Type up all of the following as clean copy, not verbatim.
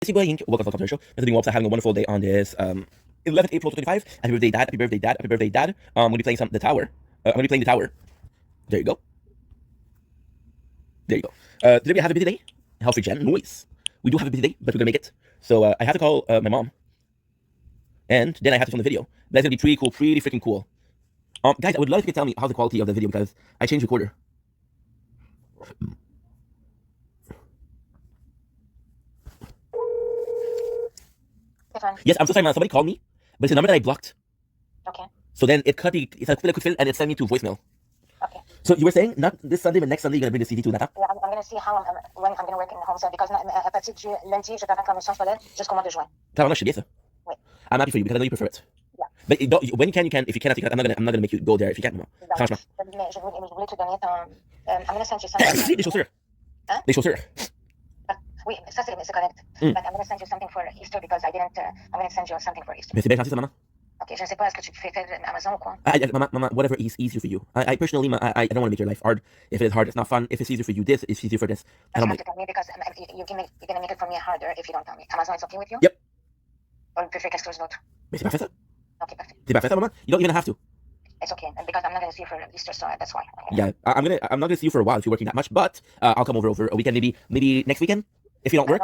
Welcome to the show. Mr. Being having a wonderful day on this 11th April 2025. Happy birthday, Dad. Happy birthday, Dad. Happy birthday, Dad. I'm gonna be playing the tower. I'm gonna be playing the tower. There you go. There you go. Today we have a busy day. Healthy Jen. Noise. We do have a busy day, but we're gonna make it. So I have to call my mom, and then I have to film the video. That's gonna be pretty cool, pretty freaking cool. Guys, I would love if you could tell me how's the quality of the video because I changed recorder. Yes, I'm so sorry, man. Somebody called me, but it's a number that I blocked. Okay. So then it cut it's a quick fill and it sent me to voicemail. Okay. So you were saying not this Sunday, but next Sunday you're gonna bring the CD to Nata? Yeah, I'm going to see how when I'm going to work in the home center because à partir du lundi, je t'attends comme échange scolaire jusqu'au mois de juin. Tabarnak, je sais bien ça. Oui. I'm happy for you because I know you prefer it. Yeah. But when you can. If you cannot, I'm not gonna make you go there if you can't. Franchement. Mais je voulais te donner ton. I'm going to send you something. Des chaussures. Hein? Des chaussures. Oui, ça c'est correct. But I'm going to send you something for Easter because I didn't. I'm going to send you something for Easter. Mais c'est bien gentil ça, maman. Ok, je ne sais pas, est-ce que tu fais Amazon ou quoi? Mama, whatever is easier for you. I personally, I don't want to make your life hard. If it's hard, it's not fun. If it's easier for you, this is easier for this. I don't have mind. to tell me because you're going to make it for me harder if you don't tell me. Amazon is okay with you? Yep. Or you prefer quelque chose d'autre? Mais c'est parfait ça. Okay, perfect. C'est parfait ça, maman. You don't even have to. It's okay because I'm not going to see you for Easter, so that's why. Yeah, I'm not gonna see you for a while if you're working that much, but I'll come over a weekend, maybe next weekend if you don't work.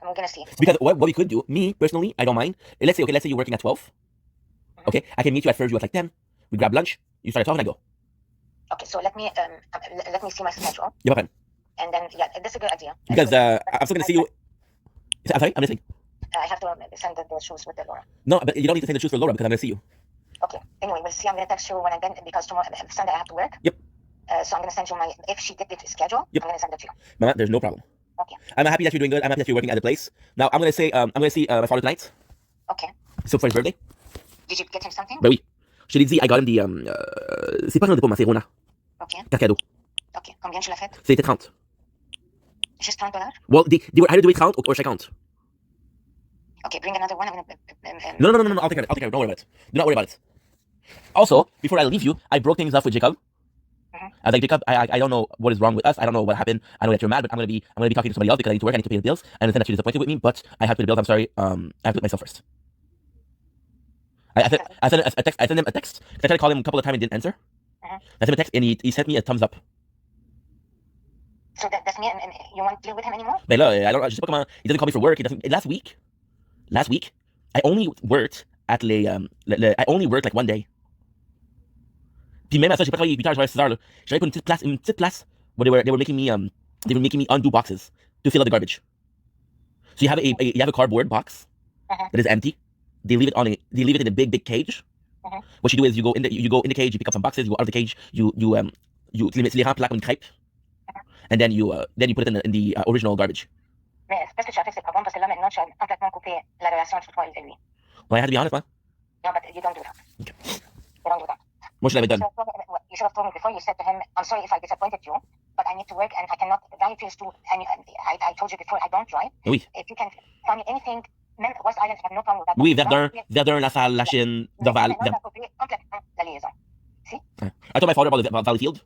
I'm going to see. Because what we could do, me personally, I don't mind. Let's say you're working at 12. Okay, I can meet you at Fairview at like 10. We grab lunch. You start talking, I go. Okay, so let me see my schedule. Yeah, fine. And then that's a good idea. Because I'm still gonna see you. I'm sorry, I'm listening. I have to send the shoes with the Laura. No, but you don't need to send the shoes for Laura because I'm gonna see you. Okay. Anyway, we'll see. I'm gonna text you when I'm done because tomorrow Sunday I have to work. Yep. So I'm gonna send you if she did the schedule. Yep. I'm gonna send it to you. Mama, there's no problem. Okay. I'm happy that you're doing good. I'm happy that you're working at the place. Now I'm gonna see my father tonight. Okay. So for his birthday. Did you get him something? Ben oui. Je l'ai dit, I got him the c'est pas un dépôt, c'est Rona. Okay. Carte cadeau. Okay. Combien tu l'as fait? C'était 30. Juste $30? Well, they were either do it 30 or 50. Okay, bring another one. I'm gonna. No. I'll take care of it. Don't worry about it. Do not worry about it. Also, before I leave you, I broke things off with Jacob. I was like, Jacob, I don't know what is wrong with us. I don't know what happened. I know that you're mad, but I'm gonna be talking to somebody else because I need to work. I need to pay the bills. I understand that you're disappointed with me, but I have to pay the bills. I'm sorry. I have to put myself first. I sent him a text. I tried to call him a couple of times and didn't answer. I sent him a text and he sent me a thumbs up. So that's me, and you won't deal with him anymore? Ben là, je sais pas comment. He doesn't call me for work. He doesn't. Last week, I only worked at I only worked like one day. Puis même à ça, j'ai pas travaillé 8 heures, je travaillais 6 heures. J'avais pris une petite place where they were making me undo boxes to fill up the garbage. So you have a cardboard box that is empty. They leave it in a big cage. What you do is you go in the cage, you pick up some boxes, you go out of the cage, you les remplis comme une crêpe, and then you put it in the original garbage. Mais c'est parce que tu as fait, c'est pas bon parce que là maintenant tu as complètement coupé la relation entre toi et lui. Well, I had to be honest, man. No, but you don't do that. Okay. You don't do that. What should I have done? You should have told me before. You said to him, "I'm sorry if I disappointed you, but I need to work and I cannot drive you to." And I told you before, I don't drive. Oui. If you can find me anything, West Island, I have no problem with that. Oui, Verdun, La Salle, La Chine, Dorval. Complètement la liaison. See? I told my father about Valleyfield.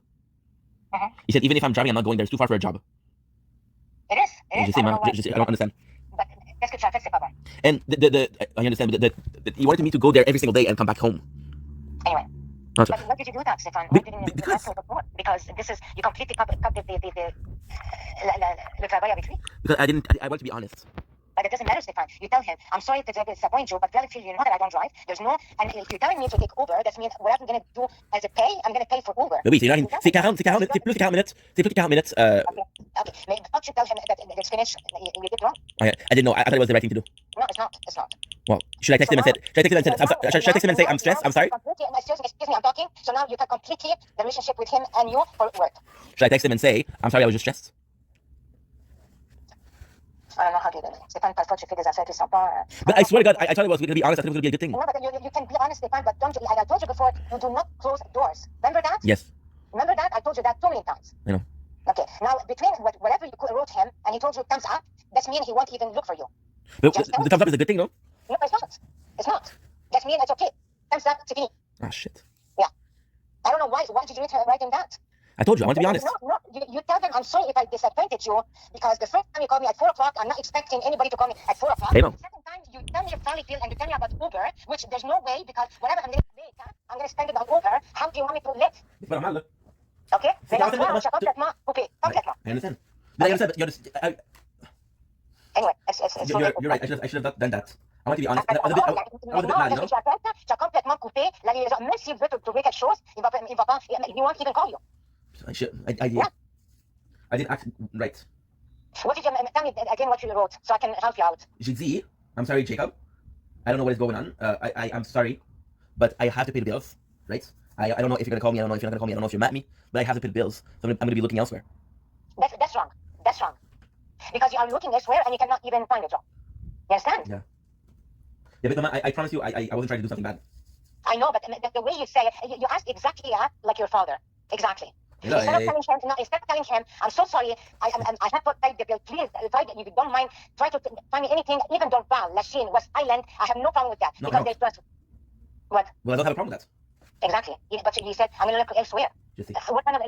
He said even if I'm driving, I'm not going there. It's too far for a job. It is. Je sais, man. I don't understand. But qu'est-ce que tu as fait, c'est pas bon. And I understand, but he wanted me to go there every single day and come back home. Anyway. But why did you do that, Stéphane? Why didn't you do that before? Because you completely cut le travail avec lui. Because I want to be honest. But it doesn't matter, Stéphane. You tell him, I'm sorry to disappoint you, but Valleyfield, you know that I don't drive. And if you're telling me to take Uber, that means what I'm going to do as a pay, I'm going to pay for Uber. Mais oui, c'est 40 minutes, c'est plus que 40 minutes. C'est plus que 40 minutes. Okay. Mais don't you tell him that it's finished, you did wrong? I didn't know. I thought it was the right thing to do. No, it's not. Well, should I text him and say I'm stressed? I'm sorry? Excuse me, I'm talking. So now you can completely the relationship with him and you for work. Should I text him and say, I'm sorry, I was just stressed? I don't know how to do it. Stéphane, parfois tu fais des affaires qui sont pas... But I swear to God, I thought it was going to be honest. I thought it was going to be a good thing. No, but you can be honest, Stéphane, but don't you, like I told you before, you do not close doors. Remember that? Yes. Remember that? I told you that too many times. I know. Okay, now between whatever you wrote him and he told you thumbs up, that means he won't even look for you. But the thumbs up is a good thing, no? No, it's not. It's not. That means it's okay. Thumbs up, c'est fini. Ah, shit. Yeah. I don't know why did you write him that? I told you, I want to be honest. No, you tell them I'm sorry if I disappointed you because the first time you called me at 4 o'clock, I'm not expecting anybody to call me at 4 o'clock. Hey, no. The second time you tell me your family bill and you tell me about Uber, which there's no way because whatever I'm going to make, I'm going to spend it on Uber. How do you want me to live? C'est pas normal, là. Okay? C'est Mais complètement- là, je suis complètement coupé. Complètement. I understand. But I understand, but Anyway, you're right. I should have not done that. I want to be honest. I was a bit mad, you know? Tu as complètement coupé la liaison. Même s'il veut te trouver quelque chose, il va pas, he won't even call you. I should. I did. Yeah. I did act right. What did you tell me again what you wrote so I can help you out? You should see. I'm sorry, Jacob. I don't know what is going on. I'm sorry, but I have to pay the bills, right? I don't know if you're gonna call me. I don't know if you're not gonna call me. I don't know if you're mad at me, but I have to pay the bills. So I'm gonna be looking elsewhere. That's wrong. That's wrong. Because you are looking elsewhere and you cannot even find a job. You understand? Yeah. Yeah, but Mama, I promise you, I wasn't trying to do something bad. I know, but the way you say it, you ask exactly like your father. Exactly. You know, Instead of telling him, I'm so sorry, I have to pay the bill. Please, if you don't mind, try to find me anything, even Dorval, Lachine, West Island. I have no problem with that. No, because no. there's just... What? Well, I don't have a problem with that. Exactly. But he said, I'm going to look elsewhere. Just see. What kind of...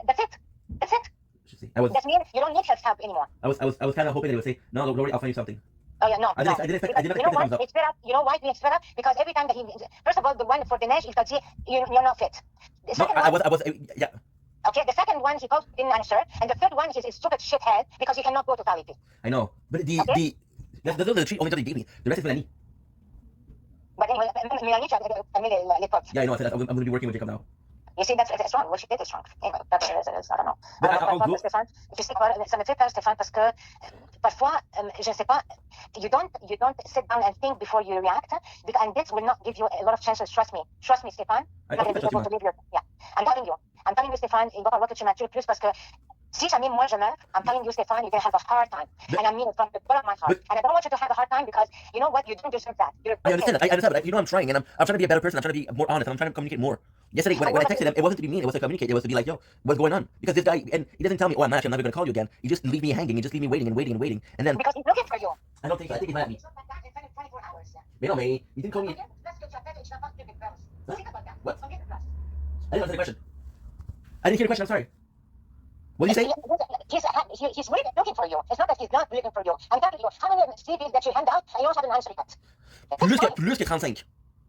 That's it. That's it. Just see. That means you don't need his help anymore. I was kind of hoping they would say, no, don't worry, I'll find you something. Oh yeah, no. I didn't expect You know it to what? come up. It's better. You know why it's better? Because every time that he, first of all, the one for Dinesh, he's say you're not fit. The No, second I one, was, yeah. okay. The second one he called, didn't answer, and the third one he's a stupid shithead because he cannot go to therapy. I know, but those are the three only jobs they gave me. The rest is Melanie. But anyway, Melanie, les potes. Yeah, I know. I said I'm going to be working with Jacob now. You see, that's wrong. What she did is wrong. Anyway, that's, I don't know. But I'll go. Stéphane, tu sais quoi, ça me fait peur, Stéphane, parce que parfois, je sais pas, you don't sit down and think before you react, and this will not give you a lot of chances. Trust me, Stéphane. I Not think able to live your, yeah. I'm telling you, Stéphane, il va falloir que tu matures plus parce que si jamais moi je meurs, I'm telling you, Stéphane, you're going to have a hard time. And I mean it from the bottom of my heart. And I don't want you to have a hard time because, you know what, you don't deserve that. I understand that. But you know I'm trying, and I'm trying to be a better person. I'm trying to be more honest, and I'm trying to communicate more. Yesterday, when I texted him, it wasn't to be mean, it was to communicate. It was to be like, yo, what's going on? Because this guy, and he doesn't tell me, oh, I'm never going to call you again. You just leave me hanging. You just leave me waiting and waiting and waiting. And then... Because he's looking for you. I don't think so. I think he's mad at me. It's not like that. It's only 24 hours. Yeah. Mais non, mais you didn't call me... What? Think about that. What? Forget the plus. I didn't answer the question. I didn't hear the question, I'm sorry. What did you say? He's really looking for you. It's not that he's not looking for you. I'm telling you, how many CVs that you hand out, and you don't have an answer yet? Plus que 35.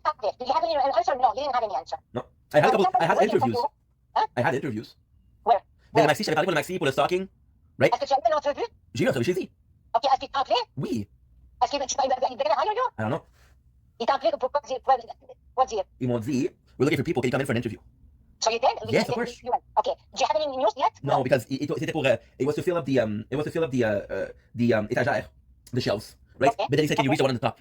Okay. Did you have any answer? No, you didn't have any answer. No. I had interviews. Huh? I had interviews. Where? Mais Maxi, j'avais parlé pour le Maxi, pour le stalking. Right? Est-ce que tu as eu une entrevue? J'ai eu une entrevue chez lui. Ok, est-ce qu'il t'a appelé? Oui. Est-ce qu'il gonna hire you? I don't know. Il t'a appelé pour quoi dire? Ils m'ont dit, we're looking for people, can you come in for an interview? So you did? Yes, of course. Okay. Do you have any news yet? No, because c'était pour, it was to fill up the étagère, the shelves, right? Okay. But then he said, can you reach the one on the top?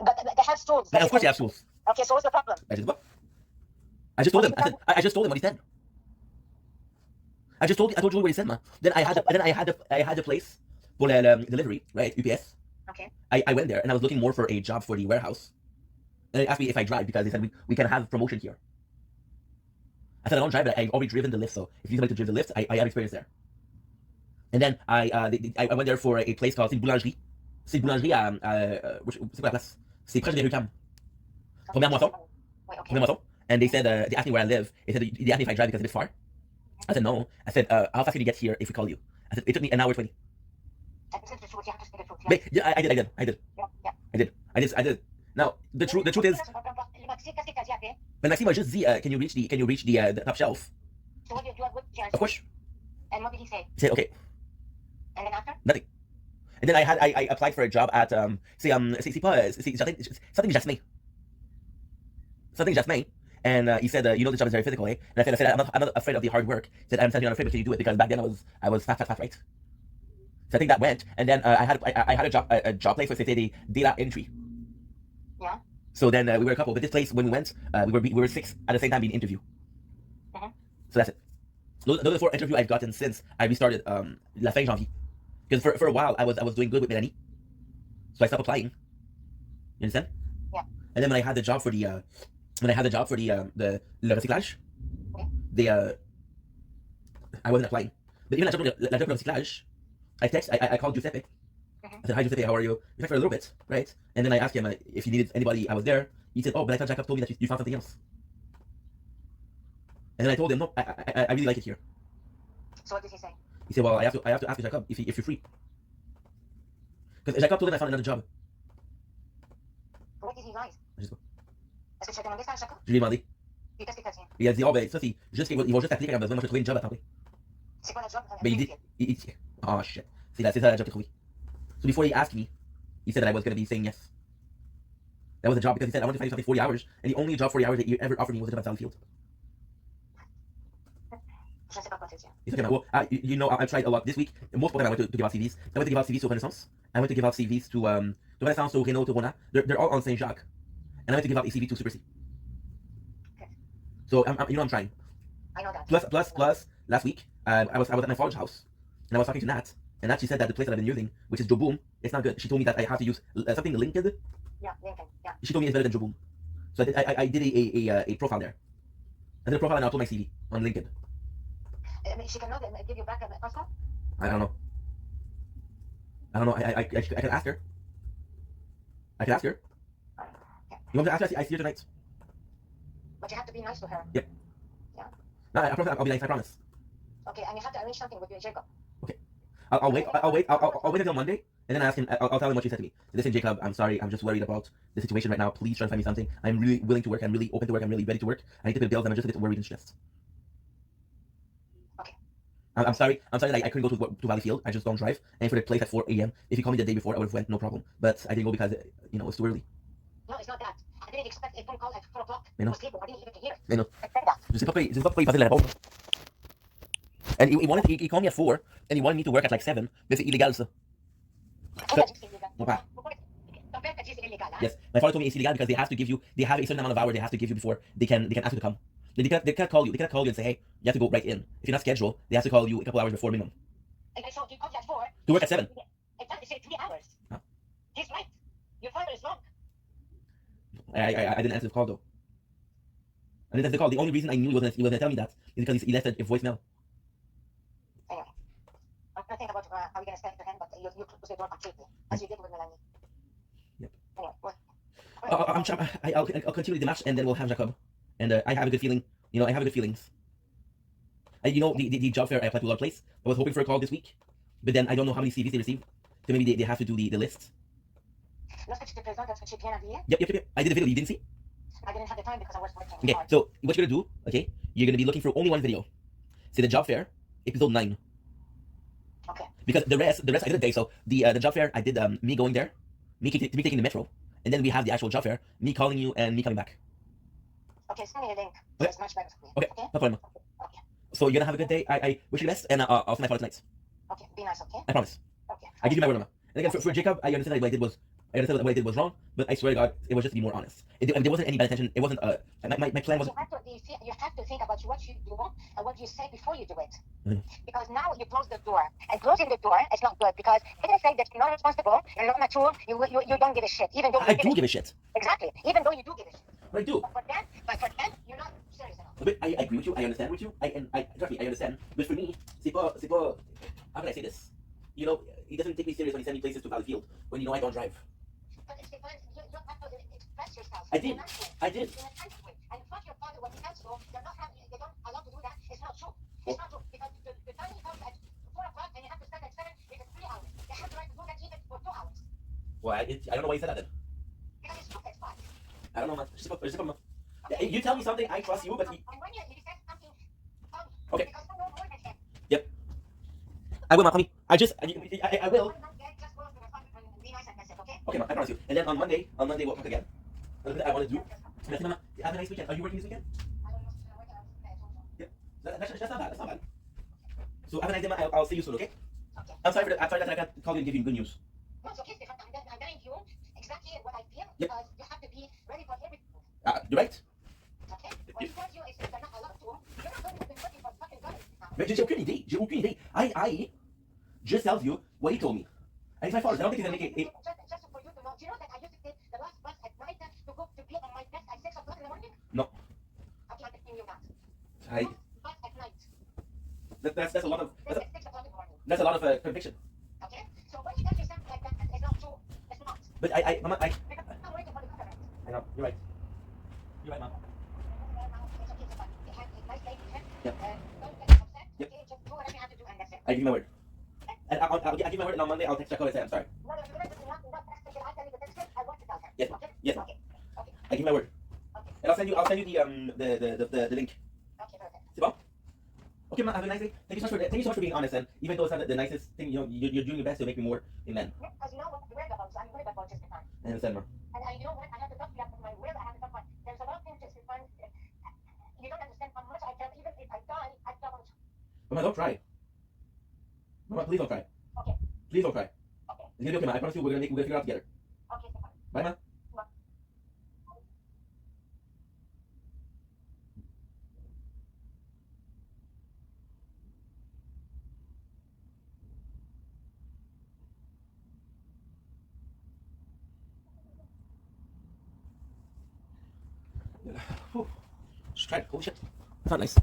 But they have stools. And of course you have stools. Okay, so what's the problem? I just told him. I just told him what he said. I told you what he said, man. Then I had the place for the delivery, right? UPS. Okay. I went there and I was looking more for a job for the warehouse. And they asked me if I drive because they said we can have promotion here. I said I don't drive, but I've already driven the lift, so if you'd like to drive the lift, I have experience there. And then I went there for a place called Boulangerie. C'est une boulangerie c'est quoi la place? C'est proche des rues Cam. Première moisson. Première moisson. And they said, they asked me where I live. They asked me if I drive because it's a bit far. I said no. I said, how fast can you get here if we call you? I said, it took me an hour 20. But, yeah, I did. I did. Now, the truth is, when Maxime just dit, can you reach the top shelf? Of course. And what did he say? He said, okay. And then after? Nothing. And then I applied for a job at something Jasmin. And he said, you know, the job is very physical, eh? And I said, I'm not afraid of the hard work. He said, I'm not afraid because you do it, because back then I was fat, right? So I think that went. And then I had a job place where they say the data entry. Yeah. So then we were a couple. But this place, when we went, we were 6 at the same time being interviewed. Mm-hmm. So that's it. Those are the 4 interviews I've gotten since I restarted la fin janvier. Because for a while I was doing good with Melanie, so I stopped applying. You understand? Yeah. And then when I had the job for the le recyclage, I wasn't applying. But even la job recyclage, I called Giuseppe. Mm-hmm. I said, hi Giuseppe, how are you? In fact, for a little bit, right? And then I asked him if he needed anybody. I was there. He said, oh, but I thought Jacob told me that you found something else. And then I told him, no, I really like it here. So what did he say? He said, well, I have to ask Jacob if you're free. Because Jacob told him I found another job. What did he lie? Je sais pas. Est-ce que tu as demandé ça à Jacob? Je lui ai demandé. Puis qu'est-ce qu'il t'a dit? Il a dit, oh ben ça c'est juste qu'ils vont juste appeler quand il a besoin. Moi je vais trouver une job à temps plein. C'est quoi le job? Ben il dit, oh shit. C'est ça la job qu'il a trouvé. So before he asked me, he said that I was going to be saying yes. That was the job because he said I want to find you something 40 hours, and the only job 40 hours that you ever offered me was a job at Sally Field. Je ne sais pas quoi te dire. He's like, well, you know, I've tried a lot this week. Multiple times I went to give out CVs. I went to give out CVs to Renaissance. I went to give out CVs to Renaissance, to Renault, to Rona. They're all on Saint Jacques. And I went to give out a CV to Super C. Okay. So I'm trying. I know that. Plus, last week I was at my father's house, and I was talking to Nat, and Nat she said that the place that I've been using, which is Joboom, it's not good. She told me that I have to use something LinkedIn. Yeah, Lincoln. Yeah. She told me it's better than Joboom. So I did a profile there. I did a profile and I uploaded my CV on LinkedIn. I mean, she cannot give you back a passport? I don't know. I can ask her. I can ask her. Okay. You want me to ask her? I see her tonight. But you have to be nice to her. Yep. Yeah. No, I promise I'll be nice. I promise. Okay, and you have to arrange something with you and Jacob. I'll wait until Monday, and then I'll tell him what she said to me. Listen, Jacob, I'm sorry. I'm just worried about the situation right now. Please try to find me something. I'm really willing to work. I'm really open to work. I'm really ready to work. I need to pay bills. I'm just a bit worried and stressed. Okay. I'm sorry. That I couldn't go to Valley Field. I just don't drive. And for the place at 4 a.m. If you called me the day before, I would have went, no problem. But I didn't go because it's too early. No, it's not that. I didn't expect a phone call at 4 o'clock. I know. I was sleeping. I didn't even hear it. I know. I said that. Je sais pas pourquoi il pensait la répondre. And he called me at 4, and he wanted me to work at like 7. Mais c'est illégal ça. Qui t'a dit que c'est illégal? Mon père. Ton père t'a dit que c'est illégal, hein? Yes, my father told me it's illegal because they have a certain amount of hours they have to give you before they can ask you to come. They can't call you. They cannot call you and say, hey, you have to go right in. If you're not scheduled, they have to call you a couple hours before minimum. And so you called you at 4. To work at 7. Exactly, say 3 hours. Huh? He's right. Your father is wrong. I didn't answer the call though. I didn't answer the call. The only reason I knew he was gonna tell me that is because he left a voicemail. Anyway, I'm gonna think about how we're gonna step to him, but you close the door completely, as you did with Melanie. Yep. Anyway, what? I'll continue the match and then we'll have Jacob. And I have a good feeling. I have good feelings. The job fair I applied to a lot of places. I was hoping for a call this week, but then I don't know how many CVs they received. So maybe they have to do the list. Lorsque tu te présentes, est-ce que tu es bien habillé? Yep. I did a video. You didn't see? I didn't have the time because I was working Okay, hard. so what you're gonna do, okay? You're gonna be looking for only one video. See the job fair, episode 9. Okay. Because the rest I did a day. So the job fair I did me going there, me taking the metro, and then we have the actual job fair, me calling you and me coming back. Okay, send me a link. Okay. It's much better for me. Okay, no problem. Okay. So you're gonna have a good day. I wish you the best, and I'll send my photo tonight. Okay, be nice, okay? I promise. Okay. I give you my word, Mama. And again, for Jacob, I understand that what I did was wrong, but I swear to God, it was just to be more honest. There wasn't any bad intention. It wasn't my plan was. You have to think about what you do and what you say before you do it. Mhm. Because now you close the door, and closing the door is not good because they're gonna say that you're not responsible, you're not mature, you don't give a shit. Even though I do give a shit. Exactly. Even though you do give a shit. I do. But for them, you're not serious enough. But I agree with you. I understand with you. Trust me, I understand. But for me, c'est pas. How can I say this? He doesn't take me serious when he sends me places to Valley Field when I don't drive. But Stefan, you have to express yourself. I did. I did. In a nice way. And fuck your father when he tells you they don't allow to do that. It's not true. It's not true because the time he comes at 4 o'clock and you have to start at 7, it is 3 hours. They have the right to do that even for 2 hours. Well, I don't know why you said that then. Because it's stupid. Fuck. I don't know, man. You tell me something, I trust you, but And when he says something, Okay. because you know more than him. I will, mommy. I will. Just go to the phone and be nice and that's it, okay? Okay, I promise you. And then on Monday we'll talk again. That's what I want to do. Merci, Mama. Have a nice weekend. Are you working this weekend? I don't know what else. That's not bad. That's not bad. So have a nice day, Mama. I'll see you soon, okay? Okay. I'm sorry that I can't call you and give you good news. No, it's okay, Stefan. I'm telling you exactly what I feel Yep. because you have to be ready for everything. You're right. Okay? When he tells you it's they're not allowed to, you're not going to be working for fucking government now. Mais j'ai aucune idée. I just tells you what he told me. And it's my fault. I don't think he's gonna make it. Just for you to know, do you know that I used to take the last bus at night to go to be on my desk at 6 o'clock in the morning? No. Okay, I'm telling you that. I. Bus at night. That's a lot of. This at 6 o'clock in the morning. That's a lot of conviction. Okay? So when he tells you something like that, it's not true. It's not. But Mama, Because it's not working for the government. I know. You're right. You're right, Mom. It's okay, it's fine. You have a nice day. Yep. Don't get upset. Yep. Okay, just do whatever you have to do, and that's it. I give you my word. And I'll give you my word, and on Monday I'll text Jacko and say I'm sorry. No, no, you're not text her. I tell you to text her. I want to tell her. Yes, Okay. yes. Okay. Okay. I give you my word. Okay. And I'll send you the link. Okay. Perfect. C'est bon? Okay, man. Have a nice day. Thank you so much for being honest. And even though it's not the nicest thing, you're doing your best to make me more a man. Yeah, because you know what? We're about. I'm worried about just the time. I understand, man. And you know what? I have to talk to you about my will. I have to talk about. There's a lot of things just fun. You don't understand how much I felt. Even if I die, I don't. Mama, don't cry. Mama, please don't cry. Okay. Please don't cry. Okay. It's gonna be okay, man. I promise you, we're gonna figure it out together. Okay, Stefan. Bye, man. Bye. Whew. Just tried. Holy shit. It's not nice.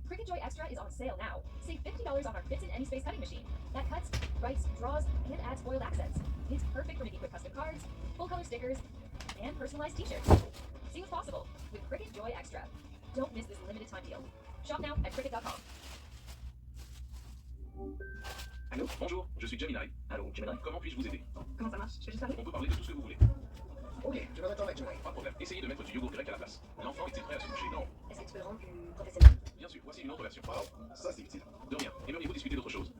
Cricut Joy Extra is on sale now. Save $50 on our Fits in Any Space cutting machine. That cuts, writes, draws, and adds foiled accents. It's perfect for making quick custom cards, full color stickers, and personalized t-shirts. See what's possible with Cricut Joy Extra. Don't miss this limited time deal. Shop now at Cricut.com. Allô, bonjour, je suis Gemini. Allô, Gemini, comment puis-je vous aider? Comment ça marche? Je fais juste parler. On peut parler de tout ce que vous voulez. Ok, je vais d'accord avec Joy. Pas de problème, essayez de mettre du yogourt grec à la place. L'enfant est-il prêt à se coucher? Non. Est-ce que tu peux le rendre plus professionnel? Bien sûr, voici une autre version. Wow, ça c'est utile. De rien, aimeriez-vous discuter d'autre chose?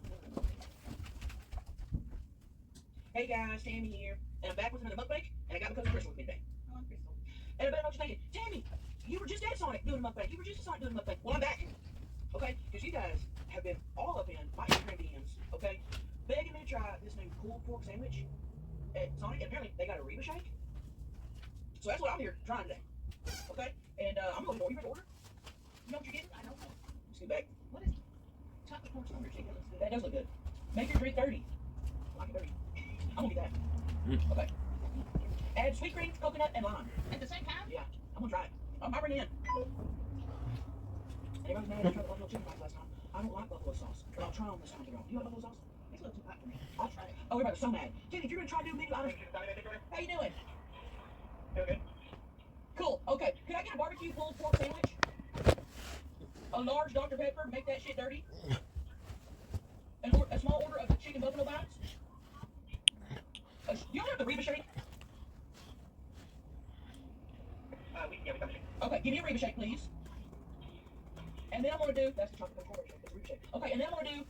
Hey guys, Tammy here, and I'm back with another mukbang, and I got my cousin Crystal with me today. And I better know what you're thinking. Tammy, you were just at Sonic doing a mukbang. You were just at Sonic doing a mukbang. Well, I'm back, okay? Because you guys have been all up in my Instagram DMs, okay? Begging me to try this new pulled pork sandwich at Sonic, and apparently they got a Reba shake. So that's what I'm here trying today, okay? And I'm going to order. You know what you're getting? I know. Let's get back. What is it? Chocolate corn summer chicken. That does look good. Make your 330. Like it 30. I'm gonna get that. Okay. Add sweet cream, coconut, and lime. At the same time? Yeah. I'm gonna try it. I'm bringing it in. Everybody's mad I tried the buffalo chicken fries last time. I don't like buffalo sauce. But I'll try them this time around. You like buffalo sauce? It's a little too hot for me. I'll try it. Oh, everybody's so mad. Dude, if you're gonna try new menu items. How you doing? Okay. Cool. Okay. Could I get a barbecue pulled pork sandwich? A large Dr. Pepper, make that shit dirty. A small order of the chicken buffalo bites. You don't have the Reba shake? Yeah, we got the shake. Okay, give me a Reba shake, please. And then I'm gonna do, that's the chocolate Reba shake, that's a Reba shake. Okay, and then I'm gonna do,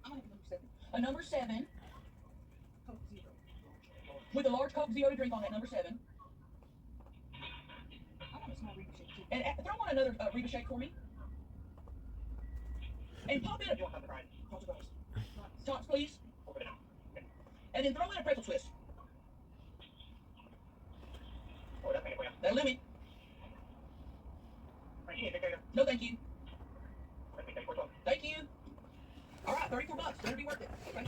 I'm gonna have a number 7. Coke Zero. With a large Coke Zero to drink on that number 7. I want a small Reba shake too. And throw on another Reba shake for me. And pop in a Tots of fries. Tots, please. And then throw in a pretzel twist. That'll do me. No, thank you. Thank you. All right, $34. Better be worth it. Okay.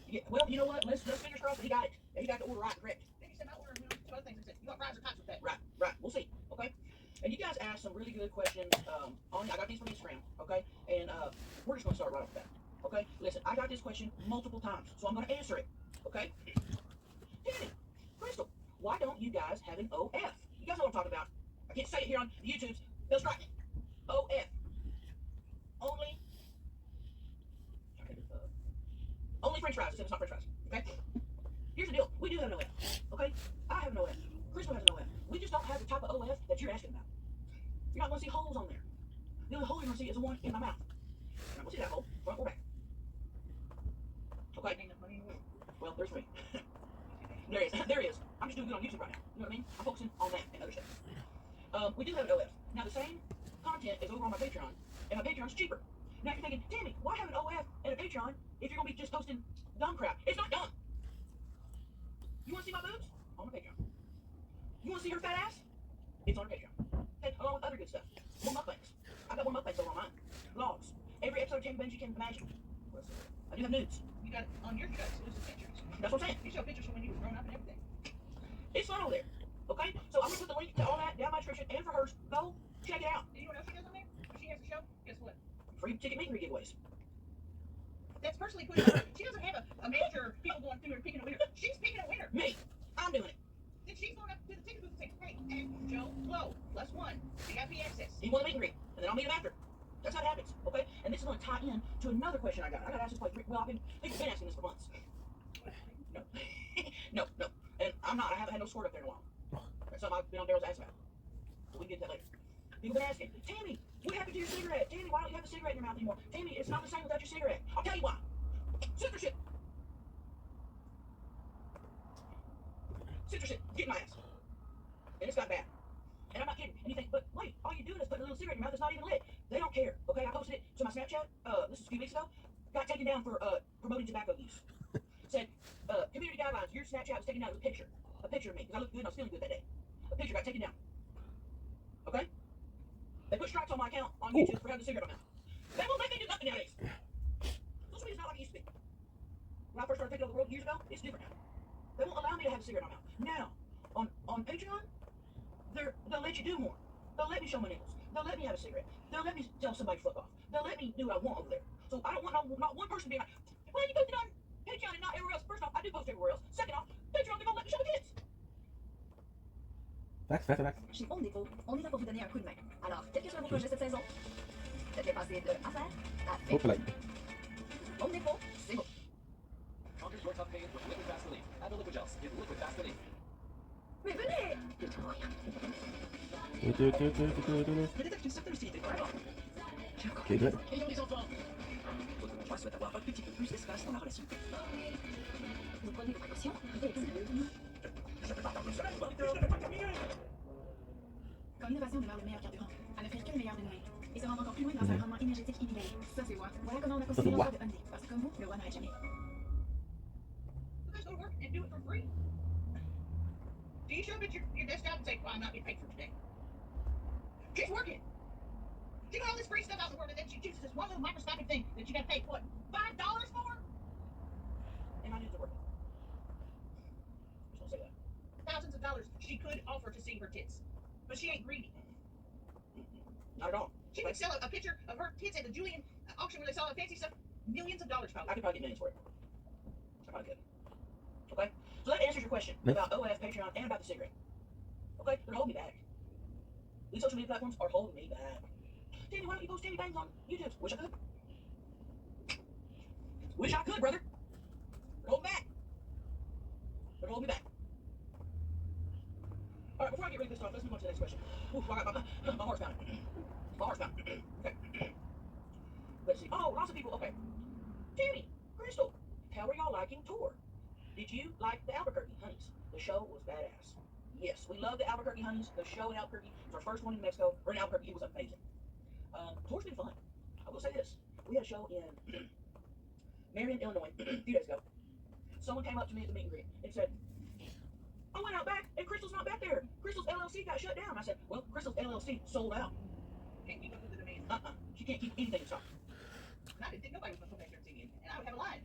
Yeah, well, you know what? Let's fingers crossed that he got it. He got the order right, correct. Then he said my order, two other things. He said, you got fries or tots with that? Right. We'll see. Okay. And you guys asked some really good questions. I got these from Instagram. Okay. And we're just gonna start right off the bat. Okay. Okay? Listen, I got this question multiple times, so I'm going to answer it. Okay? Danny, Crystal, why don't you guys have an OF? You guys know what I'm talking about. I can't say it here on the YouTubes. They'll strike me. OF. Only. Only French fries. It's not French fries. Okay? Here's the deal. We do have an OF. Okay? I have an OF. Crystal has an OF. We just don't have the type of OF that you're asking about. You're not going to see holes on there. The only hole you're going to see is the one in my mouth. You're not going to see that hole, front or back. Okay? Well, there's me. There is. There is. I'm just doing good on YouTube right now. You know what I mean? I'm focusing on that and other stuff. We do have an OF. Now, the same content is over on my Patreon, and my Patreon's cheaper. Now, you're thinking, Tammy, why have an OF and a Patreon if you're going to be just posting dumb crap? It's not dumb. You want to see my boobs? On my Patreon. You want to see her fat ass? It's on her Patreon. Okay, along with other good stuff. More mukbangs. I got more mukbangs over on mine. Vlogs. Every episode of Tammy Bangs you can imagine. I do have nudes. You got on yours, you got exclusive pictures. That's what I'm saying. You show pictures from when you was growing up and everything. It's fun over there. Okay? So I'm going to put the link to all that down in my description and for hers. Go check it out. You know what else she does on there? When she has a show, guess what? Free ticket meet and greet giveaways. That's personally putting her. She doesn't have a manager, people going through and picking a winner. She's picking a winner. Me. I'm doing it. Then she's going up to the ticket booth and saying, hey, and Joe Blow, +1, VIP access. You want a meet and greet, and then I'll meet him after. That's how it happens, okay? And this is going to tie in to another question I got. I got asked this question. Well, people have been asking this for months. No. no. And I haven't had no squirt up there in a while. That's something I've been on Daryl's ass about. So we can get to that later. People have been asking, Tammy, what happened to your cigarette? Tammy, why don't you have a cigarette in your mouth anymore? Tammy, it's not the same without your cigarette. I'll tell you why. Censorship. Censorship. Get my ass. And it's got bad. And I'm not kidding. And you think, but wait, all you're doing is putting a little cigarette in your mouth that's not even lit. They don't care. Okay, I posted it to my Snapchat. This is a few weeks ago. Got taken down for promoting tobacco use. Said, community guidelines, your Snapchat was taken down with a picture. A picture of me, because I looked good and I was feeling good that day. A picture got taken down. Okay? They put strikes on my account on YouTube for having a cigarette in my mouth. They won't let me do nothing nowadays. Social media's not like it used to be. When I first started taking over the road years ago, it's different now. They won't allow me to have a cigarette in my mouth. Now, on Patreon, they'll let you do more. They'll let me show my nipples. They'll let me have a cigarette. They'll let me tell somebody to fuck off. They'll let me do what I want over there. So I don't want not one person being like, well, you posted on Patreon and not everywhere else. First off, I do post everywhere else. Second off, Patreon, they won't let me show the kids. Facts. Chez Home Depot, on est là pour vous donner un coup de main. Alors, quels que soient vos projets cette saison, faites-les passer de à faire à fait. Hopefully. Home Depot, c'est bon. Conquer your tough pain with Liquid Fast Relief. Add the Liquid Gels in Liquid Fast Relief. Mais venez! Peut-être qu'une certaine hostilité. Okay, good. Ayons des enfants. Je souhaite avoir un petit peu plus d'espace dans la relation. Vous prenez des précautions? Je peux pas attendre une semaine. Quand l'innovation demeure le meilleur carburant, à n'offrir que le meilleur de nous-mêmes et se rendre encore plus loin grâce à un rendement énergétique inégalé. Ça, c'est moi. Voilà comment on a construit l'emploi de Hyundai. Parce que comme vous, le roi n'arrête jamais. You guys go to work and do it for free. Do you show up at your desk job and say, well, I'm not getting paid for today? She's working. She got all this free stuff out in the world, and then she chooses this one little microscopic thing that you got to pay, what, $5 for? And I need to work. Just want to say that. Thousands of dollars she could offer to see her tits. But she ain't greedy. Not at all. She could sell a picture of her tits at the Julian auction where they sell fancy stuff. Millions of dollars I probably. could probably get millions for it. I probably could. Okay? So that answers your question about OF, Patreon, and about the cigarette. Okay? They're holding me back. These social media platforms are holding me back. Tammy, why don't you post Tammy Bangs on YouTube? Wish I could. Wish I could, brother. They're holding back. They're holding me back. Alright, before I get rid of this stuff, let's move on to the next question. Oof, I got my heart's pounding. My heart's pounding. Okay. Let's see. Oh, lots of people. Okay. Tammy, Crystal, how are y'all liking tour? Did you like the Albuquerque Honeys? The show was badass. Yes, we love the Albuquerque Honeys. The show in Albuquerque was our first one in Mexico, or in Albuquerque. It was amazing. Tour's been fun. I will say this. We had a show in Marion, Illinois, a few days ago. Someone came up to me at the meet and greet and said, I went out back and Crystal's not back there. Crystal's LLC got shut down. I said, well, Crystal's LLC sold out. Can't keep up with the demand. She can't keep anything in stock. And I didn't think nobody was going to come back here and see me, and I would have a line.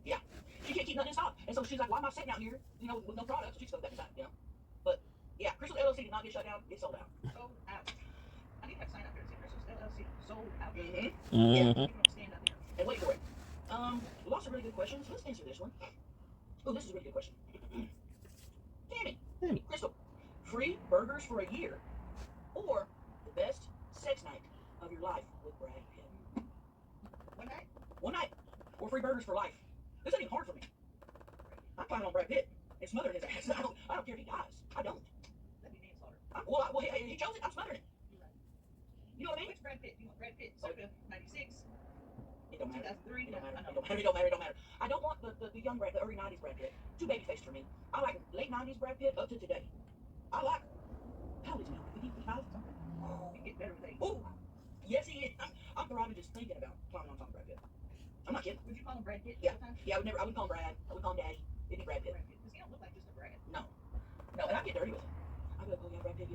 Yeah. She can't keep nothing in stock. And so she's like, why am I sitting out here, with no products? She's going back inside, But, yeah, Crystal LLC did not get shut down. It sold out. Sold out. I need to have a sign up there that says Crystal's LLC sold out. Mm-hmm. Mm-hmm. People don't stand up there. And wait for it. Lots of really good questions. Let's answer this one. Oh, this is a really good question. Tammy. Crystal. Free burgers for a year, or the best sex night of your life with Brad Pitt. One night? One night, or free burgers for life. This ain't even hard for me. I'm planning on Brad Pitt and smothering his ass. I don't care if he dies. I don't. That'd be manslaughter. He chose it. I'm smothering it. You know what I mean? Which Brad Pitt? You want Brad Pitt? Circa 96? It don't matter. 2003? It don't matter. I don't want the young Brad, the early 90s Brad Pitt. Too baby-faced for me. I like late 90s Brad Pitt up to today. I like. How old is he now? 55? Oh, you get better with age. Oh, yes he is. I'm thriving just thinking about climbing on top of Brad Pitt. I'm not kidding. Would you call him Brad Pitt? Yeah. all the time? Yeah, I wouldn't call him Brad. I would call him Daddy. It'd be Brad Pitt. Brad Pitt. Because he don't look like just a Brad. No, and I get dirty with him. I'd be like, oh yeah, Brad Pitt,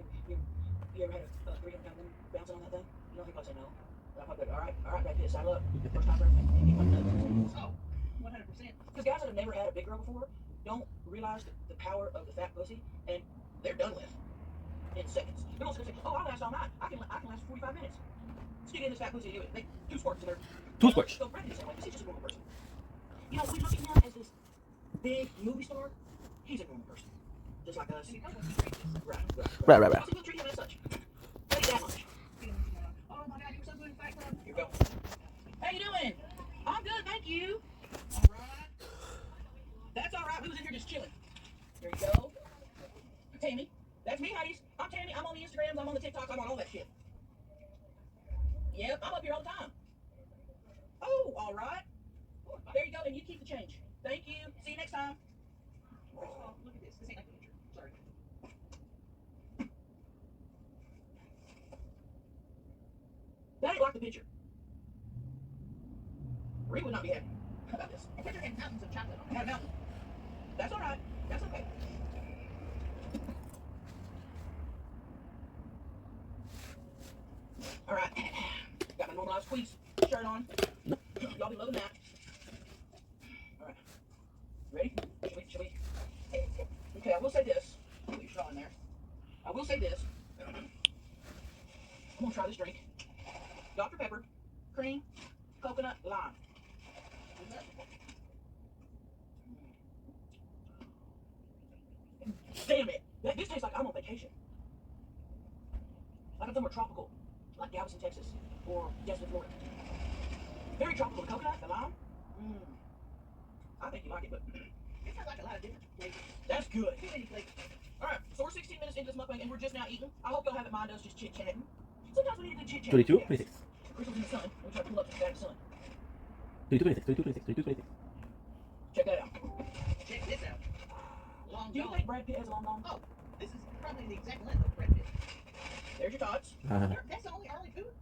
you ever had a 300-pound woman bouncing on that thing? You know, he'd probably say no. But I'd probably be like, all right, Brad Pitt, saddle up. First time for everything. And he wouldn't know. Oh, 100%. Because guys that have never had a big girl before don't realize the power of the fat pussy, and they're done with in seconds. They're going to say, oh, I'll last all night. I can last 45 minutes. Stick it in this fat pussy and do it. They 2 squirts in there. 2 squirts. So Brad Pitt's the same way. He's just a normal person. You know, we look at him as this big movie star. He's a normal person. Just like us. And you know what he treats us. Right. Right. Also, we'll treat him as such. But ain't that much. Oh my God, you were so good in Fight Club. Here you go. How you doing? I'm good, thank you. All right. That's all right. We was in here just chilling. There you go. Tammy. That's me, ladies. I'm Tammy. I'm on the Instagrams. I'm on the TikToks. I'm on all that shit. Yep, I'm up here all the time. Oh, all right. There you go, and you keep the change. Thank you. See you next time. First of all, look at this. This ain't like the picture. Sorry. That ain't like the picture. Ree would not be happy about this. The picture had mountains of chocolate on it. Had a mountain. That's all right. That's okay. All right. Got my normalized squeeze shirt on. Y'all be loving that. All right. Ready? Should we? Okay, I will say this. Put your straw in there. I will say this. I'm gonna try this drink. Dr. Pepper, cream, coconut, lime. Damn it! This tastes like I'm on vacation. Like I'm somewhere tropical, like Galveston, Texas, or Destin, Florida. Very tropical. The coconut, the lime. I think you like it, but It's got like a lot of different flavors. that's good. Too many flavors. All right, so we're 16 minutes into this mukbang, and we're just now eating. I hope y'all haven't mind us just chit-chatting. Sometimes we need a good chit-chat. 22, Yeah. 26. Crystal's in the sun. We'll try to pull up to the sun. 22, 26. 22, 26. 22, 26. Check that out. Check this out. Long Do you John. think Brad Pitt has a long dong? Oh, this is probably the exact length of Brad Pitt. There's your tots. That's the only food?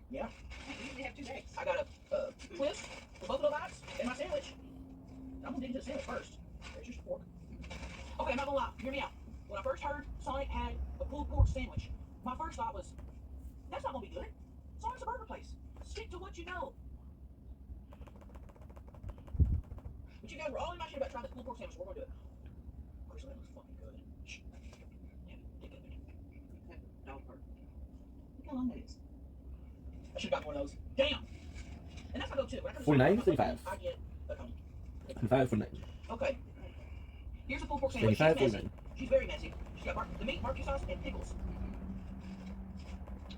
Yeah. We usually have 2 bags. I got a twist with buffalo bites and my sandwich. I'm gonna dig into the sandwich first. There's your pork. Okay, I'm not gonna lie. Hear me out. When I first heard Sonic had a pulled pork sandwich, my first thought was, that's not gonna be good. Sonic's a burger place. Stick to what you know. But you guys were all in my shit about trying this pulled pork sandwich, so we're gonna do it. Of course, that looks fucking good. Shh. Yeah, dig that in. Dog part. Look how long that is. I should have got one of those. Damn! And that's my go-to. When I come to 49, Sonic, 35. I get a cone. 25, 49. Okay. Here's a pulled pork sandwich. 25, She's messy. 49. She's very messy. She's got the meat, barbecue sauce, and pickles.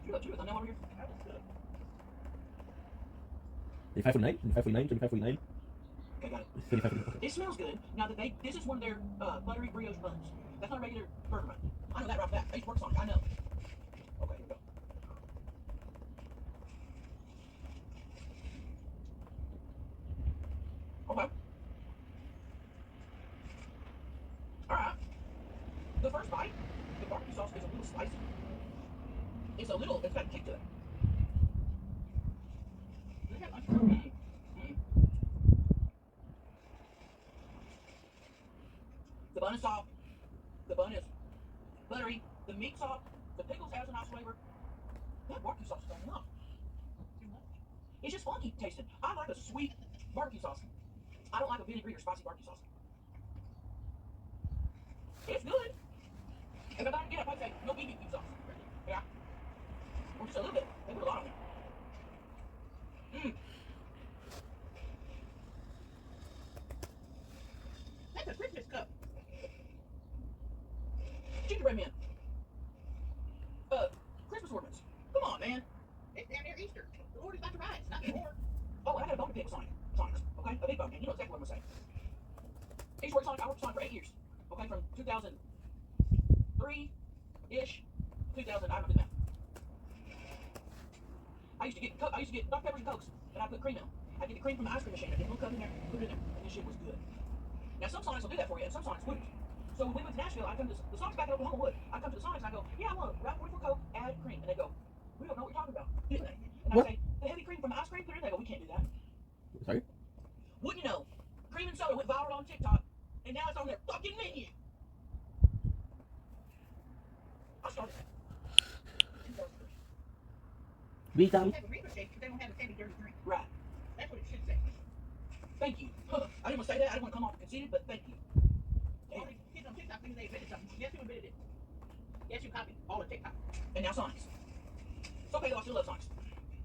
You got 2 thumbnail over here. That was good. 25, 49. 25, 49. 25, 49. Okay, got it. 35, 49. Okay. It smells good. Now that this is one of their buttery brioche buns. That's not a regular burger bun. I know that right off the bat. I used to work Sonic. I know. Okay, here we go. Okay. Alright. The first bite, the barbecue sauce is a little spicy. It's got a kick to it. Look how much protein. The bun is soft. The bun is buttery. The meat soft. The pickles has a nice flavor. That barbecue sauce is throwing up. Too much. It's just funky tasting. I like a sweet barbecue sauce. I don't like a vinegary or spicy barbecue sauce. It's good. If I don't get it, I'd say no BBQ sauce. Yeah. Or just a little bit. They put a lot on it. Lord is about to rise, not anymore. Oh, and I got a bone to pick with Sonic. Sonic, okay? A big bone, and you know exactly what I'm gonna say. I used to work Sonic. I worked Sonic for 8 years. Okay, from 2003-ish, 2000. I don't know the math. I used to get Dr. Peppers and Cokes, and I put cream in them. I'd get the cream from the ice cream machine. I'd get a little cup in there, put it in there, and this shit was good. Now some Sonics will do that for you, and some Sonics wouldn't. So when we went to Nashville, I come to the Sonics back in Oklahoma would. I come to the Sonics and I go, yeah, I want Route 44 Coke, add cream, and they go, we don't know what you're talking about. And I What? say, the heavy cream from the ice cream, put it in. They go, we can't do that. Sorry? Wouldn't you know? Cream and soda went viral on TikTok, and now it's on their fucking menu. I started that. Read They them. have a Reba shake, but they don't have a heavy, dirty drink. Right. That's what it should say. Thank you. I didn't want to say that. I didn't want to come off conceited, but thank you. All these kids on TikTok think they invented something. Guess who invented it? Guess who copied all of TikTok? And now Sonics. It's okay though, I still love Sonics.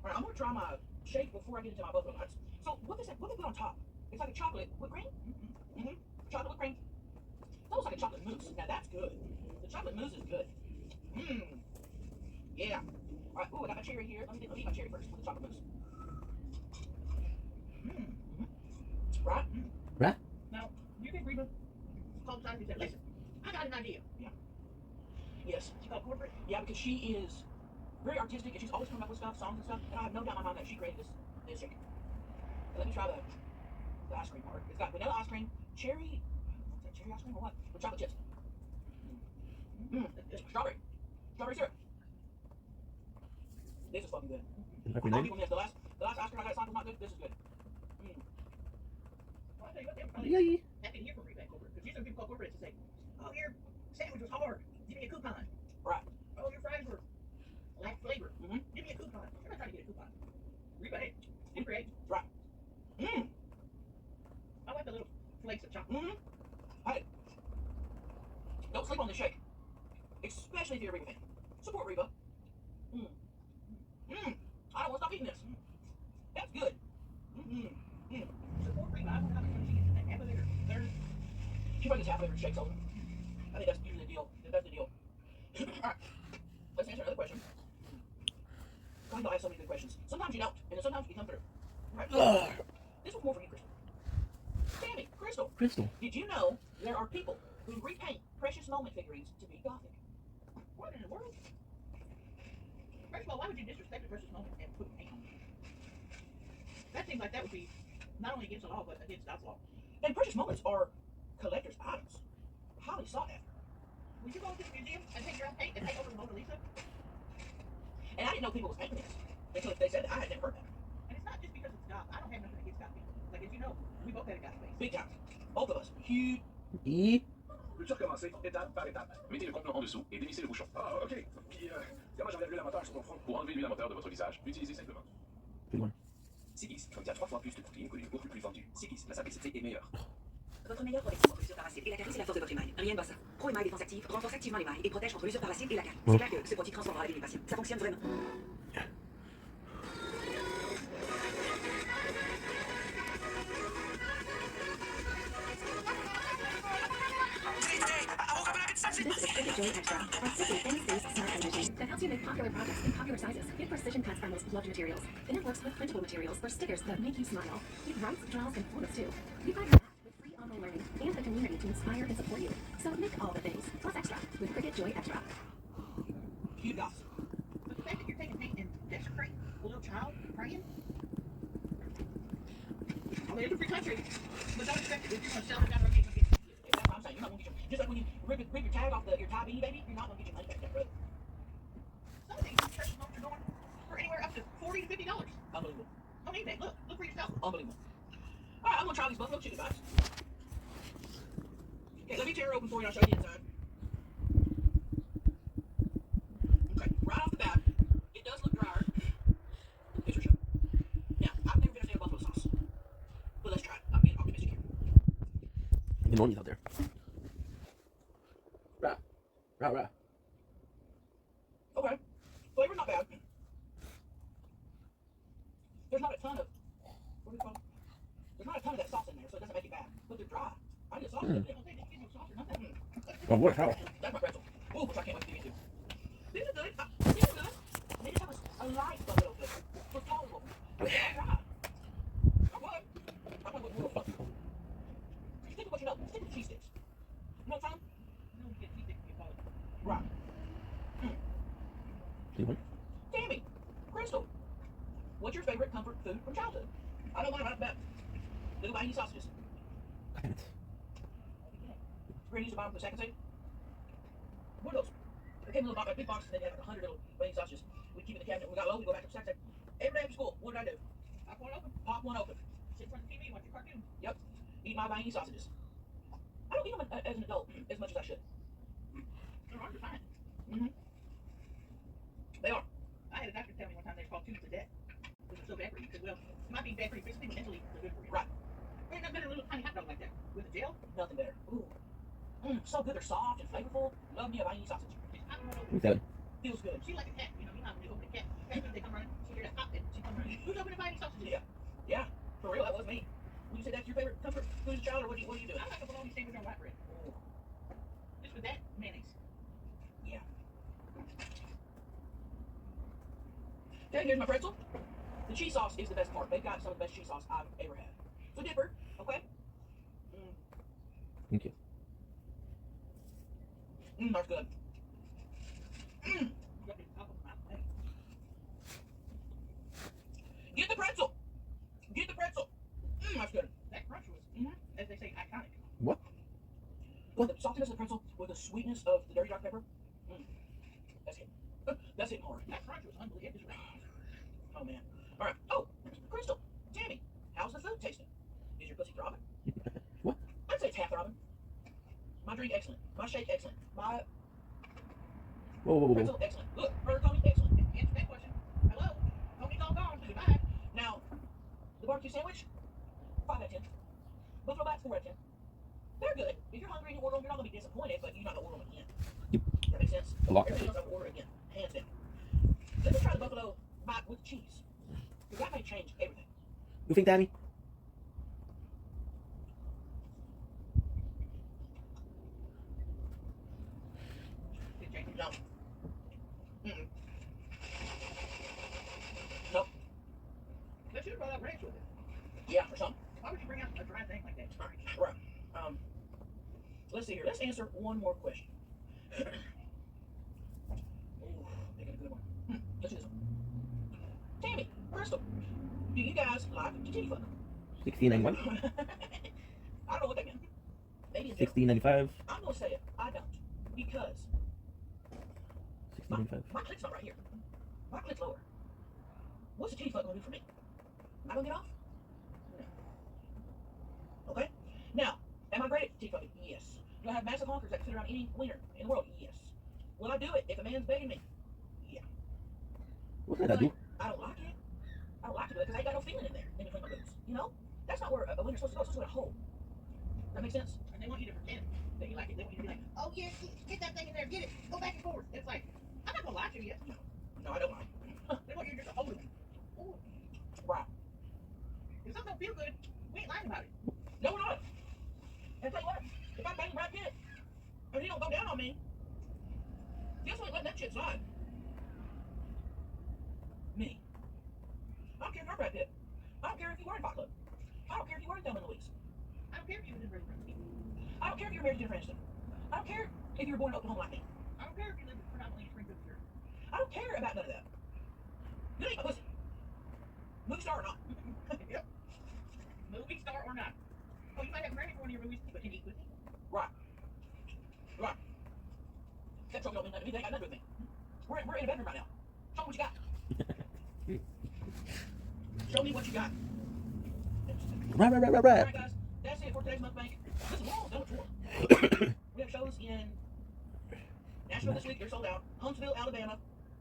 Alright, I'm gonna try my shake before I get into my buffalo nuts. So what they put on top? It's like a chocolate whipped cream? Mm-hmm. Chocolate whipped cream. It's almost like a chocolate mousse. Now that's good. The chocolate mousse is good. Mmm. Yeah. Alright, ooh, I got my cherry here. Let me eat my cherry first with the chocolate mousse. Mmm. Right? Right? Now, you think Reba called Sonic and said, listen, I got an idea. Yes. She called corporate. Yeah, because she is very artistic and she's always coming up with stuff, songs and stuff. And I have no doubt in my mind that she created this shake. Let me try the ice cream part. It's got vanilla ice cream, cherry, what's that, cherry ice cream or what? With chocolate chips. Strawberry syrup. This is fucking good. Happy I'll name? give them this. The last ice cream I got at Sonic was not good. This is good. Well, I'll tell you what, they were probably Yay. happy to hear from Reba at corporate. Because usually people call corporate to say, oh, your sandwich was hard. Give me a coupon. Right. Oh, your fries were lack flavor. Mhm. Give me a coupon. You're not trying to get a coupon. Reba, hey, you create. Right. Mmm. I like the little flakes of chocolate. Mm-hmm. Hey. Don't sleep on this shake. Especially if you're a Reba fan. Support Reba. Mmm. Mmm. I don't want to stop eating this. That's good. Mmm. Mmm. Support Reba. I don't know how much money she gets in that half of their third. She probably gets half of their shakes over. I think that's usually the deal. That's the deal. Alright. Let's answer another question. God, I have so many good questions. Sometimes you don't, and then sometimes you come through. Right. Ugh. This one's more for you, Crystal. Tammy, Crystal, Crystal. did you know there are people who repaint Precious Moment figurines to be gothic? What in the world? First of all, why would you disrespect the Precious Moment and put paint on it? That seems like that would be not only against the law, but against God's law. And Precious Moments are collector's items. Highly sought after. Would you go to the museum and take your own paint and paint over the Mona Lisa? And I didn't know people was painting this until they said that. I had never heard that. And it's not just because it's goth. I don't have nothing against goth people. Like, as you know, we both had a goth face. Big time. Both of us. Huge. E. Peux-tu recommencer étape par étape? Mettez le contenant en dessous et dévissez le bouchon. Ah, ok. Puis, comment j'enlève l'huile à moteur sur ton front? Pour enlever l'huile à moteur de votre visage, utilisez simplement. Plus loin. Sigis contient 3 fois plus de protéines que les boucles plus vendues. Sigis, la simplicité est meilleure. Votre meilleure protection contre l'usure par acide et la carie, c'est la force de votre émail. Rien de ça. Pro Émail Défense Active renforce activement l'émail et protège contre l'usure par acide et la carie. C'est clair que ce produit transformera la vie du patient. Ça fonctionne vraiment. This is Cricket Joy Extra, our simply thin-space smart energy that helps you make popular projects in popular sizes. It precision cuts our most loved materials. Then it works with printable materials for stickers that make you smile. It writes, draws, and photos too. You find your app with free online learning and a community to inspire and support you. So make all the things, plus extra, with Cricket Joy Extra. Huge goth. But the fact that you're taking paint and desecrating a little child praying, I mean, it's a free country, but don't expect it if you're going to sell it down the road. That's what I'm saying. You're not going to get your... Just like when you rip your tag off your tie beanie, baby, you're not going to get your money back, brother. Some of these Precious Moments are going for anywhere up to $40 to $50 Unbelievable. on eBay. Look for yourself. Unbelievable. All right, I'm going to try these buffalo chicken bites. Okay, let me tear it open for you and I'll show you the inside. Okay, right off the bat, it does look drier. Here's your show. Now, I've never been a fan of buffalo sauce. But let's try it. I'm being optimistic here. The normies out there. Rah. Rah, rah. Okay. Flavor's not bad. There's not a ton of... What do you call it? There's not a ton of that sauce in there, so it doesn't make it bad. But they're dry. I need a sauce. They don't say they give you sauce or nothing. Oh, what a hell. That's my pretzel. Ooh, which I can't wait to dig into. These are good. These are good. They just have a light buffalo flavor. So tolerable. Tammy, Crystal, what's your favorite comfort food from childhood? I don't mind right back. Little banging sausages. God damn it. Granny used to buy them for the second save. What are those? They came in a little box, like big box, and then they had like 100 little banging sausages. We'd keep it in the cabinet. When we got low, we'd go back to the second save. Every day after school, what did I do? Pop one open. Pop one open. Sit in front of the TV and watch your cartoon. Yep. Eat my banging sausages. I don't eat them as an adult as much as I should. They're hard to find. Mm-hmm. They are. I had a doctor tell me one time they're called tubes of death. Because they're so bad for you. He said, well, it might be bad for you physically, but mentally they're good for you. Right. Ain't nothing better than a little tiny hot dog like that. With a gel. Nothing better. Ooh. So good. They're soft and flavorful. Love me a banging sausage. Just pop one open. 7. Feels good. She's like a cat. You know how when you open a cat, they come running. She hears that pop, and she comes running. Who's opening buying sausages? Yeah. Yeah. For real, that was me. Would you say that's your favorite comfort food as a child, or what do you do? I like a bologna sandwich on white bread. Ooh. Just with that mayonnaise. Yeah. Okay, here's my pretzel. The cheese sauce is the best part. They've got some of the best cheese sauce I've ever had. So dipper, okay? Thank you. That's good. Get the pretzel. Get the pretzel. That's good. That crunch was, as they say, iconic. What? The saltiness of the pretzel with the sweetness of the dirty dark pepper. That's it. That's it hard. That crunch was unbelievable. Oh man. All right. Oh, Crystal, Tammy, how's the food tasting? Is your pussy throbbing? What? I'd say it's half throbbing. My drink excellent. My shake excellent. My Whoa. pretzel excellent. Look, Burger Tony excellent. Answer that question. Hello? Tony's all gone. Goodbye. Now, the barbecue sandwich, 5 out of 10. Buffalo Bats, 4 out of 10. They're good. If you're hungry and you order them, you're not going to be disappointed, but you're not going to order them again. Yep. That makes sense? A lot. Everything else I would order again, hands down. Let me try the Buffalo Bite with cheese. Because that may change everything. You think, Tammy? No. Nope. They should have brought out ranch with it. Yeah, for some. Why would you bring out a dry thing like that? All right. Let's see here. Let's answer one more question. Ooh, making a good one. Let's do this one. Tammy, Crystal, do you guys like to titty fuck? 16.91. I don't know what that meant. Maybe it's 16.95. I'm gonna say it. I don't, because 16.95. my clit's not right here. My clit's lower. What's a titty fuck gonna do for me? Am I gonna get off? No. Okay. Now, am I great at titty fucking? Yes. Do I have massive honkers that can fit around any wiener in the world? Yes. Will I do it if a man's begging me? Yeah. What did I do? I don't like it. I don't like to do it because I ain't got no feeling in there in between my boobs. You know? That's not where a wiener's supposed to go. It's supposed to go in a hole. That makes sense? And they want you to pretend that you like it. They want you to be like, oh yeah, get that thing in there, get it, go back and forth. It's like, I'm not gonna lie to you. No, I don't mind. They want you just to hold it. Ooh. Wow. If something don't feel good, we ain't lying about it. No, we're not. And tell you what, if I bang Brad Pitt and he don't go down on me, guess what? Letting that shit slide. Me. I don't care if you're Brad Pitt. I don't care if you wear a Fight Club. I don't care if you wear Thelma and Louise. I don't care if you live in Redmond. I don't care if you're married to Jennifer Aniston. I don't care if you were born in Oklahoma like me. I don't care if you live predominantly in Springfield, Missouri. I don't care about none of that. You ain't my pussy. Movie star or not. Yep. Movie star or not. Well, you might have married for one of your movies, but can you eat with me? Right. Right. That trophy don't mean nothing to me. They ain't got nothing to do with me. We're in a bedroom right now. Show me what you got. Show me what you got. Right. Alright guys, that's it for today's mukbang. Listen, we're all done with tour. We have shows in Nashville this week, they're sold out. Huntsville, Alabama,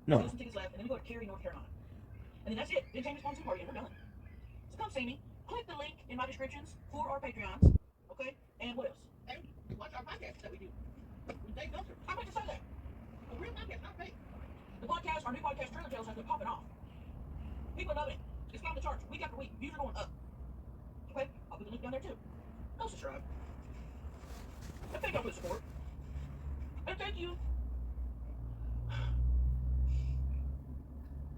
No. still some tickets left, and then we go to Cary, North Carolina. And then that's it. Then Tammy's Pontoon Party, and we're done. So come see me. Click the link in my descriptions for our Patreons. Okay? And what else? And watch our podcast that we do. With Dave Gunther. I meant to say that. A real podcast, not fake. The podcast, our new podcast, Trailer Tales, has been popping off. People are loving it. It's climbing the charts week after week. Views are going up. Okay? I'll put the link down there too. Go subscribe. And thank y'all for the support. And thank you.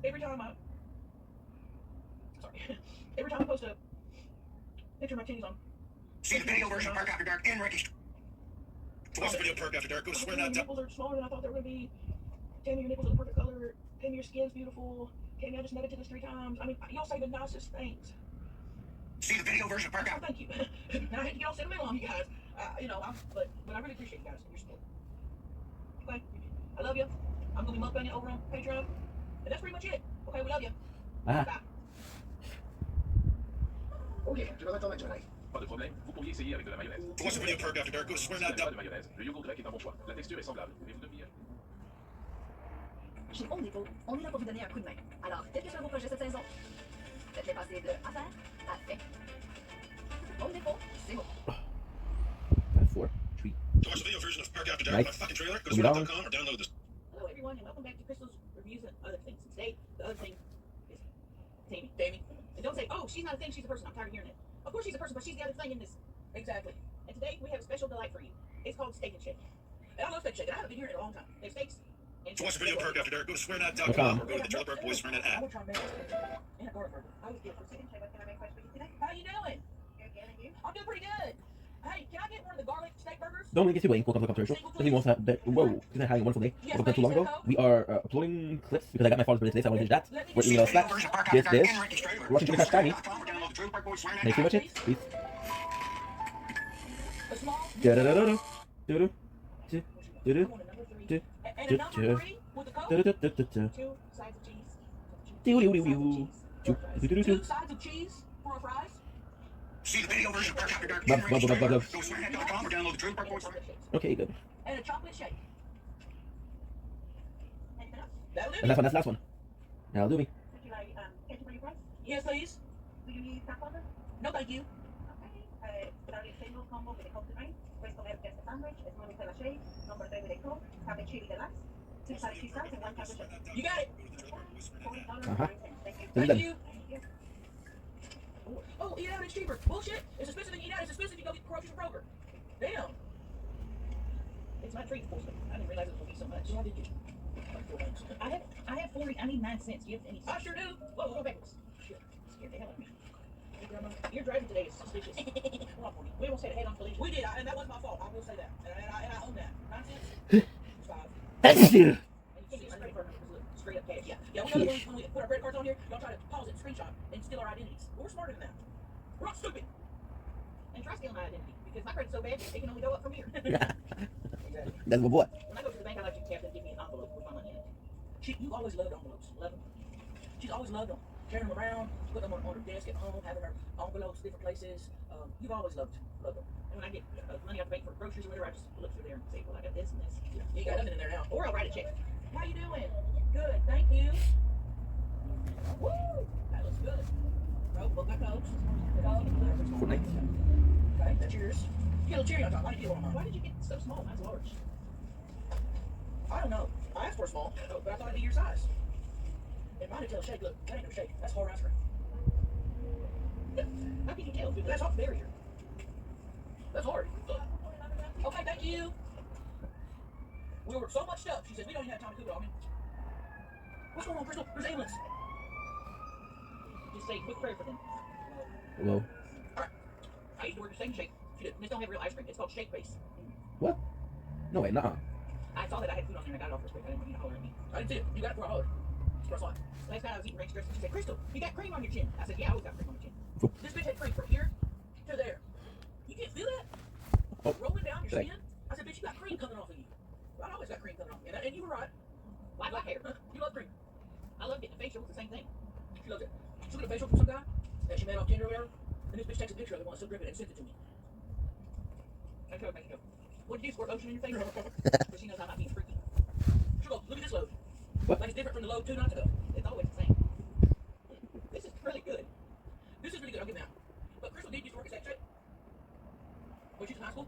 Every time I post a picture of my titties on. See the video version of Park After Dark in Ricky. To watch the video of Park After Dark, go to Your nipples are smaller than I thought they were going to be. Tammy, your nipples are the perfect color. Tammy, your skin's beautiful. Tammy, I just netted to this 3 times. I mean, y'all say the nicest things. See the video version of Park Oh, Out. thank you. Now I hate to get all sentimental on you guys. But I really appreciate you guys and your support. Okay, I love you. I'm gonna be mukbanging over on Patreon, and that's pretty much it. Okay, we love you. Ah. Bye. Ok, je vais attendre avec Pas de problème, vous pourriez essayer avec de la mayonnaise. To watch the video of Park After Dark, go to Si vous n'avez pas swear.com. de mayonnaise, le yogourt grec est un bon choix. La texture est semblable, mais vous devriez... Chez Home Depot, on est là pour vous donner un coup de main. Alors, quels que soient vos projets cette saison, faites-les passer de à faire à fait. Home Depot, c'est bon. 4, 3. To watch the video version of Park After Dark, Nice. my fucking trailer, go to Move it on. swear.com or download this. Hello everyone, and welcome back to Crystal's reviews and other things. Today, the other thing is Tammy. And don't say, oh, she's not a thing, she's a person. I'm tired of hearing it. Of course she's a person, but she's the other thing in this. Exactly. And today we have a special delight for you. It's called Steak and Shake. And I love Steak and Shake, and I haven't been here in a long time. They have steaks and To watch the video of Park After Dark, go to swear.com Okay. or go to the Trailer Park Boys Swearnet I'm app. gonna try and make it. And a garlic burger. I was good for Steak and Shake. What can I make for you today? How you doing? I'm doing pretty good. Hey, can I get one of the garlic steak burgers? Don't make it too late. Welcome to the commercial. Doesn't want to have that. Whoa, isn't that having a wonderful day? Yes, Woke up too long ago. We are uploading clips because I got my father's birthday today, so I want to finish that. We're See email the video Slack. version of Park This, After Dark this. and Ricky's trailer. Watching Jimmy Cash Tiny. Swear.com or download the Trailer Park Boys Swearnet Thanks so app. much, please. A small. Da-da-da-da-da. Do-do. Do-do. I want a number 3. And a number 3 with a Coke. Da-da-da-da-da. 2 sides of cheese. Do-do-do-do. Do-do-do-do. 2 sides of cheese for our fries. See the video version of Park After Dark Blah, and blah, Ricky's blah, blah, trailer. blah. Go to swearnet.com or download the Trailer Park Boys Swearnet. Okay, good. And a chocolate shake. Anything else? That'll do. And that's the last one. That'll do me. Would you like ketchup on your fries? Yes, please. Do you need tap water? No, thank you. Okay. Dale single combo with a Coke Divine. Puedes comer just a sandwich, small Nutella shake, number 3 with a Coke, cabbage chili deluxe, 2 side cheese fries, and 1 cabbage shake. You got it. Uh-huh. Thank you. This is Thank done. you. Oh, eat out, it's cheaper. Bullshit. It's expensive to eat out. It's expensive to go get groceries from Kroger. Damn. It's my treat, Bullshit. I didn't realize it would be so much. Why did you? I have 40. I need 9 cents. Do you have any? I sure do. Whoa, go backwards. Shit. Scared the hell out of me. Hey, Grandma, your driving today is suspicious. Come on, 40. We won't say the head on collision. We did, and that was my fault. I will say that. And I own that. 9 cents? 5. Thank you. And you see, straight up, straight up cash. Yeah, we know when we put our credit cards on here, y'all try to pause it and screenshot and steal our identities. But we're smarter than that. We're not stupid. And try stealing my identity because my credit's so bad, it can only go up from here. Exactly. That's my boy. When I go to the bank, I like to have them give me an envelope with my money in it. You always loved envelopes. Love them. She's always loved them. Carrying them around, putting them on her desk at home, having her envelopes different places. You've always loved them. And when I get money out the bank for groceries or whatever, I just look through there and say, well, I got this and this. You got nothing in there now. Or I'll write a check. How you doing? Good, thank you. Woo! That looks good. Oh, both my coats. Fortnite. Okay, that's yours. Get a little cherry on top. Why did you get one on? Why did you get so small? Mine's large. I don't know. I asked for a small, but I thought it'd be your size. And mine Nutella shake, look, that ain't no shake. That's hard ice cream. How can you tell? Dude, that's off the barrier. That's hard. Look. Okay, thank you. We ordered so much stuff. She said, we don't even have time to cook it all. I mean, what's going on, Crystal? There's ambulance. Just say a quick prayer for them. Hello. I used to work at Steak and Shake. She did. This don't have real ice cream. It's called Shake Base. What? No way, nuh-uh. I saw that I had food on there and I got it off real quick. I didn't want you to holler at me. I didn't see it. You got it for a holler. That's what I saw. Last night I was eating ranch dressing. She said, Crystal, you got cream on your chin. I said, yeah, I always got cream on my chin. Oop. This bitch had cream from here to there. You can't feel that? Oh. Rolling down your Thank- skin? I said, bitch, you got cream coming off of you. I always got cream coming off of me. And you were right. Like black hair. You love cream. I love getting a facial. It's the same thing. She loves it. She got a facial from some guy that she met off Tinder or whatever. And this bitch takes a picture of it, wants to grip it, and sends it to me. I told her, what did you do? Squirt lotion in your face? Because she knows I'm not being freaky. She'll go, look at this load. What? Like it's different from the load 2 nights ago. It's always the same. This is really good. This is really good. I'll give it out. But Crystal did used to work at Steak Shake. When she was in high school.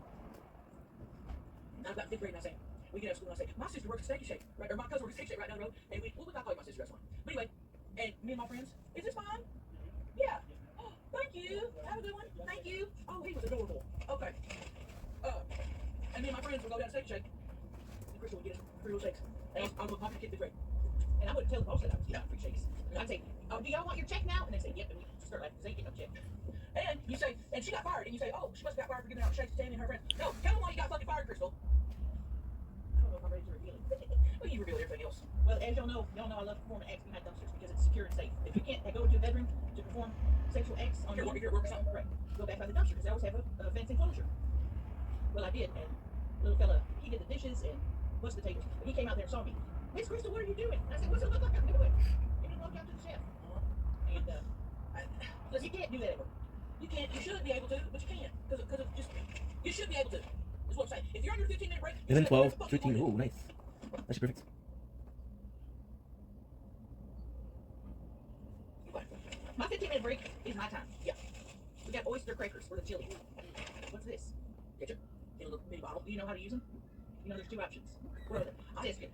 And I've got 5th grade and I say, we get out of school and I say, my sister works at Steak Shake. Right, or my cousin works at Steak Shake right down the road. And we not call you my sister, that's fine. But anyway, and me and my friends, is this fine? Yeah. Oh, thank you. Have a good one. Thank you. Oh, he was adorable. Okay. And me and my friends would go down to Steak Shake. And Crystal would get us free little shakes. And I was my kid 5th grade. And I wouldn't tell the boss that I was getting free shakes. And I'd say, oh, do y'all want your check now? And they'd say, yep. And we start laughing, because they ain't getting no check. And you say, and she got fired. And you say, oh, she must have got fired for giving out shakes to Tammy and her friends. No, tell them why you got fucking fired, Crystal. I don't know if I'm ready to reveal it. Well, you reveal everything else. Well, as y'all know I love performing acts behind dumpsters because it's secure and safe. If you can't go into a bedroom to perform sexual acts on your work or something, right, go back by the dumpster because they always have a fenced enclosure. Well, I did, and little fella, he did the dishes and what's the tables. But he came out there and saw me. Miss Crystal, what are you doing? And I said, what's it look like I'm doing? And he walked out to the chef. And you can't do that ever. You can't. You shouldn't be able to, but you can't because of just you should be able to. Is what I'm saying. If you're on your 15-minute break, 11, 12, 13. Oh, nice. That's perfect. My 15-minute break is my time. Yeah. We got oyster crackers for the chili. What's this? Ketchup. In a little mini bottle. Do you know how to use them? You know, there's two options. What are they? I'll test it.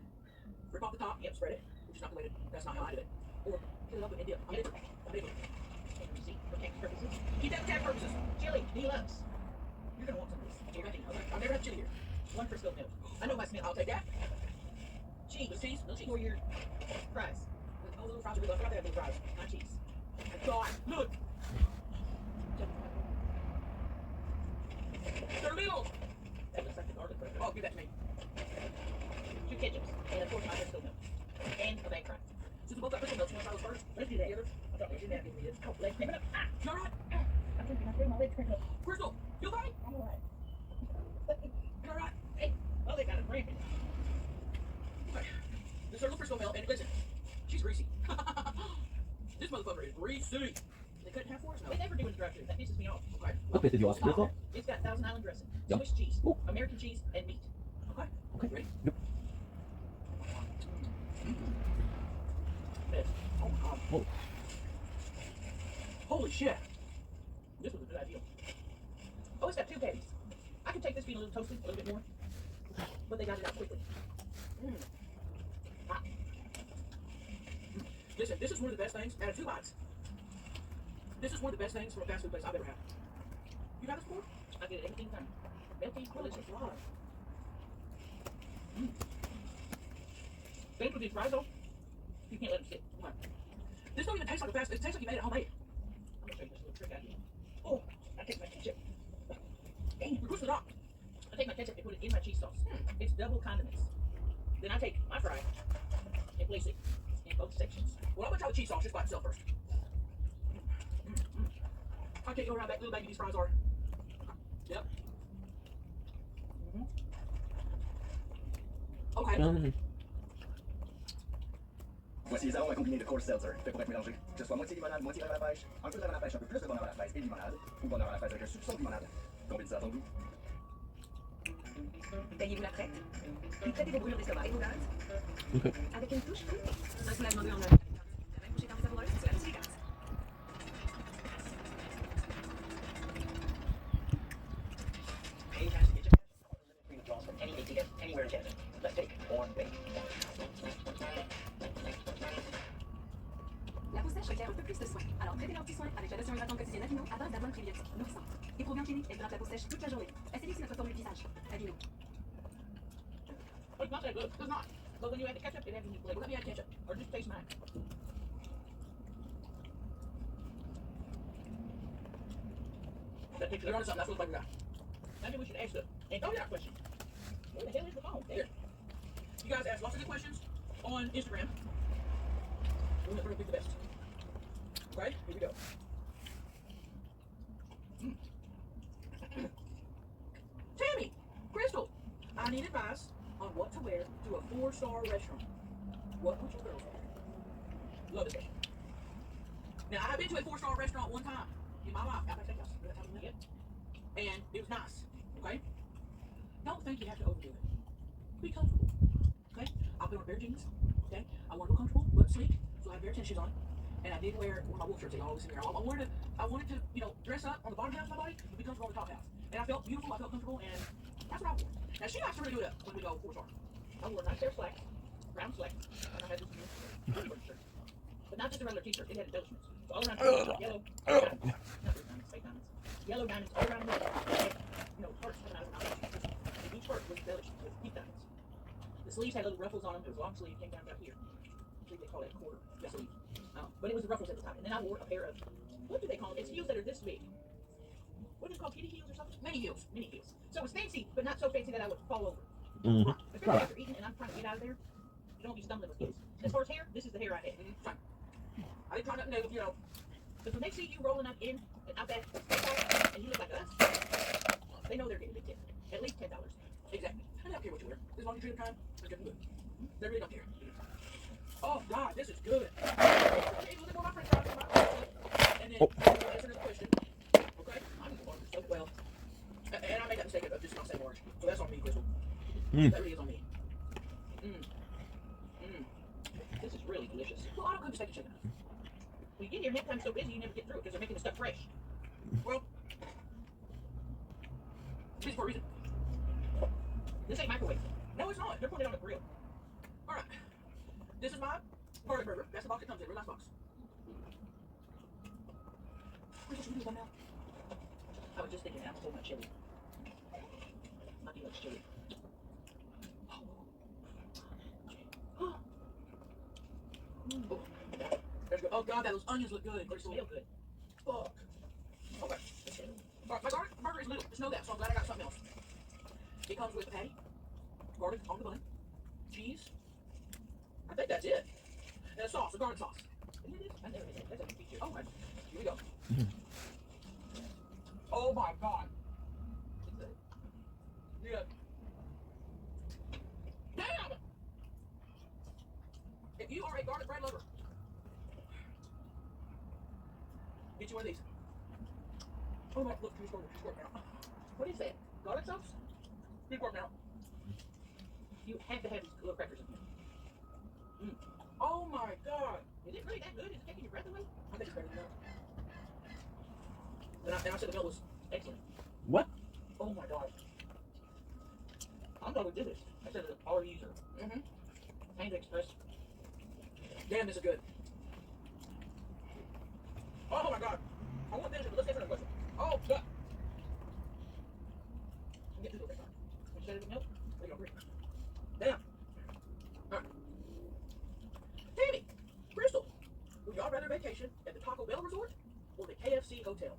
Rip off the top. Yep, spread it. Which is not the way to. That's not how I do it. Or fill it up with dip. I'm different. And you see, for tax purposes. Keep that for tax purposes. Chili deluxe. You're gonna want some of this. Okay, right here. I've never had chili here. One Frisco milk. I know my smell. I'll take that. Cheese. Little cheese. Little cheese for your fries. Oh, little fries are good. I forgot they have little fries. Not cheese. God, look. They're little. That looks like the garlic bread. Oh, give that to me. 2 ketchups and of course my Frisco milk and a bag fry. Since we both got Frisco milk, you want to try those first? Let's do that. I thought we should have it. Oh, legs creaming up. Ah, you all right? I'm drinking. My legs creaming up. Crystal, you okay? I'm all right. You all right? Hey, oh, they got it ramping. Okay. This is our little Frisco milk, and listen, she's greasy. This motherfucker is greasy. They cut it in half for us? No. They never do in the drive-thru. That pisses me off. Okay. What place did you ask for? It's got Thousand Island dressing, Yep. Swiss cheese, Ooh. American cheese, and meat. Okay. Okay. Ready? Yep. This. Oh my god. Whoa. Holy shit. This was a good idea. Oh, it's got 2 patties. I could take this being a little toasted, a little bit more, but they got it out quickly. Hot. Listen, this is one of the best things out of 2 bites. This is one of the best things from a fast food place I've ever had. You got this before? I get it every time. Milky, delicious. Same with these fries though. You can't let them sit. Come on. This don't even taste like a fast. It tastes like you made it homemade. I'm gonna show you this little trick out here. Oh, I take my ketchup. Dang, we pushed it off. I take my ketchup and put it in my cheese sauce. It's double condiments. Then I take my fry and place it in both sections. Well, I'm gonna try the cheese sauce just by itself first. I can't go around that little baby these fries are. Yep. Okay. Voici les arômes combinés de Cold Seltzer, fait pour être mélangé. Que ce soit moitié limonade, moitié crème à la pêche, un peu de crème à la pêche, un peu plus de bonheur à la fraise et limonade, ou bonheur à la fraise avec un soupçon de limonade. Combine ça à ton goût. Taillez-vous la crête, puis traitez vos brûlures d'estomac et vos gaz avec une touche fruitée. Un soulagement de en œuvre. La même bouchée tendre savoureuse, c'est la petite gaz. Anytime to get your cream sauce from any ATM, anywhere in Canada. Let's take Horn Bake. La peau sèche requiert un peu plus de soin. Alors traitez leur petit soin avec la lotion hydratante quotidienne Aveeno à base d'avoine prébiotique nourrissante. Et probiotiques clinique, elle hydrate la peau sèche toute la journée. Essayez aussi notre formule visage. Aveeno. It's not that good. It's not. But when you add the ketchup, it has a new flavor. Let me add ketchup. Or just taste mine. That takes it on something. That's what it's like that. Maybe we should ask the Antonia a question. Where the hell is the phone? There. You guys asked lots of good questions on Instagram. We're gonna pick the best. Right? Here we go. Tammy! Crystal! I need advice on what to wear to a 4-star restaurant. What would your girls wear? Love this question. Now, I've been to a 4-star restaurant one time in my life. Outback Steakhouse. Remember that time we went? And it was nice. Okay? Don't think you have to overdo it. Be comfortable. Okay? I've been on bare jeans. Okay? I want to go comfortable but sleek, so I have bare tennis shoes on. And I did wear one of my wolf shirts that you always see me. I wanted to, you know, dress up on the bottom half of my body, but be comfortable on the top half. And I felt beautiful, I felt comfortable, and that's what I wore. Now she likes to really do it up when we go 4-star. I wore a nice pair of slacks, brown slacks, and I had this new shirt. But not just a regular t-shirt, it had embellishments. So all around yellow diamonds, not blue diamonds, fake diamonds. Yellow diamonds all around the middle. And, you know, hearts coming out of my mouth. And each heart was embellished with pink diamonds. The sleeves had little ruffles on them. It was a long sleeve, came down about here. I think they call that quarter sleeve. But it was the ruffles at the top. And then I wore a pair of, what do they call it? It's heels that are this big. What is it called? Kitty heels or something? Mini heels. Mini heels. So it was fancy, but not so fancy that I would fall over. Mhm. Especially after eating and I'm trying to get out of there. You don't be stumbling with kids. As far as hair, this is the hair I had. Fine. I didn't try nothing new, you know. But when they see you rolling up in and out that and you look like us, they know they're getting a big tip. At least $10. Exactly. I don't care what you wear. As long as you treat them kind, they're good. They really don't care. Oh God, this is good. Okay, a little bit more of my french fries in my and then answer this question. Okay? I'm going to order so well. And I made that mistake of just not saying orange. So that's on me, Crystal. That really is on me. This is really delicious. Well, I don't have to take a chicken. When you get here, half time's so busy you never get through it because they're making the stuff fresh. Well, this is for a reason. This ain't microwave. No, it's not. They're putting it on the grill. All right. This is my garlic burger. That's the box it comes in. Real nice box. What should we do with that now? I was just thinking that. I'm so much chili. Not too much chili. Oh, that's good. Oh God, those onions look good. They smell good. Fuck. Okay. Alright, my garlic burger is little. Just know that, so I'm glad I got something else. It comes with a patty, garlic on the bun, cheese. I think that's it. And a sauce, a garlic sauce. I never did. That's a feature. Oh, okay. Here we go. Oh my God. Yeah. Damn! If you are a garlic bread lover, get you one of these. Oh my, look, she's working out. What is that? Garlic sauce? She's working out. You have to have these little crackers in here. Oh my God. Is it really that good? Is it taking your breath away? I think it's better than that. And I said the milk was excellent. What? Oh my God. I'm gonna do this. I said it already user. Panda Express. Damn, this is good. Oh my God. I want to finish it, but let's answer another question. Oh, God. I'm getting through the right. Instead of the milk, there you go. Damn. All right. Tammy, Crystal, would y'all rather vacation at the Taco Bell Resort or the KFC Hotel?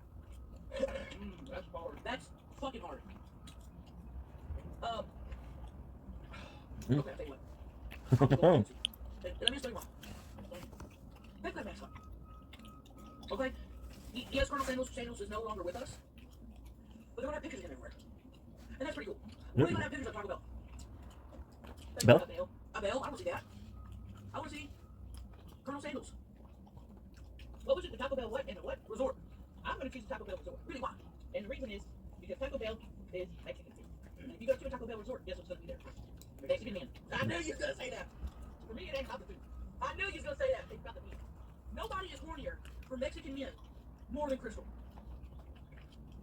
That's hard. That's fucking hard. Okay, I'll tell you what. Let me explain why. Take that mask off. Okay? Yes, Colonel Samuels is no longer with us, but they're gonna have pictures of him everywhere. And that's pretty cool. We're gonna have pictures of Taco Bell. Bell? A bell? I wanna see that. I wanna see Colonel Samuels. What was it? The Taco Bell what? And the what? Resort. I'm gonna choose the Taco Bell Resort. Really, why? And the reason is because Taco Bell is Mexican food. And if you go to a Taco Bell Resort, guess what's gonna be there? Mexican men. I knew you was gonna say that. For me, it ain't about the food. I knew you was gonna say that. It's about the meat. Nobody is hornier for Mexican men more than Crystal.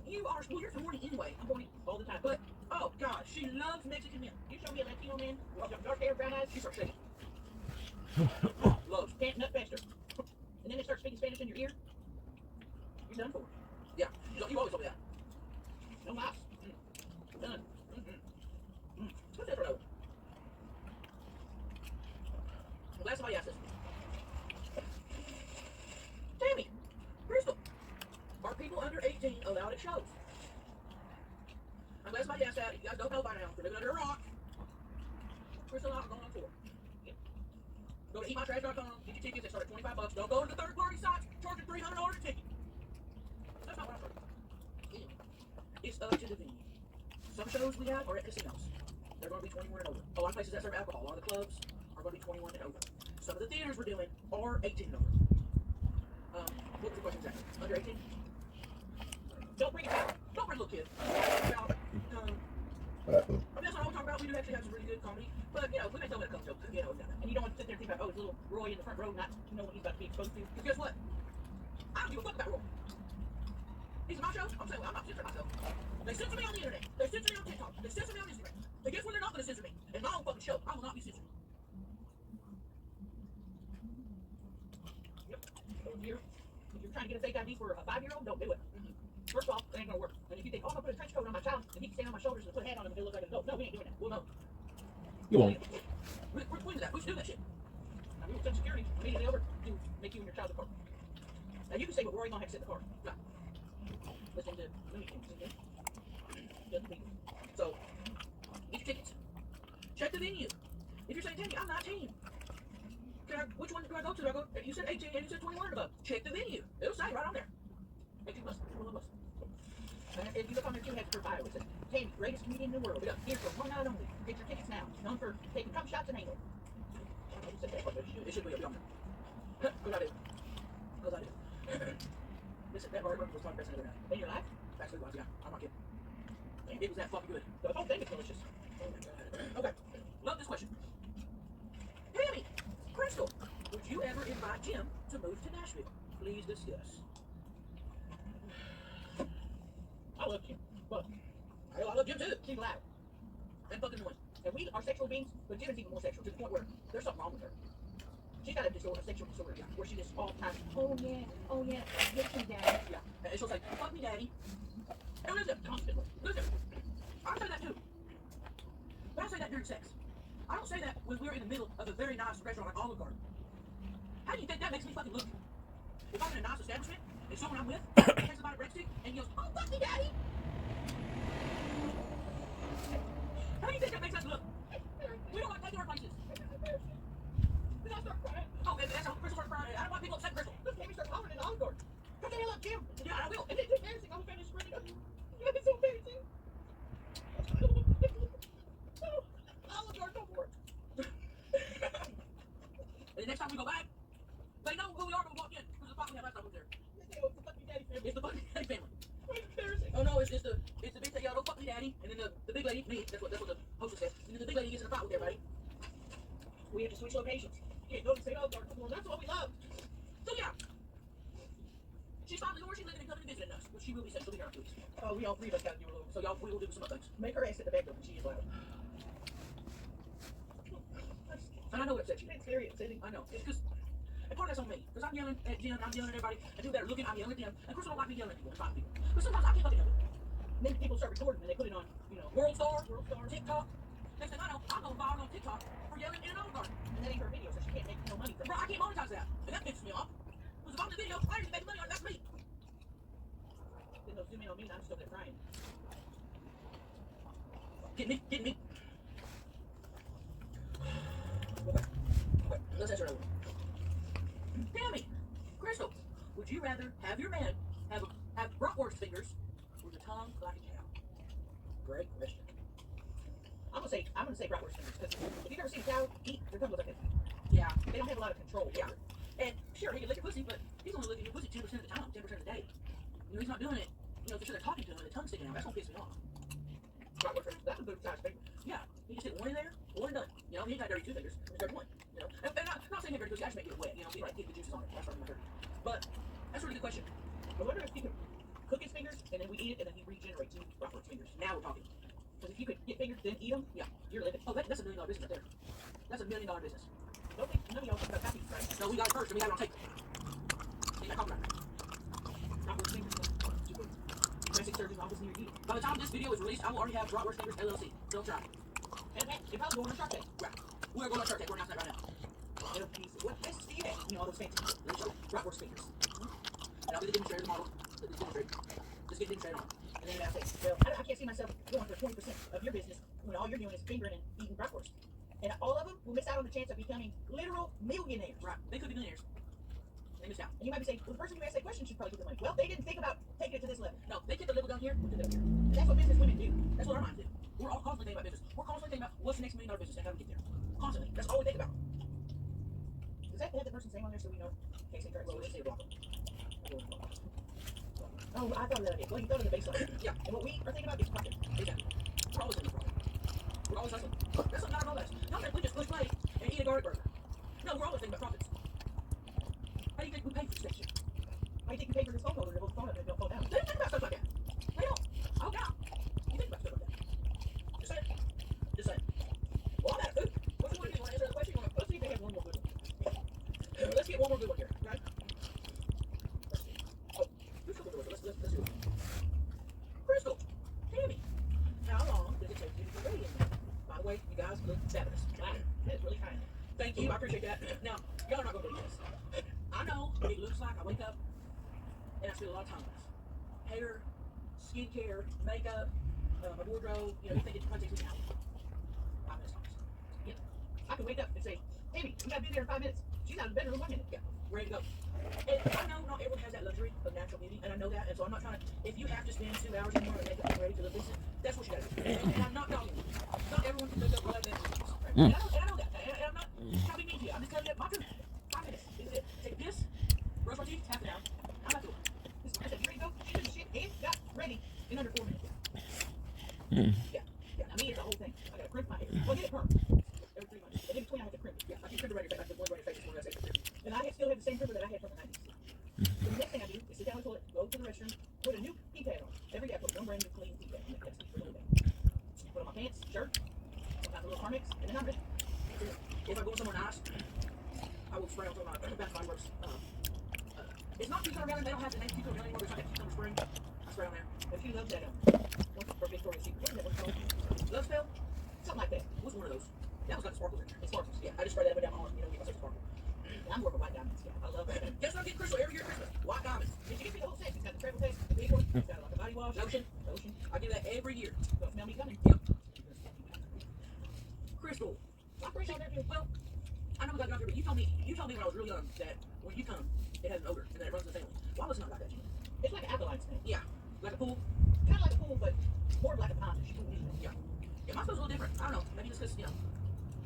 You are, well, you're horny anyway. I'm horny all the time. But, oh God, she loves Mexican men. You show me a Latino man with dark hair, brown eyes, you start shaking. Loves. Can't nut faster. And then they start speaking Spanish in your ear. You're done for. Yeah, you always told me that. No mouse. Done. What's that for though? The last time I asked this. Tammy, Crystal, are people under 18 allowed at shows? I'm glad somebody asked that. If you guys don't know by now, you're living under a rock. Crystal and I are going on tour. Yeah. Go to eatmytrash.com, get your tickets, they start at $25. Don't go to the third party sites, charging $300 a ticket. That's not what I started. Anyway, it's up to the venue. Some shows we have are at casinos. They're going to be 21 and over. A lot of places that serve alcohol, a lot of the clubs are going to be 21 and over. Some of the theaters we're doing are 18 and over. What was the question exactly? Under 18? Don't bring it back. Don't bring little kids. About, I mean, that's not all we talk about. We do actually have some really good comedy. But, you know, we may tell them a couple jokes. You know, and you don't want to sit there and think about, oh, it's little Roy in the front row not know what he's about to be exposed to. Because guess what? I don't give a fuck about Roy. These are my shows. I'm saying, well, I'm not censoring myself. They censor me on the internet. They censor me on TikTok. They censor me on Instagram. And guess what? They're not going to censor me. In my own fucking show, I will not be censored. Yep. So if you're trying to get a fake ID for a 5-year-old, don't do it. First of all, it ain't gonna work. And if you think, oh, I'm gonna put a trench coat on my child and he can stand on my shoulders and put a hat on him and he'll look like an adult. No, we ain't doing that. Well, no. You won't. We're pointing to that. We should do that shit. Now, we will send security immediately over to make you and your child the car. Now, you can say what Rory gonna have to sit in the car. Right. Listening to Looney Tunes. Doesn't people. So, get your tickets. Check the venue. If you're saying, Tammy, I'm 19. Which one do I go to? You said 18 and you said 21 and above. Check the venue. It'll say right on there. 18 plus. 21 plus. And if you look on there too, it has her bio. It says, Tammy, greatest comedian in the world. Here for one night only. Get your tickets now. Known for taking cum shots and anal. It should be up yonder. Because I do. Listen, that burger was my best the other night. In your life? Actually, it was, yeah. I'm not kidding. And it was that fucking good. The whole thing is delicious. Oh my god. Okay. Love this question. Tammy, Crystal, would you ever invite Jim to move to Nashville? Please discuss. I love Jim. But hell, I love Jim too. She's loud. And fucking annoying. And we are sexual beings, but Jim is even more sexual to the point where there's something wrong with her. She's got a disorder, a sexual disorder, yeah, where she just all the time, oh yeah, get me daddy. Yeah. And she'll say, fuck me daddy. And listen, constantly. Listen, I say that too. But I say that during sex. I don't say that when we're in the middle of a very nice restaurant like Olive Garden. How do you think that makes me fucking look? If I'm in a nice establishment, and someone I'm with takes a bite of breadstick, and he goes, oh, fuck me daddy. How do you think that makes us look? We don't like taking our places. Then I start crying. Oh, and that's how Crystal starts crying. I don't want people upset Crystal. Look, Tammy starts hollering in Olive Garden. Come the hell up, Jim. Yeah, I will. And it's embarrassing. I'm finished spreading up. It's so embarrassing. Olive Garden, don't work. And the next time we go back, they know who we are when we walk in. Because the fucking last time we were there. It's the fucking daddy family. It's the fucking daddy family. It's embarrassing. Oh no, it's the big thing, y'all don't fuck me daddy. And then the big lady, me, that's what the hostess said. And then the big lady gets in a fight with everybody. We have to switch locations. You can't go to the same Olive Garden. Well, that's what we love. So yeah. She's finally where she's living and coming and visiting us. But she will be sexually here after this. Oh, we all three of us gotta do a little. So y'all, we will do some other things. Make her ass sit in the bedroom and she is loud. And I know it upsets you. It's very upsetting. I know. It's because, and part of that's on me. Because I'm yelling at Jim, I'm yelling at everybody. And people that are looking, I'm yelling at them. And Crystal don't like me yelling at people and fighting people. But sometimes I can't fucking help it. And then people start recording and they put it on, World Star, TikTok. Next thing I know, I'm going viral on TikTok for yelling in an Olive Garden. And that ain't her video, so she can't make no money from it. Bro, I can't monetize that. And that pisses me off. Because if I'm in the video, I already make money on it. That's me. Then they'll zoom in on me and I'm still there crying. Get me. Okay, let's answer another one. Tammy, Crystal, would you rather have your man have bratwurst fingers or your tongue like a cow? Great question. I'm gonna say bratwurst fingers because if you've ever seen a cow eat, their tongue looks like this. Yeah, they don't have a lot of control. Yeah, and sure he can lick your pussy, but he's only licking your pussy 10% of the time, 10% of the day. He's not doing it. For sure they're talking to him and the tongue's sticking out. That's gonna piss me off. Bratwurst fingers, that's a good size finger. Yeah, he just hit one in there, one and done. He ain't got dirty two fingers. It's dirty one. And not saying dirty, I just make it wet. Be like get the juices on it. That's my dirty. But that's a really good question. I wonder if he could cook his fingers and then we eat it and then he regenerates new bratwurst fingers. Now we're talking. Because if you could get fingers then eat them, yeah, you're living. Oh, that's $1 million business right there. That's $1 million business. Don't think none of y'all think about happy, right? No, we got it first and we got it on tape. See, I copyright. Bratwurst fingers. Plastic surgeon office near you. By the time this video is released, I will already have Bratwurst Fingers LLC. Don't try. And if I was going on Shark Tank, right? We're going on Shark Tank. We're announcing that right now. It'll be what best Steve at? All those fancy people. Let me show you. Bratwurst Fingers. And I'll be the demonstrator model. Just get demonstrated on. And then I'll say, well, I can't see myself going for 20% of your business when all you're doing is fingering and eating bratwurst. And all of them will miss out on the chance of becoming literal millionaires. Right. They could be millionaires. They missed out. And you might be saying, well, the person who asked that question should probably get the money. Well, they didn't think about taking it to this level. No, they took the level down here, we took it up here. And that's what business women do. That's what our minds do. We're all constantly thinking about business. We're constantly thinking about what's the next $1 million business and how to get there. Constantly. That's all we think about. Does that have the person's name on there so we know? Okay, so well, let's say it. Oh, I thought of it. Well, you thought of the baseline. Yeah. And what we are thinking about is profit. Exactly. We're always thinking about profit. We're always hustling. That's not all that. Not that we just push play and eat a garlic burger. No, we're always thinking about profits. How do you think we pay for this shit? How do you think we pay for this phone holder to hold the phone up and it don't fall down? They don't think about stuff like that. They don't. Oh, God. You think about stuff like that. Just saying. Just saying. Well, that food. What you want to do? You want to answer the question? Let's see if they have one more good one. Let's get one more good one here, right? Oh, let's do it. Crystal, Tammy, how long does it take you to get ready in there? By the way, you guys look fabulous. Wow, that is really kind. Thank you, I appreciate that. Now, y'all are not going to believe this. I know it looks like I wake up and I spend a lot of time on this. Hair, skincare, makeup, my wardrobe, you think it probably takes me an hour. 5 minutes tops. I can wake up and say, Amy, we gotta be there in 5 minutes. She's out of the bedroom 1 minute. Yeah, ready to go. And I know not everyone has that luxury of natural beauty, and I know that, and so I'm not trying to, if you have to spend 2 hours in the morning to make up ready to look decent, that's what you gotta do. And I'm not dogging you. Not everyone can make up right then. And I know that, and I'm not trying to be mean to you. I'm just telling you my truth. 5 minutes. This is it. Take a piss, brush my teeth, half an hour. I'm out the door. This is what I said, you ready to go? She did the shit and got ready in under 4 minutes. Yeah. Yeah, I mean, it's the whole thing. I gotta crimp my hair. Well, get it perm. Every 3 months. And in between, I have to crimp it. Yeah, I can crimp it right here. I can one right face, one right face. And I still have the same crimper that I had from the 90s. So the next thing I do is sit down on the toilet, go to the restroom, put a new pee pad on. Every day I put one brand new clean pee pad on. That's for the whole day. Put on my pants, shirt, sometimes a little Carmex, and then I'm ready. If I go somewhere nice, I will spray on some of my Bath Body Works. It's not cucumber melon. They don't have the name cucumber melon anymore. It's like cucumber spring. I spray on there. If you love that, one for Victoria's Secret. What is that one called? Love Spell? Something like that. What's one of those? That one's got the sparkles in there. It sparkles. Yeah, I just spray that down my arm. You know, get myself sparkle. I'm more of a white diamonds. Yeah, I love that. Guess what I'm getting Crystal every year at Christmas? White diamonds. Did you get me the whole set? It's got the treble test, the big one. It's got like a body wash, lotion. I do that every year. Don't smell me coming. Yep. Crystal. I appreciate that too. Well, I know we got doctor, but you told me when I was real young that when you come, it has an odor and that it runs in the family. Why was it not like that to you? It's like an alkaline thing. Yeah. Like a pool. Kind of like a pool, but more like a pond. Yeah. Yeah, mine smells a little different. I don't know. Maybe it's because, you know,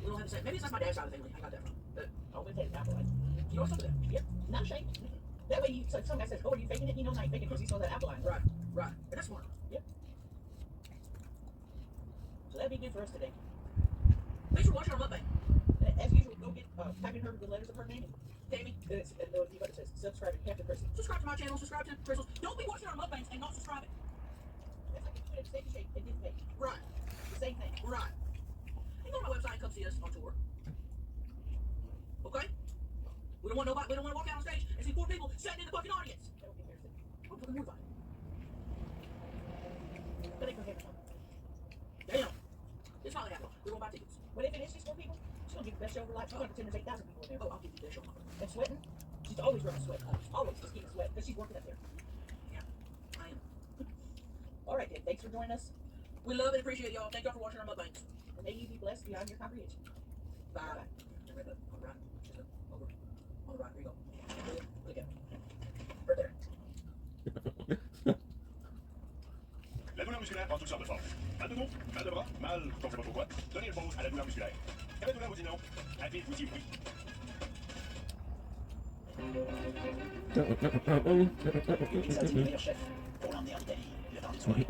we don't have the same. Maybe it's like my dad's side of the family. I got that from. But I'll take it alkaline. You know what's up with that? Yep. Not ashamed. That way, you, so some guy says, "Oh, are you faking it?" You know, not faking because he saw that alkaline. Right. Right. But that's smart. Yep. So that'd be good for us today. Thanks for watching our mukbang. As usual, go get type in the letters of her name. Tammy. It's what it says. Subscribe to Captain Crystal. Subscribe to my channel. Subscribe to Crystal's. Don't be watching our mukbangs and not subscribing. That's like you put it shape and didn't make. Right. The same thing. Right. You go to my website and come see us on tour. Okay? We don't want nobody. We don't want to walk out on stage and see 4 people sitting in the fucking audience. That would be embarrassing. I'm fucking mortified. But they come here. Damn. It's not gonna happen. We're gonna buy tickets. But if it is just 4 people, she's gonna give the best show of her life. She's gonna pretend there's 8,000 people in there. Oh, I'll give you the best show of my life. And sweating. She's always running sweat. Always just keeping sweat because she's working up there. Yeah, I am. All right, then. Thanks for joining us. We love and appreciate y'all. Thank y'all for watching our mukbangs. And may you be blessed beyond your comprehension. Bye. All right. Over. On the right. Here you go. Look at it. Right there. La douleur musculaire prend toutes sortes de formes. Mal de dos, mal de bras, mal, on ne sait pas pourquoi. Donnez une pause à la douleur musculaire. Et la douleur vous dit non, la vie vous dit oui. Ça dit le meilleur chef pour l'emmener en Italie, le temps des soirées.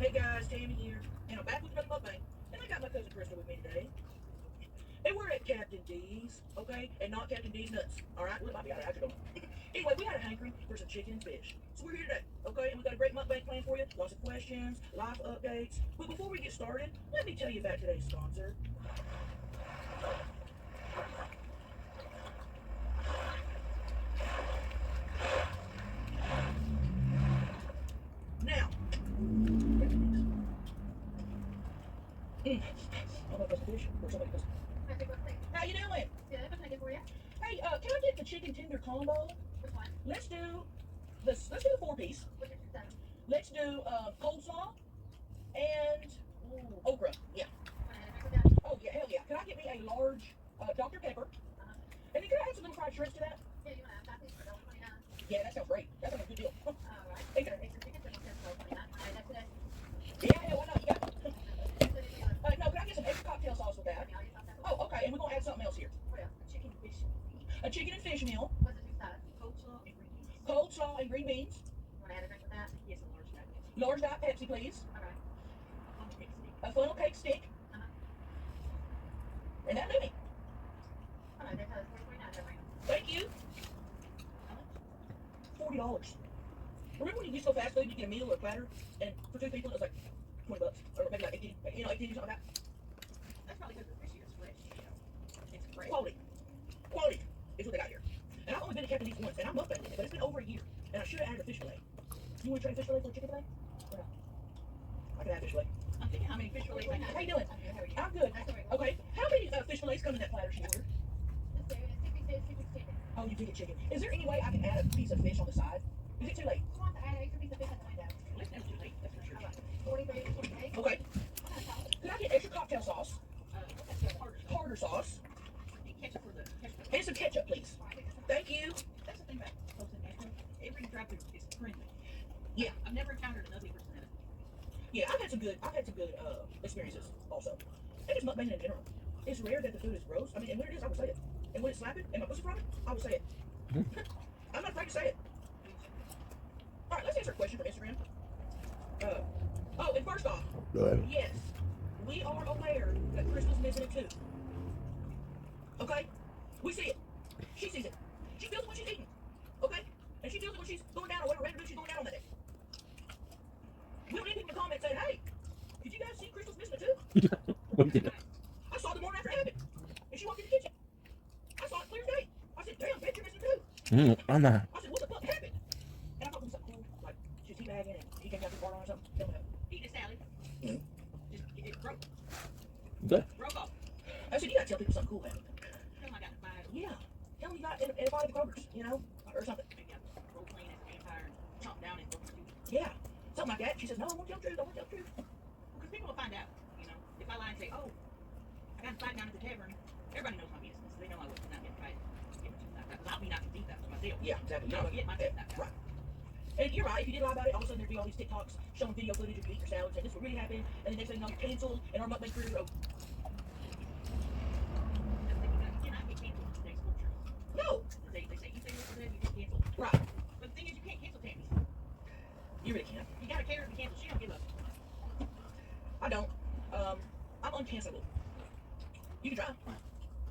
Hey guys, Tammy here, and I'm back with another mukbang, and I got my cousin Crystal with me today. And we're at Captain D's, okay? And not Captain D's Nuts, alright? We might be out of accident. Anyway, we had a hankering for some chicken and fish. So we're here today, okay? And we got a great mukbang planned for you. Lots of questions, live updates. But before we get started, let me tell you about today's sponsor. Now, I don't know if that's a fish or somebody else. How you doing? Good. What can I get for you? Hey, can I get the chicken tender combo? Which one? Let's do the 4-piece. What's your system? Let's do coleslaw and okra. Yeah. Oh yeah, hell yeah. Can I get me a large Dr. Pepper? And then can I add some little fried shrimps to that? Yeah, you want to have that piece for $1.29? Yeah, that sounds great. That sounds like a good deal. All right. Hey, there. Extra chicken tender for $1.29. All right, that's today. Yeah, why not? You got it. No, can I get some extra cocktail sauce with that? Oh, okay. And we're gonna add something else here. What else? A chicken fish. A chicken and fish meal, What's the 2 sides? Coleslaw and green beans. coleslaw and green beans, You want to add a drink with that? Yes, a large drink. large diet Pepsi, please. All right. A funnel cake stick. And that movie. All right, that's $4.29. Thank you. $40. Remember when you used to go fast food, you get a meal or a platter, and for 2 people it was like $20, or maybe like 18, you know, 18 or something like that. That's probably because the fish here is fresh. It's fresh. Quality. Quality is what they got here. And I've only been to Captain D's once, and I'm mukbanging it, but it's been over a year, and I should have added a fish fillet. You want to trade fish fillet for a chicken fillet? Or not? I can add fish fillet. I'm thinking how many fish fillets I have. How you doing? I'm good. How are you? I'm good. Nice to meet you. Okay. How many fish fillets come in that platter she ordered? Just say 60 fish, 60 chicken. Oh, you did get chicken. Is there any way I can add a piece of fish on the side? Is it too late? Just want to add extra piece of fish and find out. It's never too late. That's for sure. How about 43 eggs? Okay. Could I get extra cocktail sauce? Tartar sauce. And ketchup for the ketchup. And some ketchup, please. Thank you. That's the thing about folks in Nashville. Every drive-thru is friendly. Yeah. I've never encountered an ugly person in it. Yeah, I've had some good experiences also. And just mukbanging in general. It's rare that the food is gross. I mean, and when it is, I would say it. And when it's slapping and my pussy from it, I would say it. I'm not afraid to say it. All right, let's answer a question from Instagram. And first off, yes, we are aware that Crystal's missing it too. Okay? We see it. She sees it. She feels it when she's eating. Okay? And she feels it when she's going down or whatever random she's going down on that day. We don't need people to comment saying, hey, did you guys see Crystal's missing it too? I saw the morning after it happened. And she walked in the kitchen. I saw it clear as day. I said, damn, bitch, you're missing it too. Anna. I said, what the fuck happened? And I thought it was something cool. Like, she's teabagging and he came out to the bar on or something. Don't know. Eat a salad. It broke. Good. Broke off. I said, you gotta tell people something cool happened. Tell them I got fired. Yeah. Tell them you got antibiotic Kroger's, you know, or something. I got roll clean as a vampire and chomped down and broke my tooth. Yeah. Something like that. She says, no, I won't tell the truth. I won't tell the truth. Because people will find out, you know. If I lie and say, oh, I got a fight down at the tavern, everybody knows my business. They know I was not getting fight. Get my tooth knocked out. Because I'll be knocking teeth out for myself. Yeah, exactly. I'm gonna get my teeth knocked out. Right. And you're right, if you did lie about it, all of a sudden there'd be all these TikToks showing video footage of you eating your salad saying this will really happen, and the next thing you know, you're canceled, and our mukbang career is over. That's the thing, you cannot get canceled for next culture. No! They say, you say this or that, you get canceled. Right. But the thing is, you can't cancel Tammy. You really can't. You gotta care if you cancel. She don't give up. I don't. I'm uncancelable. You can try,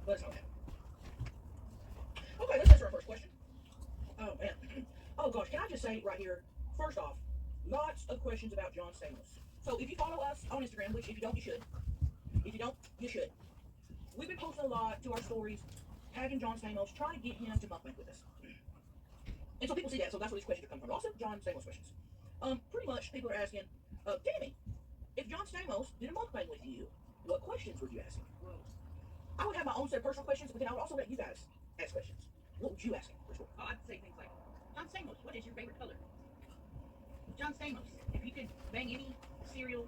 but it's okay. Okay, let's answer our first question. Oh, man. Oh, gosh, can I just say right here, first off, lots of questions about John Stamos. So if you follow us on Instagram, which if you don't, you should. If you don't, you should. We've been posting a lot to our stories, tagging John Stamos, trying to get him to mukbang with us. And so people see that, so that's where these questions are coming from. Also, John Stamos questions. Pretty much, people are asking, Tammy, if John Stamos did a mukbang with you, what questions would you ask him? I would have my own set of personal questions, but then I would also let you guys ask questions. What would you ask him? Oh, I'd say things like, John Stamos, what is your favorite color? John Stamos, if you could bang any serial,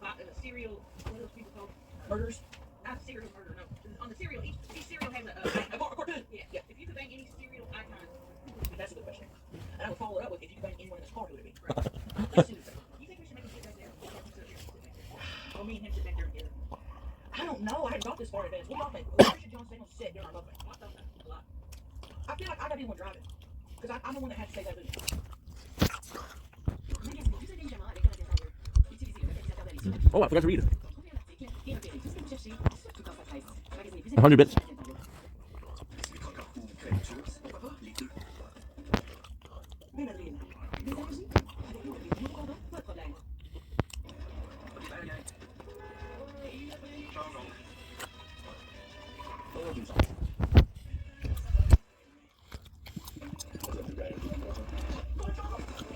what are those people called? Murders? Not serial murder, no. On the serial, each serial has A cartoon? yeah. If you could bang any serial icon, That's a good question. And I would follow it up with, if you could bang anyone in this car, who would it be? let's do this. You think we should make him sit right there? Or me and him sit back there together? I don't know. I hadn't thought this far in advance. What do y'all think? Where should John Stamos sit during our mukbang? I thought that a lot. I feel like I gotta be the one driving. Because I'm the one that had to say that video. Oh, I forgot to read. 100 bits.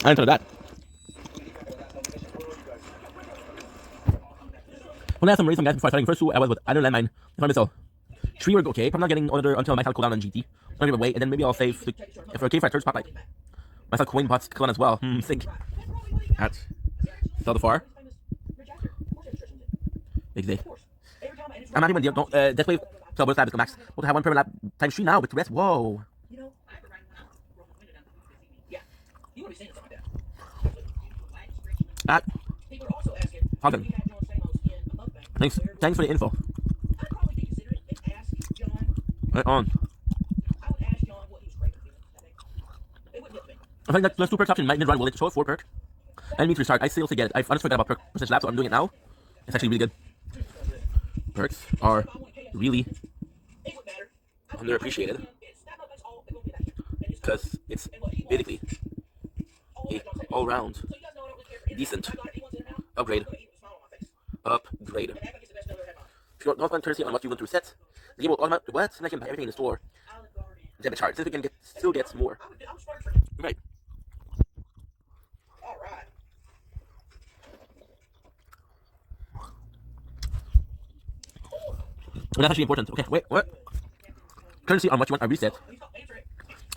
I didn't tell her that. When I had some raise some guys before I started first two, I was with either landmine. If I miss a tree, we're okay. Probably not getting another until my Michael cool down on GT. I'll give it away, and then maybe I'll save the, if we're okay for a third spotlight. Myself coin pots cool on as well. Think. At sell the far. Big day. I'm not even deal. Don't that way. So both sides come max. We'll have one per lap times 3 now with the rest. Whoa. You know, I ever ran one out, rolled the window down so people could see me. yeah. You would be saying something like White that. stretch. People are also asking, Hawken. if we had John Stamos in a mukbang, Thanks. where would Thanks for the info. I'd probably be considerate and ask John. Right on. I would ask John what he was craving for. I think it wouldn't look me. I think that's 2 perks option. Might mid-run will it show 4 perk. And me to restart. I still forget it. I honestly forgot about perk percentage lap, so I'm doing it now. It's actually really good. Perks are really It would matter. underappreciated because it's basically a all-round decent upgrade. Upgrade. If you don't want to see on what you want to reset, the game will automatically what? And I can buy everything in the store. Debit card. Since we can get still gets more. Right. All right. And that's actually important. Okay, wait, what? Currency on what you want, I reset.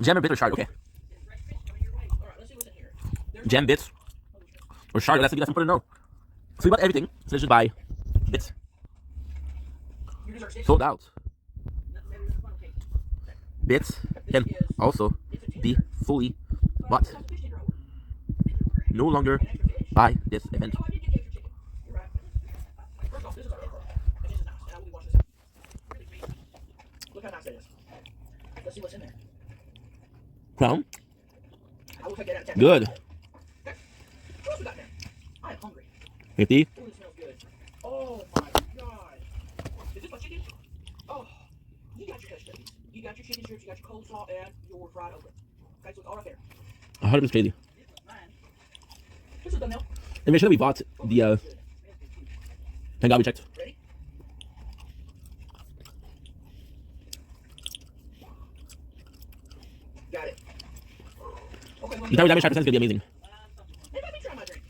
Gem or bitter shard, okay. All right, let's see what's in Jam bits or Charlotte. That's important to know. So we bought everything. So let's just buy bits. Sold out. Bits can also be fully bought. No longer by this event. Look how nice that is. Let's see what's in there. Crown. I will take that out of town. Good. Okay. What else we got in there? I am hungry. 50. Oh, this smells good. Oh my god. Is this my chicken? Oh, you got your custard. You got your chicken strips, you got your coleslaw, and your fried okra. Okay, so it's all right there. 100% crazy. This is done now. And make sure that we bought the. Thank God we checked. Ready? Got it. Okay, well, The Tower Diamond Sharp percent is gonna be amazing. hey, let me try my drink.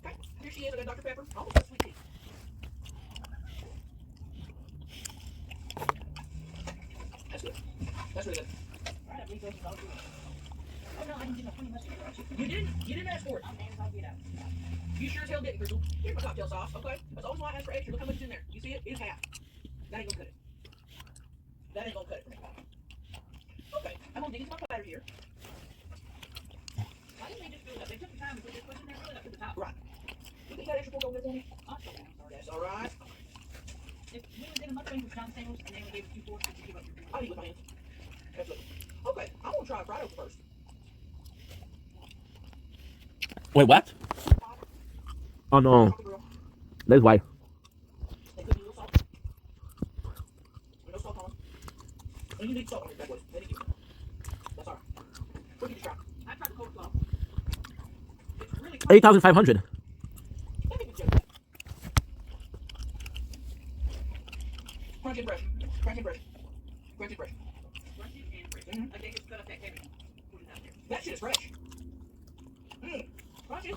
Okay, here she is. I got Dr. Pepper. Almost a sweet tea. That's good. That's really good. You didn't ask for it. You sure as hell didn't, Crystal. Here's my cocktail sauce, okay? That's always why I ask for extra. Look how much is in there. You see it? It's half. That ain't gonna cut it. That ain't gonna cut it for me. Okay, I'm gonna dig into my platter here. Why didn't they just do that? They took the time to put this in there really up to the top. Right. You think that extra pork over there for me? That's all right. If we was in a mukbang with John Sanders and they would give us 2 forks, would you give up your I'll eat with my hands. Absolutely. Okay, I'm gonna try fried okra first. Wait, what? Oh no. That's why. They put a little salt. No salt on them. And you need salt on your bad boys. They need you. That's all right. What did you try? I tried the coleslaw. It's really 8,500. Let me get you. Crunch and fresh. Crunch and fresh. Crunch and fresh. crunchy and fresh. Mhm. Like they just cut up that cabbage. Put it out there. That shit is fresh. Mmm. Crunchy.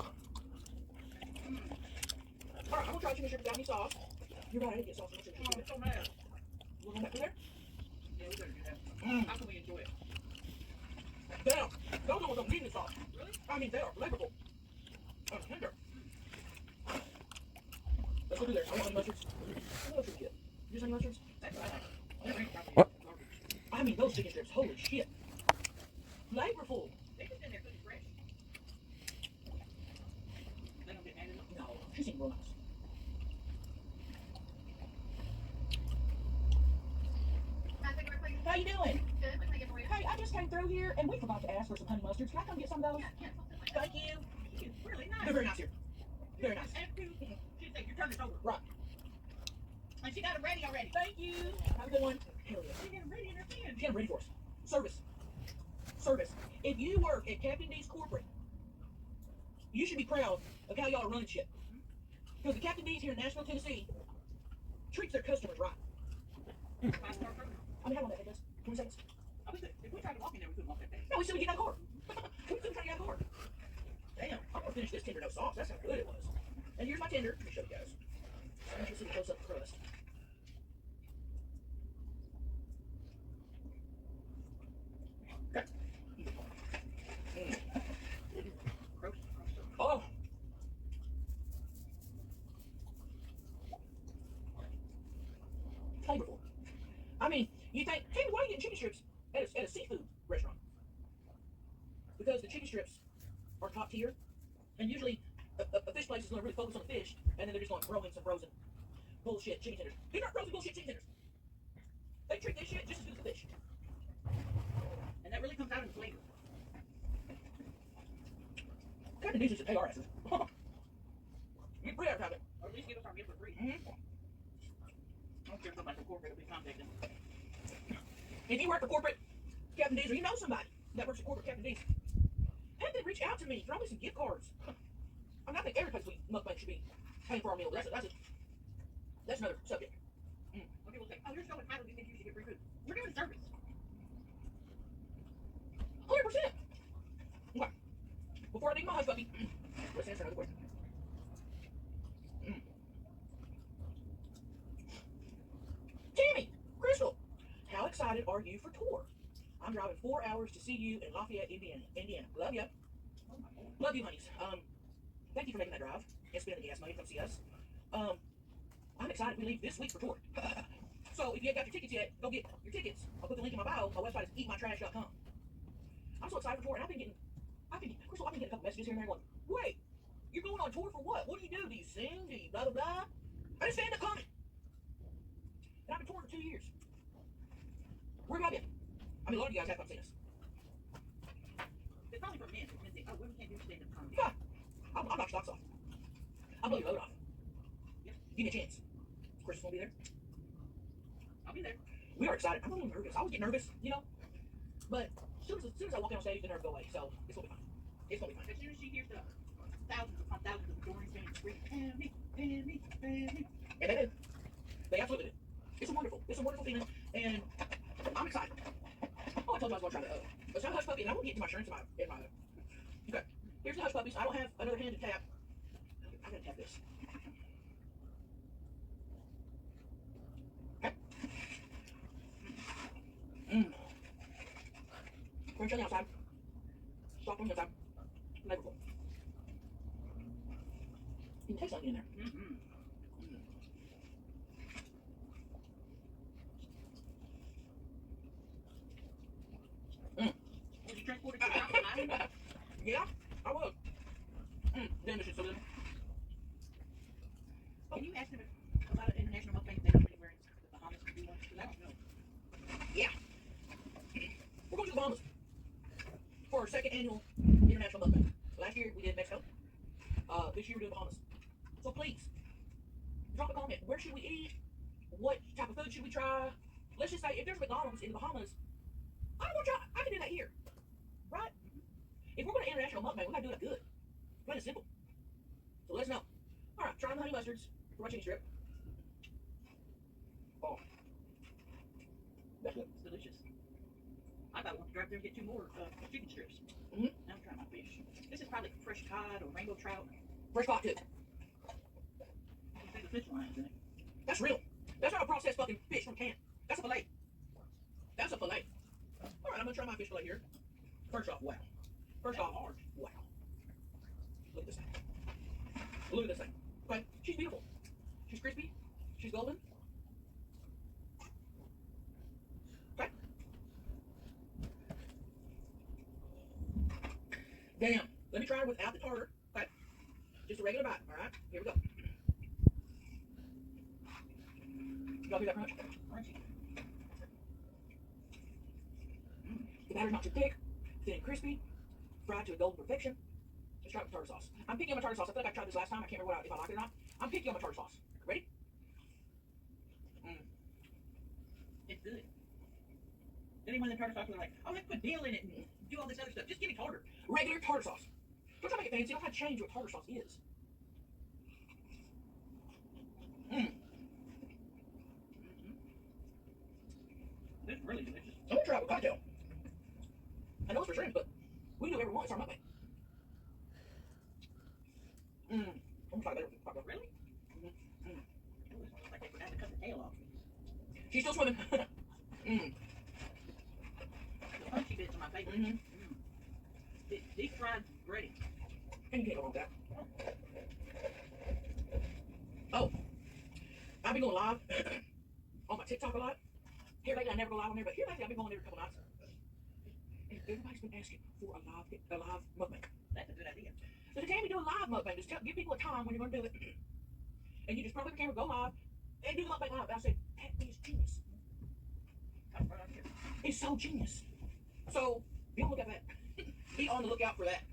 Alright, I'm gonna try chicken strip without any sauce. You're right, I didn't get sauce on the chicken Oh, strip. it's so mad. You want that from there? Yeah, we better do that. Mmm. How can we enjoy it? Damn. Those ones don't need any sauce. Really? I mean, they are flavorful. Tender. Let's go through there. I want honey mustards. What else should we get? Use honey mustards? That's what I like. That ain't probably What? garbage. I mean, those chicken strips. Holy shit. Flavorful. They just in there pretty fresh. They don't get mad at them. No, she seemed real nice. How you doing? Hey, I just came through here and we forgot to ask for some honey mustards. Can I come get some of those? Thank you. It's really nice. They're very nice here. Very nice. She said you turn this over. Right. And she got it ready already. Thank you. Have a good one. Hell yeah. She got it ready in her hand. Get them ready for us. Service. Service. If you work at Captain D's Corporate, you should be proud of how y'all are running shit. Because the Captain D's here in Nashville, Tennessee, treats their customers right. I mean, how long that take us? 20 seconds? I wish that if we tried to walk in there, we couldn't walk that fast. No, we still get out of the car. We still try to get out of the car. Damn, I'm gonna finish this tender no sauce. That's how good it was. And here's my tender. Let me show you guys. I want you to see the close up crust. Okay. Oh. Flavorful. I mean, you think, hey, why are you getting chicken strips at a seafood restaurant? Because the chicken strips are top tier, and usually a fish place is going to really focus on the fish, and then they're just going to throw in some frozen bullshit chicken tenders. They're not frozen bullshit chicken tenders. They treat this shit just as good as the fish. And that really comes out in the flavor. Captain D's should pay our asses. You pre-advertise it. Or at least give us our gift for free. Mm-hmm. I don't care if somebody from corporate will be contacting. If you work for corporate Captain D's, or you know somebody that works for corporate Captain D's, have them reach out to me. Throw me some gift cards. I mean, I think every place we mukbang should be paying for our meal. That's another subject. When people say, oh, you're so entitled, you think you should get free food. We're doing service. 100%. Okay. Before I dig my hush puppy, let's answer another question. Tammy, Crystal, how excited are you for tour? I'm driving 4 hours to see you in Lafayette, Indiana. Love ya. Oh my lord. Love you, honeys. Thank you for making that drive and spending the gas money to come see us. I'm excited. We leave this week for tour. So if you ain't got your tickets yet, go get your tickets. I'll put the link in my bio. My website is eatmytrash.com. I'm so excited for tour, and I've been getting Crystal, I've been getting a couple messages here and there going, wait, you're going on tour for what? What do you do? Do you sing? Do you blah, blah, blah? I just stand up comedy. And I've been touring for 2 years. Where have I been? I mean, a lot of you guys have come seen us. It's probably for men. Men think, oh, women can't do stand-up comedy. Yeah. I'll knock your socks off. I'll blow your load off. Yep. Give me a chance. Chris will be there. I'll be there. We are excited. I'm a little nervous. I always get nervous, you know? But as soon as I walk on stage, the nerves go away. So it's gonna be fine. It's gonna be fine. As soon as she hears the thousands upon thousands of adoring fans scream, "Pam me, Pam me, Pam me." And they do. They absolutely do. It's a wonderful feeling. And I'm excited. Oh, I told you I was gonna try the hush puppy, and I won't get to my shirts in my okay. Here's the hush puppies. I don't have another hand to tap. I gotta tap this. Okay. Crunch on the outside. Soft on the inside. Flavorful. You can taste something in there. Mm-hmm. Was you transported to South Island? Yeah, I was. Damn, this is so good. Can you ask them about an international mukbang if they don't anywhere in the Bahamas to do one? Because I don't know. Yeah. We're going to the Bahamas for our second annual international mukbang. Last year we did Mexico. This year we're doing Bahamas. So please, drop a comment. Where should we eat? What type of food should we try? Let's just say if there's McDonald's in the Bahamas, I don't want to try. I can do that here, right? If we're going to international mukbang, we got to do it good. Plain and simple. So let us know. All right, try the honey mustards for my chicken strip. Oh, that's good. It's delicious. I about want to drive there and get 2 more chicken strips. Mhm. Now I'm trying my fish. This is probably fresh cod or rainbow trout. Fresh caught too. There's the fish lines in it. That's real. That's not a processed fucking fish from can. That's a fillet. That's a fillet. All right, I'm gonna try my fish fillet here. First off, wow. First off, large. wow. Look at this thing. Look at this thing. Okay, she's beautiful. She's crispy. She's golden. Okay. Damn. Let me try it without the tartar. Okay. Just a regular bite. All right. Here we go. Y'all hear that crunch? Crunchy. The batter's not too thick, thin and crispy, fried to a golden perfection. Let's try it with tartar sauce. I'm picky on my tartar sauce. I feel like I tried this last time. I can't remember if I like it or not. I'm picky on my tartar sauce. Ready? It's good. Then when the tartar sauce, they're like, oh, let's put dill in it and do all this other stuff. Just give me tartar. Regular tartar sauce. Don't try to make it fancy. Don't try to change what tartar sauce is. This is really delicious. I'm gonna try it with cocktail. I know it's for shrimp, but we do every once. It's our mukbang. I'm gonna try it later with cocktail. Really? Mm. Ooh, it smells like they forgot to cut the tail off. She's still swimming. The punchy bits are my favorite. Deep fried breading. And you can't go wrong with that. Oh, I've been going live on my TikTok a lot. Here lately, I never go live on there, but here lately, I've been going every couple nights. And everybody's been asking for a live mukbang. That's a good idea. So the Tammy do a live mukbang. Just give people a time when you're going to do it. And you just probably the camera, go live, and do the mukbang live. I said, that is genius. Come right on here. It's so genius. So be on the lookout for that. Be on the lookout for that.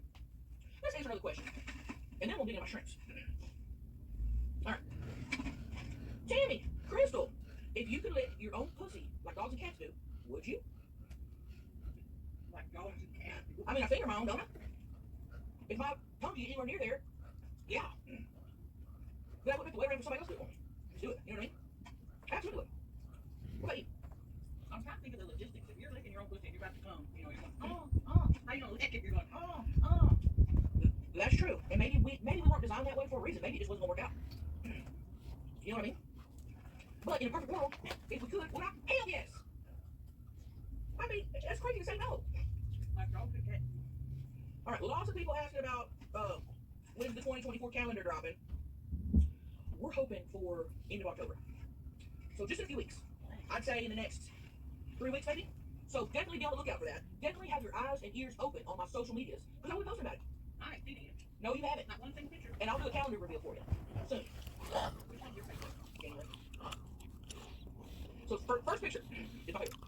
Let's answer another question. And then we'll get into my shrimps. Alright. Tammy, Crystal, if you could lick your own pussy like dogs and cats do, would you? Like dogs and cats. I mean, I finger my own, don't I? If my tongue is anywhere near there, yeah. But I wouldn't have to wait around for somebody else to do it for me. Just do it. You know what I mean? Absolutely. What about you? I'm trying to think of the logistics. If you're licking your own pussy and you're about to come, you know, you're going, how you gonna lick if you're going, That's true. And maybe we weren't designed that way for a reason. Maybe it just wasn't gonna work out. You know what I mean? But in a perfect world, if we could, well, hell yes. I mean, that's crazy to say no. like dogs and cats. All right, lots of people asking about when's the 2024 calendar dropping. We're hoping for end of October. So just in a few weeks. I'd say in the next 3 weeks maybe. So definitely be on the lookout for that. Definitely have your eyes and ears open on my social medias because I will be posting about it. I ain't seen it yet. No, you haven't. Not one single picture. And I'll do a calendar reveal for you soon. Which one's your favorite? January. So first picture is my favorite.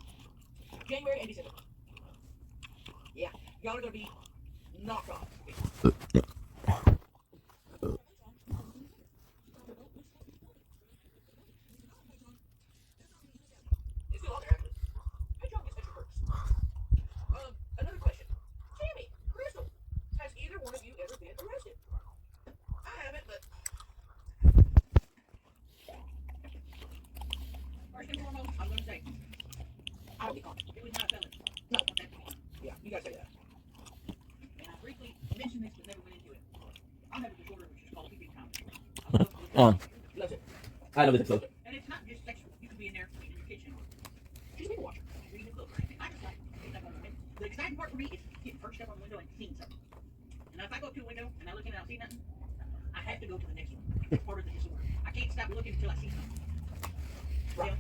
January and December. Yeah, y'all are gonna be knocked off. It's still on there, actually. Patreon gets extra perks. Another question. Tammy, Crystal, has either one of you ever been arrested? I haven't, but First and foremost, I'm gonna say I'll be caught. it was not a felony. No. I want that to be clear. Yeah, you gotta say that. And I briefly mentioned this, but never went into it. I have a disorder which is called peeping Tom. Loves it. I love this episode. And it's not just sexual. You could be in there in your kitchen She's a people watcher. reading a book. I just like getting up on the window. The exciting part for me is getting perched up on the window and seeing something. And if I go up to a window and I look in and I don't see nothing, I have to go to the next one. It's part of the disorder. I can't stop looking until I see something. Right.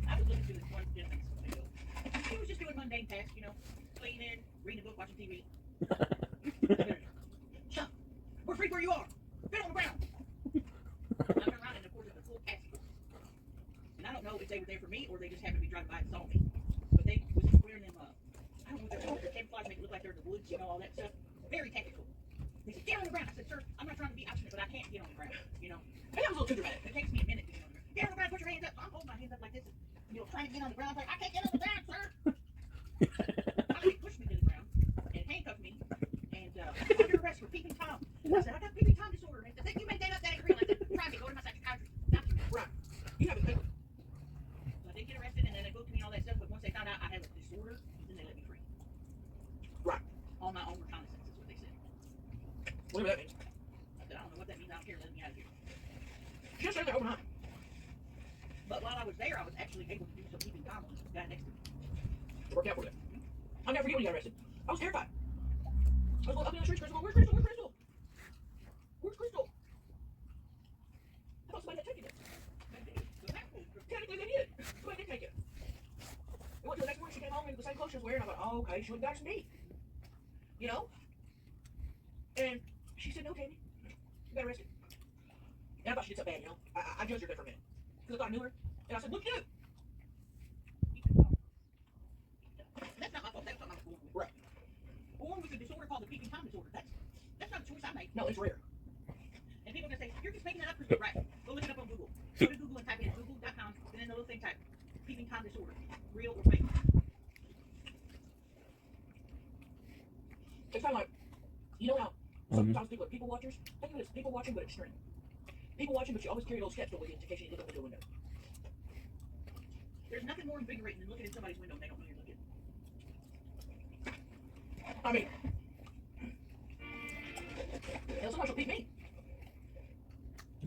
I was looking through this one gentleman's window. He was just doing mundane tasks, you know, cleaning, reading a book, watching TV. Chuck, we're free where you are. Get on the ground. I turned around and of course it was a full taxi. And I don't know if they were there for me or they just happened to be driving by and saw me. But they was just wearing them, I don't know what their camouflage make it look like they're in the woods, you know, all that stuff. Very tactical. They said, get on the ground. I said, sir, I'm not trying to be obstinate, but I can't get on the ground, you know. And that was a little too dramatic. It takes me a minute to get on the ground. Get on the ground, put your hands up. So I'm holding my hands up like this, and, you know, trying to get on the ground. I'm like, I can't get on the ground, sir. Finally, he pushed me to the ground and handcuffed me and under arrest for peeping Tom. I said, I got peeping Tom disorder. And they said, you made that up, that ain't real. I said, try me, go to my psychiatrist. Right. You have a paper. So I did get arrested and then they booked me and all that stuff, but once they found out I had a disorder, then they let me free. Right. On my own reconnaissance is what they said. Whatever that means. I said, I don't know what that means, I don't care, let me out of here. Just stay there overnight. But while I was there, I was actually able to do some peeping Tom on the guy next to me. It worked out for you. I'll never forget when you got arrested. I was terrified. I was going up in the streets, Crystal, where's Crystal? Where's Crystal? Where's Crystal? I thought somebody had taken it. Technically they did. Somebody did take it. We went to the next morning, she came home in the same clothes she was wearing. I thought, oh, okay, she went and got some meat. You know? And she said, no, Tammy, you got arrested. And I thought she did something bad, you know? I judged her there for a minute. Because I thought I knew her. And I said, look, you. That's not my fault, that's what I was born with. Right. Born with a disorder called the peeping Tom disorder. That's not a choice I made. No, it's rare. And people are going to say, you're just making that up for right. Go look it up on Google. Go to Google and type in google.com, and then the little thing type peeping Tom disorder. Real or fake. It's kind of like, you know how sometimes people are people watchers? Think of it as people watching, but extreme. People watching, but you always carry a little sketch with you in case you look up into a window. There's nothing more invigorating than looking in somebody's window and they don't know you're looking. I mean, hell, somebody will beat me.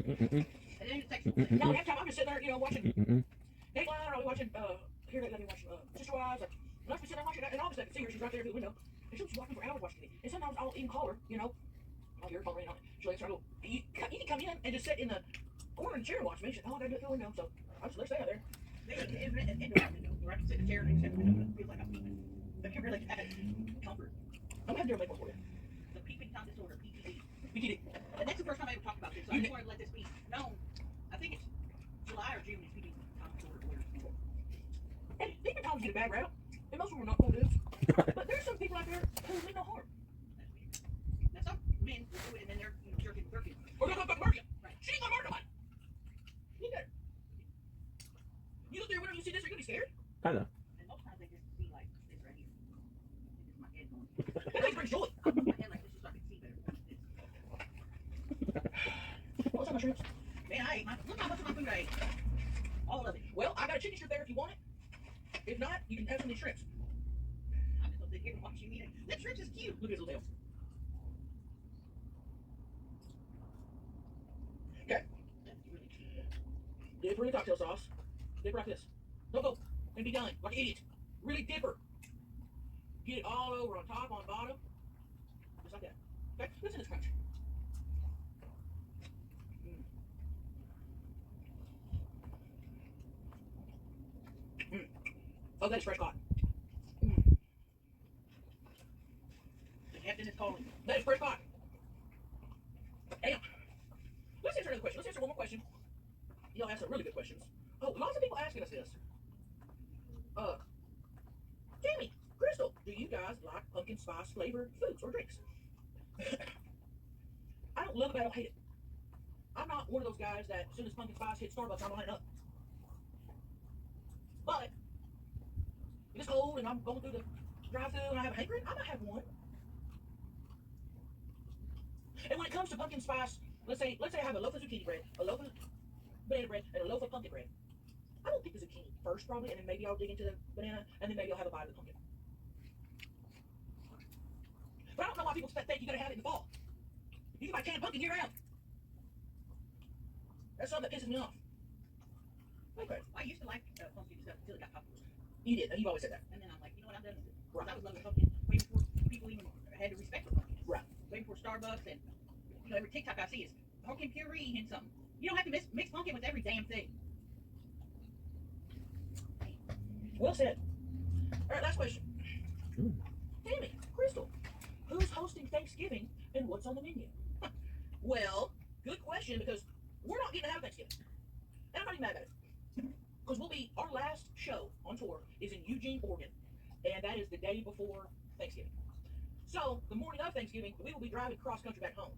And then it's sexual. Now, half time I'm just sitting there, you know, watching Dateline, or I'll be watching, here lately, watching Sister Wives, and I'll be sitting there watching that, and all of a sudden I see her, she's right there through the window, and she'll just watching for hours watching TV. And sometimes I'll even call her, you know, I'll hear her phone ring on it. She'll answer, you can come in and just sit in the corner of the chair and watch me. She said, oh, I gotta do it through the window, so I just let her stay out there. There's an indoor window where I can sit in a chair and accept the window, and it feels like I'm peeping. But you're really bad comfort. I'm gonna have to make one for you. The peeping Tom disorder, PTD. PTD. And that's the first time I ever talked about this, so I just wanted to let this be known. I think it's July or June is peeping Tom disorder awareness month. And people times get a bad rap, and most of them are not cool dudes. But there's some people out there who mean no harm. Now some men will do it and then they're, you know, jerking. Or they're gonna murder you. Right. She ain't gonna murder nobody. Look at her. You look there when you see this, are you gonna be scared? Kind of. And most times they just see like this right here. This is my head going. That makes brings joy. I put my head like this so I can see better. What's up, my shrimps? Man, I ate look how much of my food I ate. All of it. Well, I got a chicken strip there if you want it. If not, you can have some of these shrimps. I'm just gonna sit here and watch you eat it. That shrimp is cute. Look at his little tail. Okay. That's really cute. Dip her in the cocktail sauce. Dip her like this. Don't go and be done like an idiot. Really dip her. Get it all over on top, on bottom. just like that. Okay, listen to this crunch. Oh, that is fresh cotton. The captain is calling. That is fresh cotton. Damn. Let's answer another question. Let's answer one more question. Y'all asked some really good questions. Oh, lots of people asking us this. Jamie, Crystal, do you guys like pumpkin spice flavored foods or drinks? I don't love it, but I don't hate it. I'm not one of those guys that as soon as pumpkin spice hits Starbucks, I'm lining up. But if it's cold and I'm going through the drive-thru and I have a hankering, I might have one. And when it comes to pumpkin spice, let's say I have a loaf of zucchini bread, a loaf of banana bread, and a loaf of pumpkin bread. I will pick the zucchini first probably, and then maybe I'll dig into the banana, and then maybe I'll have a bite of the pumpkin. But I don't know why people think you gotta have it in the fall. You can buy canned pumpkin year round. That's something that pisses me off. Okay. I used to like pumpkin stuff until it got popular. You did, and you've always said that. And then I'm like, you know what, I'm done with it. Right. I was loving pumpkin way before people even had the respect for pumpkin. Right. Way before Starbucks and, you know, every TikTok I see is pumpkin puree and something. You don't have to mix pumpkin with every damn thing. Well said. All right, last question. Tammy, Crystal, who's hosting Thanksgiving and what's on the menu? Well, good question, because we're not getting to have Thanksgiving. And I'm not even mad about it. Because our last show on tour is in Eugene, Oregon, and that is the day before Thanksgiving. So, the morning of Thanksgiving, we will be driving cross country back home.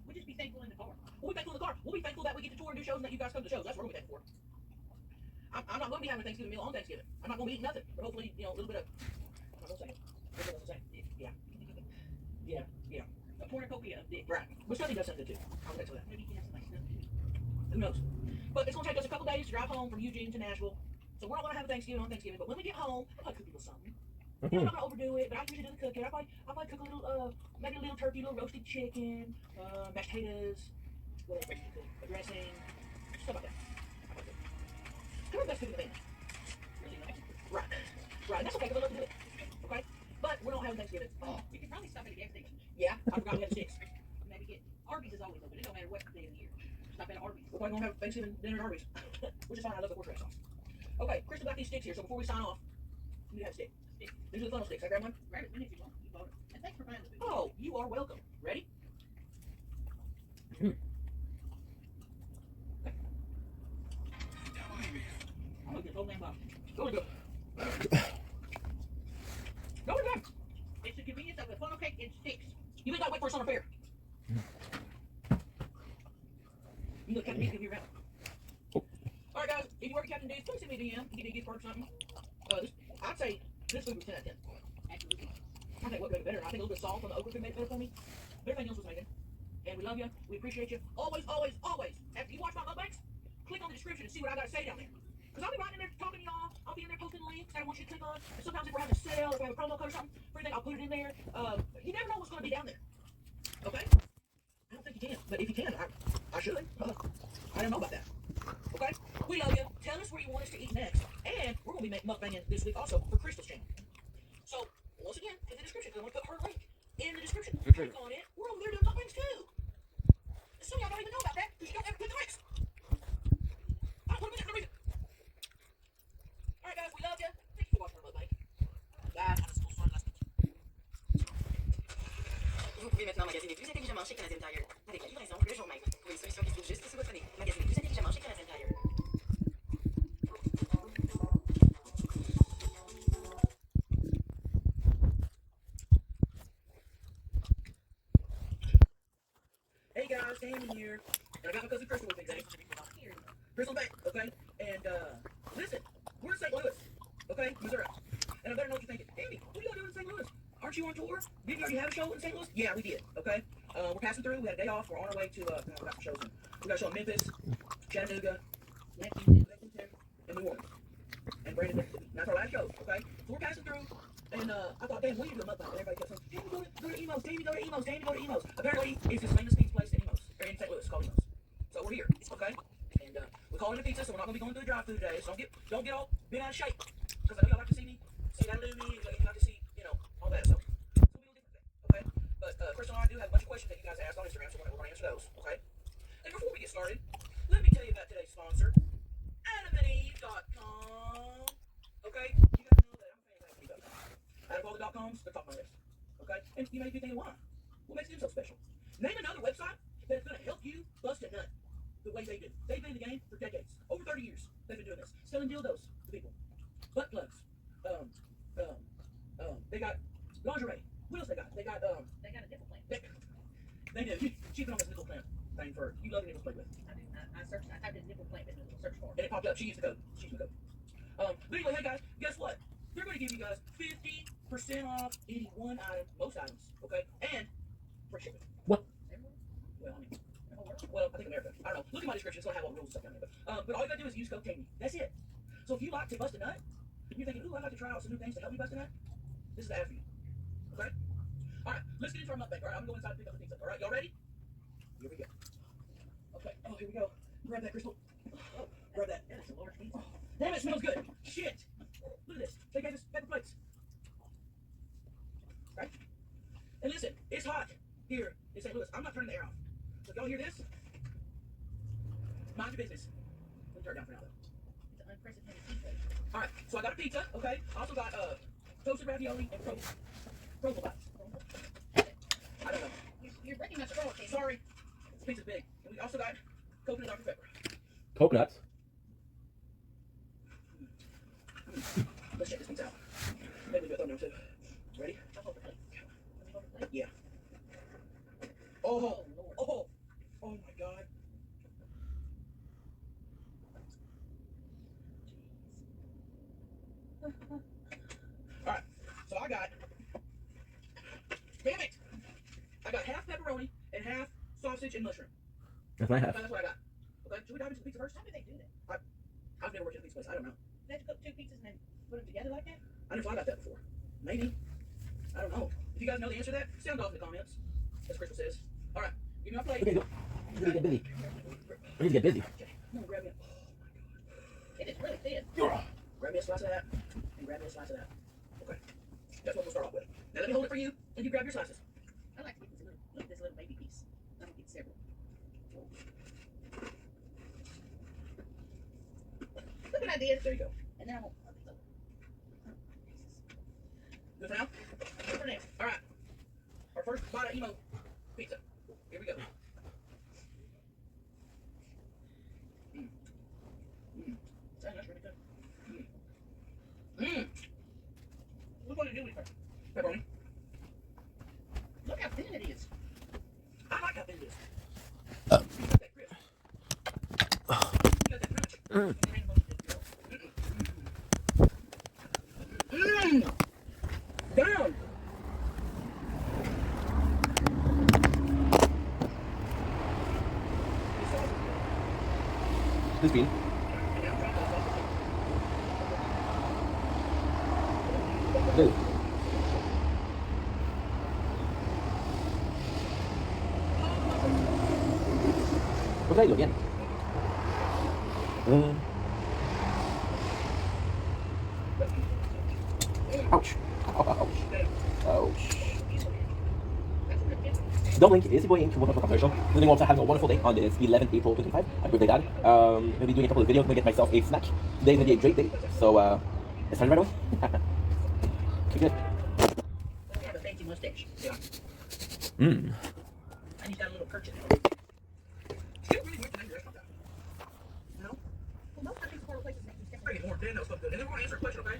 We'll just be thankful in the car. We'll be thankful in the car. We'll be thankful that we get to tour and do shows and that you guys come to shows. That's what we'll be thankful for. I'm not going to be having a Thanksgiving meal on Thanksgiving. I'm not going to be eating nothing. But hopefully, you know, a little bit of... Hold on a second. Yeah. Yeah. A cornucopia of dicks. Right. Which Sunday does something too. I'll get to that. Maybe you can have some like stuff. Who knows? But it's going to take us a couple days to drive home from Eugene to Nashville. So we're not going to have a Thanksgiving on Thanksgiving. But when we get home, I'll probably cook a little something. You know, I'm not going to overdo it, but I usually do the cooking. I'll probably cook a little, maybe a little turkey, a little roasted chicken, mashed potatoes, whatever makes you cook, a dressing, stuff like that. How about that cooking the family? Really nice. Right. And that's okay, because I love to do it. Okay? But we're not having Thanksgiving. Oh, we could probably stop at a gas station. Yeah, I forgot we had sticks. Maybe get Arby's is always open. It don't matter what day of the year. Stop at Arby's. We're probably going to have Thanksgiving dinner at Arby's. Which is fine, I love the horse race sauce. Okay, Crystal got these sticks here, so before we sign off, we have a stick. These are the funnel sticks. I grab one? Grab it when if you want. You bought it. And thanks for buying the food. Oh, you are welcome. Ready? I'm gonna get the whole damn box. Go to go. Go to them. It's the convenience of a funnel cake and sticks. You ain't got to wait for a summer fair. You look kind of busy here around. Alright guys, if you work at Captain D's, please send me a DM. You get a gift card or something. I'd say this food was 10 out of 10. Absolutely. I think what could be better. I think a little bit of salt on the okra could make it better for me. But everything else was amazing. And we love you. We appreciate you. Always, always, always. After you watch my mukbangs, click on the description and see what I got to say down there. Because I'll be writing in there talking to y'all. I'll be in there posting links that I want you to click on. And sometimes if we're having a sale or if we have a promo code or something, for anything, I'll put it in there. You never know what's going to be down there. Okay? I don't think you can. But if you can, I should. I don't know about that. Okay? We love you. Tell us where you want us to eat next. And we're going to be mukbanging this week also for Crystal's channel. So, once again, in the description, I'm going to put her link in the description. Click on it. We're over there doing mukbangs too. Some of y'all don't even know about that because you don't ever click the links. I don't put them in there for no reason. Alright guys, we love you. Thank you for watching our mukbang. Bye. Vous pouvez maintenant magasiner plus intelligemment chez Canadian Tire avec la livraison le jour même. Pour une solution qui se trouve juste sous votre nez, magasinez plus intelligemment chez Canadian Tire. Hey guys, Damon here. And I got my cousin Crystal with me today. Crystal back, okay? And listen, we're in St. Louis, okay? Missouri. And I better know what you're thinking. Andy, what are y'all doing in St. Louis? Aren't you on tour? Didn't you already have a show in St. Louis? Yeah, we did, okay? We're passing through. We had a day off. We're on our way to, we got some shows in. We got a show in Memphis, Chattanooga, Lexington, and New Orleans. And Brandon, Mississippi. And that's our last show, okay? So we're passing through, and I thought, damn, we need to do a mukbang. And everybody kept saying, Damon, go to Emos, Damon, go to Emos, Damon, go to Emos. Apparently, it's this famous pizza place in Emos, or in St. Louis, called Emos. So we're here, okay? And we call it a pizza, so we're not going to be going through the drive-thru today. So don't get all bent out of shape, because I know y'all like to see me, see that little me, you like to see, you know, all that. So we'll do a different thing, okay? do have a bunch of questions that you guys asked on Instagram, so we're going to answer those, okay? And before we get started, let me tell you about today's sponsor, AdamandEve.com. Okay? You guys know that I'm a fan of AdamandEve.com. Out of all the .coms, they're top of my list. Okay? And you may be thinking, why? What makes them so special? Name another website that's going to help you bust a nut the way they do. They've been in the game for decades. Over 30 years, they've been doing this. Selling dildos to people. Butt plugs. They got lingerie. What else they got? They got They got a nipple plant. They do. She's been on this nipple plant thing for, you love the nipples played with. I do. I searched. I typed in nipple plant business. Search for And it. it popped up. She used the code. She used the code. But anyway, hey guys, guess what? They're going to give you guys 50% off any one item, most items, okay? And free shipping. What? Well, I mean, well, I think America. I don't know. Look at my description. It's going to have all the rules and stuff down there. But all you got to do is use code TAMY. That's it. So if you like to bust a nut, and you're thinking, ooh, I'd like to try out some new things to help me bust a nut, this is the ad for you. Okay? All right, let's get into our mukbang. All right, I'm going to go inside and pick up the pizza. All right, y'all ready? Here we go. Okay. Oh, here we go. Grab that, Crystal. Oh, grab that. That is a large pizza. Damn, it smells good. Shit. Look at this. They gave us paper plates. Right? And listen, it's hot here in St. Louis. I'm not turning the air off. So if y'all hear this, mind your business. Let me turn it down for now, though. It's an unprecedented pizza. All right, so I got a pizza, okay? I also got toasted ravioli and Provo bites. I don't know. You're breaking my scroll, Casey. Sorry. This pizza's big. And we also got coconut Dr. Pepper. Coconuts. Let's check this pizza out. Maybe we'll do a thumbnail too. Ready? I'll hold the plate. Let me hold the plate. Yeah. Oh, oh, oh my God. All right, so I got, damn it, I got half pepperoni and half sausage and mushroom. That's what I have. Okay, that's what I got. Okay, should we dive into the pizza first? How do they do that? I've never worked at a pizza place. I don't know. They have to cook two pizzas and then put them together like that? I never thought about that before. Maybe. I don't know. If you guys know the answer to that, sound off in the comments, as Crystal says. All right, give me my plate. Okay, go. We need to get busy. We need to get busy. Okay, come on, grab me. Oh my God. It is really thin. Grab me a slice of that, and grab me a slice of that. Okay, that's what we'll start off with. Now let me hold it for you, and you grab your slices. I like to get this little, look at this little baby piece. I don't get several. Look what I did. There you go. And then I won't. Good for now? Good for now. All right. Our first bite of emo pizza. Here we go. That's really good. Look what it do with her. Pepperoni. Look how thin it is. I like how thin it is. You got that crisp. You got that crunch. Down. This bean. Good. What did I do again? Ouch. Ouch. Ouch. The link is your ink. Welcome to the show. Living also having a wonderful day on this 11th April 2025. Happy birthday, Dad. I'll be doing a couple of videos. I'm gonna get myself a snack. Today's gonna be a great day. So, let's start right away. Okay, good. I have a fancy mustache. Yeah. Mmm. And he's got a little perch in it. You really went to the restaurant now. No? Well, most of these four places make these Bring different. it more. Dan knows something good. And then we're gonna answer a question, okay?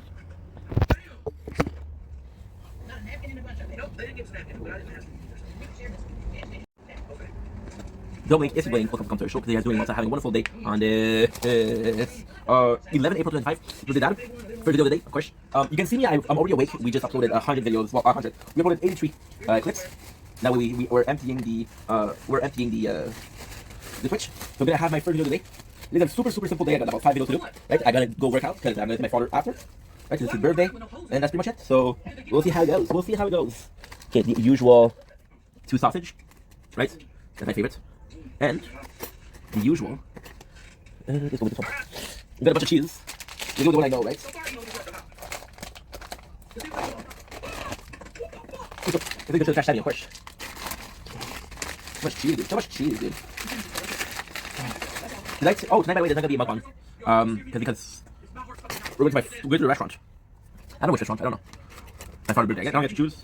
Not a napkin in a bunch of it. Nope, they didn't give us a napkin, but I didn't ask. You can share this. Okay. The link is Wayne. Welcome to the show. Today, I'm doing also having a wonderful day on this 11 April 25. Birthday, Dad. First video of the day, of course. You can see me. I'm already awake. We just uploaded 100 videos. Well, 100. We uploaded 83 clips. Now we're emptying the Twitch. So I'm gonna have my first video of the day. It's a super simple day. I got about 5 videos to do. Right? I gotta go work out because I'm gonna see my father after. Right? It's his birthday, and that's pretty much it. So we'll see how it goes. Okay, the usual 2 sausage, right? That's my favorite. And the usual. Let's go with this one. We got a bunch of cheese. We go with the one I know, right? I think it's gonna trash time, of course. So much cheese, dude. So much cheese, dude. Tonight, by the way, there's not gonna be a mukbang. Because we're going to the restaurant. I don't know which restaurant. I don't know. I found a birthday. I don't get to choose.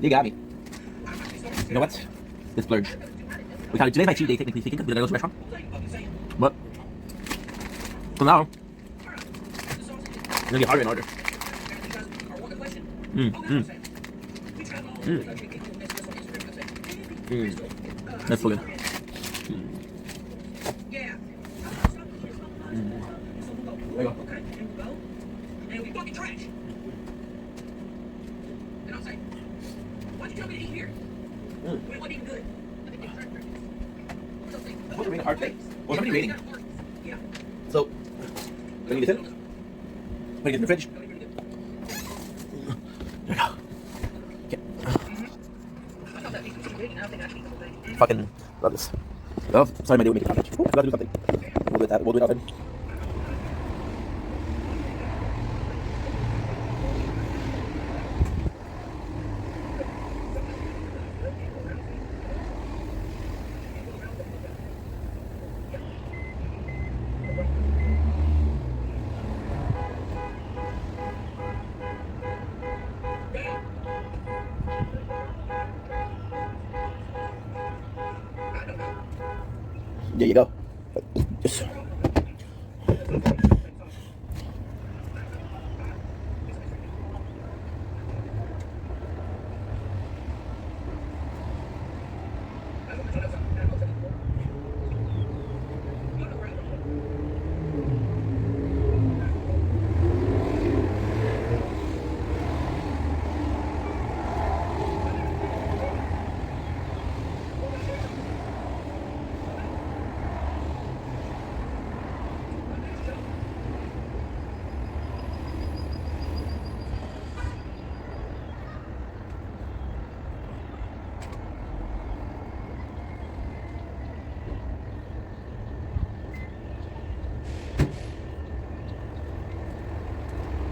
You got me. You know what? Let's splurge. Today's my cheat day, technically speaking, because we're gonna go to the restaurant. But for now, I'm gonna get harder and harder. That's so good. There you go. And we fucking trash. And I'll say, why'd you tell me to eat here? When it wasn't even good. What's the rating hard today? Well, somebody rating. Yeah. So, putting this in. Putting it in the fridge. There we go. Okay. Fucking love this. Love. Sorry, my day will make it happen. I gotta do something. We'll do that. We'll do it often. There you go. Yes.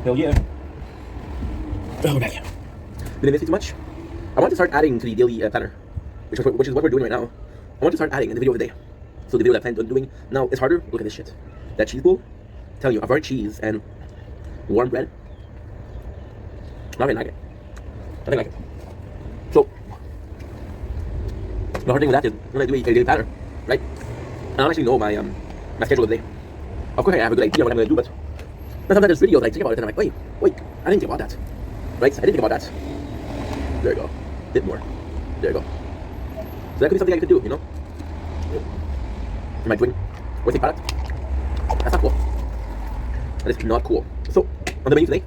Hell yeah. Oh, we're back. Did I miss it too much? I want to start adding to the daily planner, which is what we're doing right now. I want to start adding in the video of the day. So the video that I planned on doing, now it's harder. Look at this shit. That cheese bowl, I'm telling you, I've already cheese and warm bread. Not really like it. Nothing like it. So, the hard thing with that is when I do a daily planner, right? I don't actually know my schedule of the day. Of course I have a good idea what I'm going to do, but sometimes there's videos I think about it and I'm like, wait, I didn't think about that. Right? I didn't think about that. There you go. Bit more. There you go. So that could be something I could do, you know? Am I doing wasting product? That's not cool. That is not cool. So, on the menu today,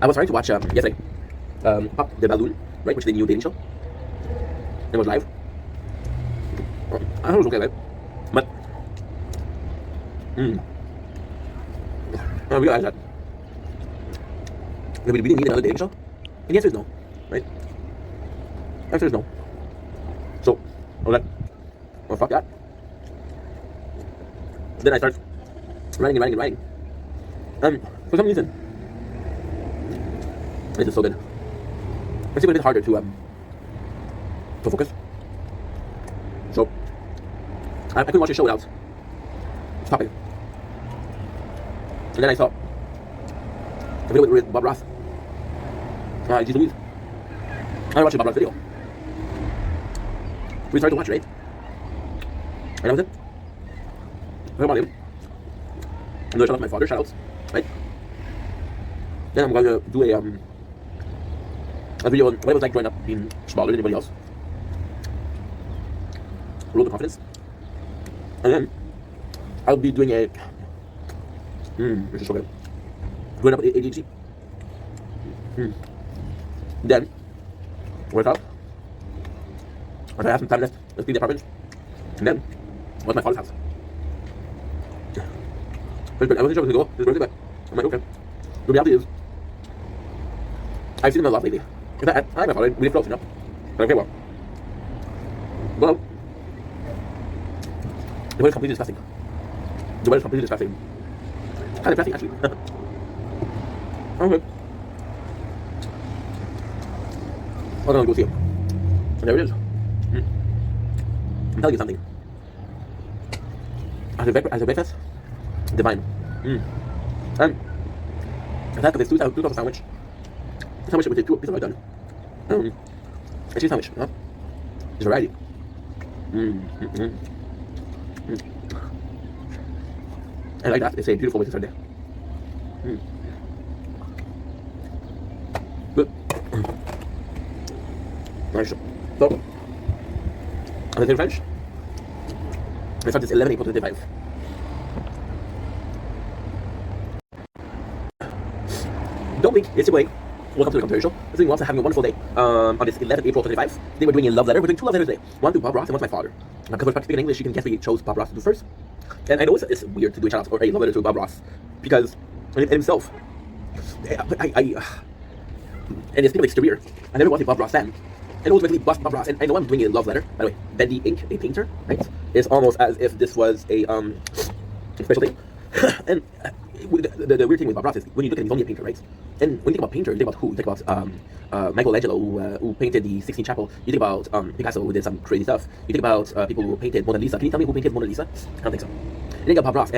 I was trying to watch yesterday, Pop the Balloon, right? Which is the new dating show. It was live. I thought it was okay live. But, I realized that we really need another dating show. And the answer is no, right? The answer is no. So, I was like, well, fuck that. Then I start writing. For some reason, this is so good. It's a bit harder to focus. So, I couldn't watch the show without stopping. And then I saw a video with Bob Ross. Jeez Louise. I watched a Bob Ross video. We started to watch it, right? And that was it. I heard about him. I'm going to shout out my father, shout outs, right? Then I'm going to do a video on what it was like growing up being smaller than anybody else. Road to confidence. And then I'll be doing a this is so good. Growing up with ADHD. Then work out. Once I have some time left, let's clean the apartment. And then what's my father's house? I wasn't sure where to go this birthday, but I'm like, okay. The reality is, I've seen him a lot lately. Because I like my father, we live close, you know? But okay, well, the weather's completely disgusting. The weather's completely disgusting. Kind of depressing, actually. Okay. Hold on, go see it. And there it is. I'm telling you something. As a breakfast, divine. And that's because it's two types of sandwich. A sandwich with two pieces of bread done. A cheese sandwich, huh? There's variety. I like that. It's a beautiful way to start there. Good. Nice. So, on the French, I start this 11 April 2025. Don't blink, it's your way. Welcome to the commentary show. So you also having a wonderful day on this 11 April 2025. Today we're doing a love letter. We're doing two love letters today. One to Bob Ross and one to my father. Because we're practicing English, you can guess we chose Bob Ross to do first. And I know it's weird to do a shout out or a love letter to Bob Ross because in himself, and it's like career. I never was a Bob Ross fan. And ultimately bust Bob Ross. And I know I'm doing a love letter. By the way, Bendy Ink, a painter, right? It's almost as if this was a special thing. And the weird thing with Bob Ross is when you look at him, he's only a painter, right? And when you think about painter, you think about who? You think about Michelangelo, who painted the Sistine Chapel. You think about Picasso, who did some crazy stuff. You think about people who painted Mona Lisa. Can you tell me who painted Mona Lisa? I don't think so. You think about Bob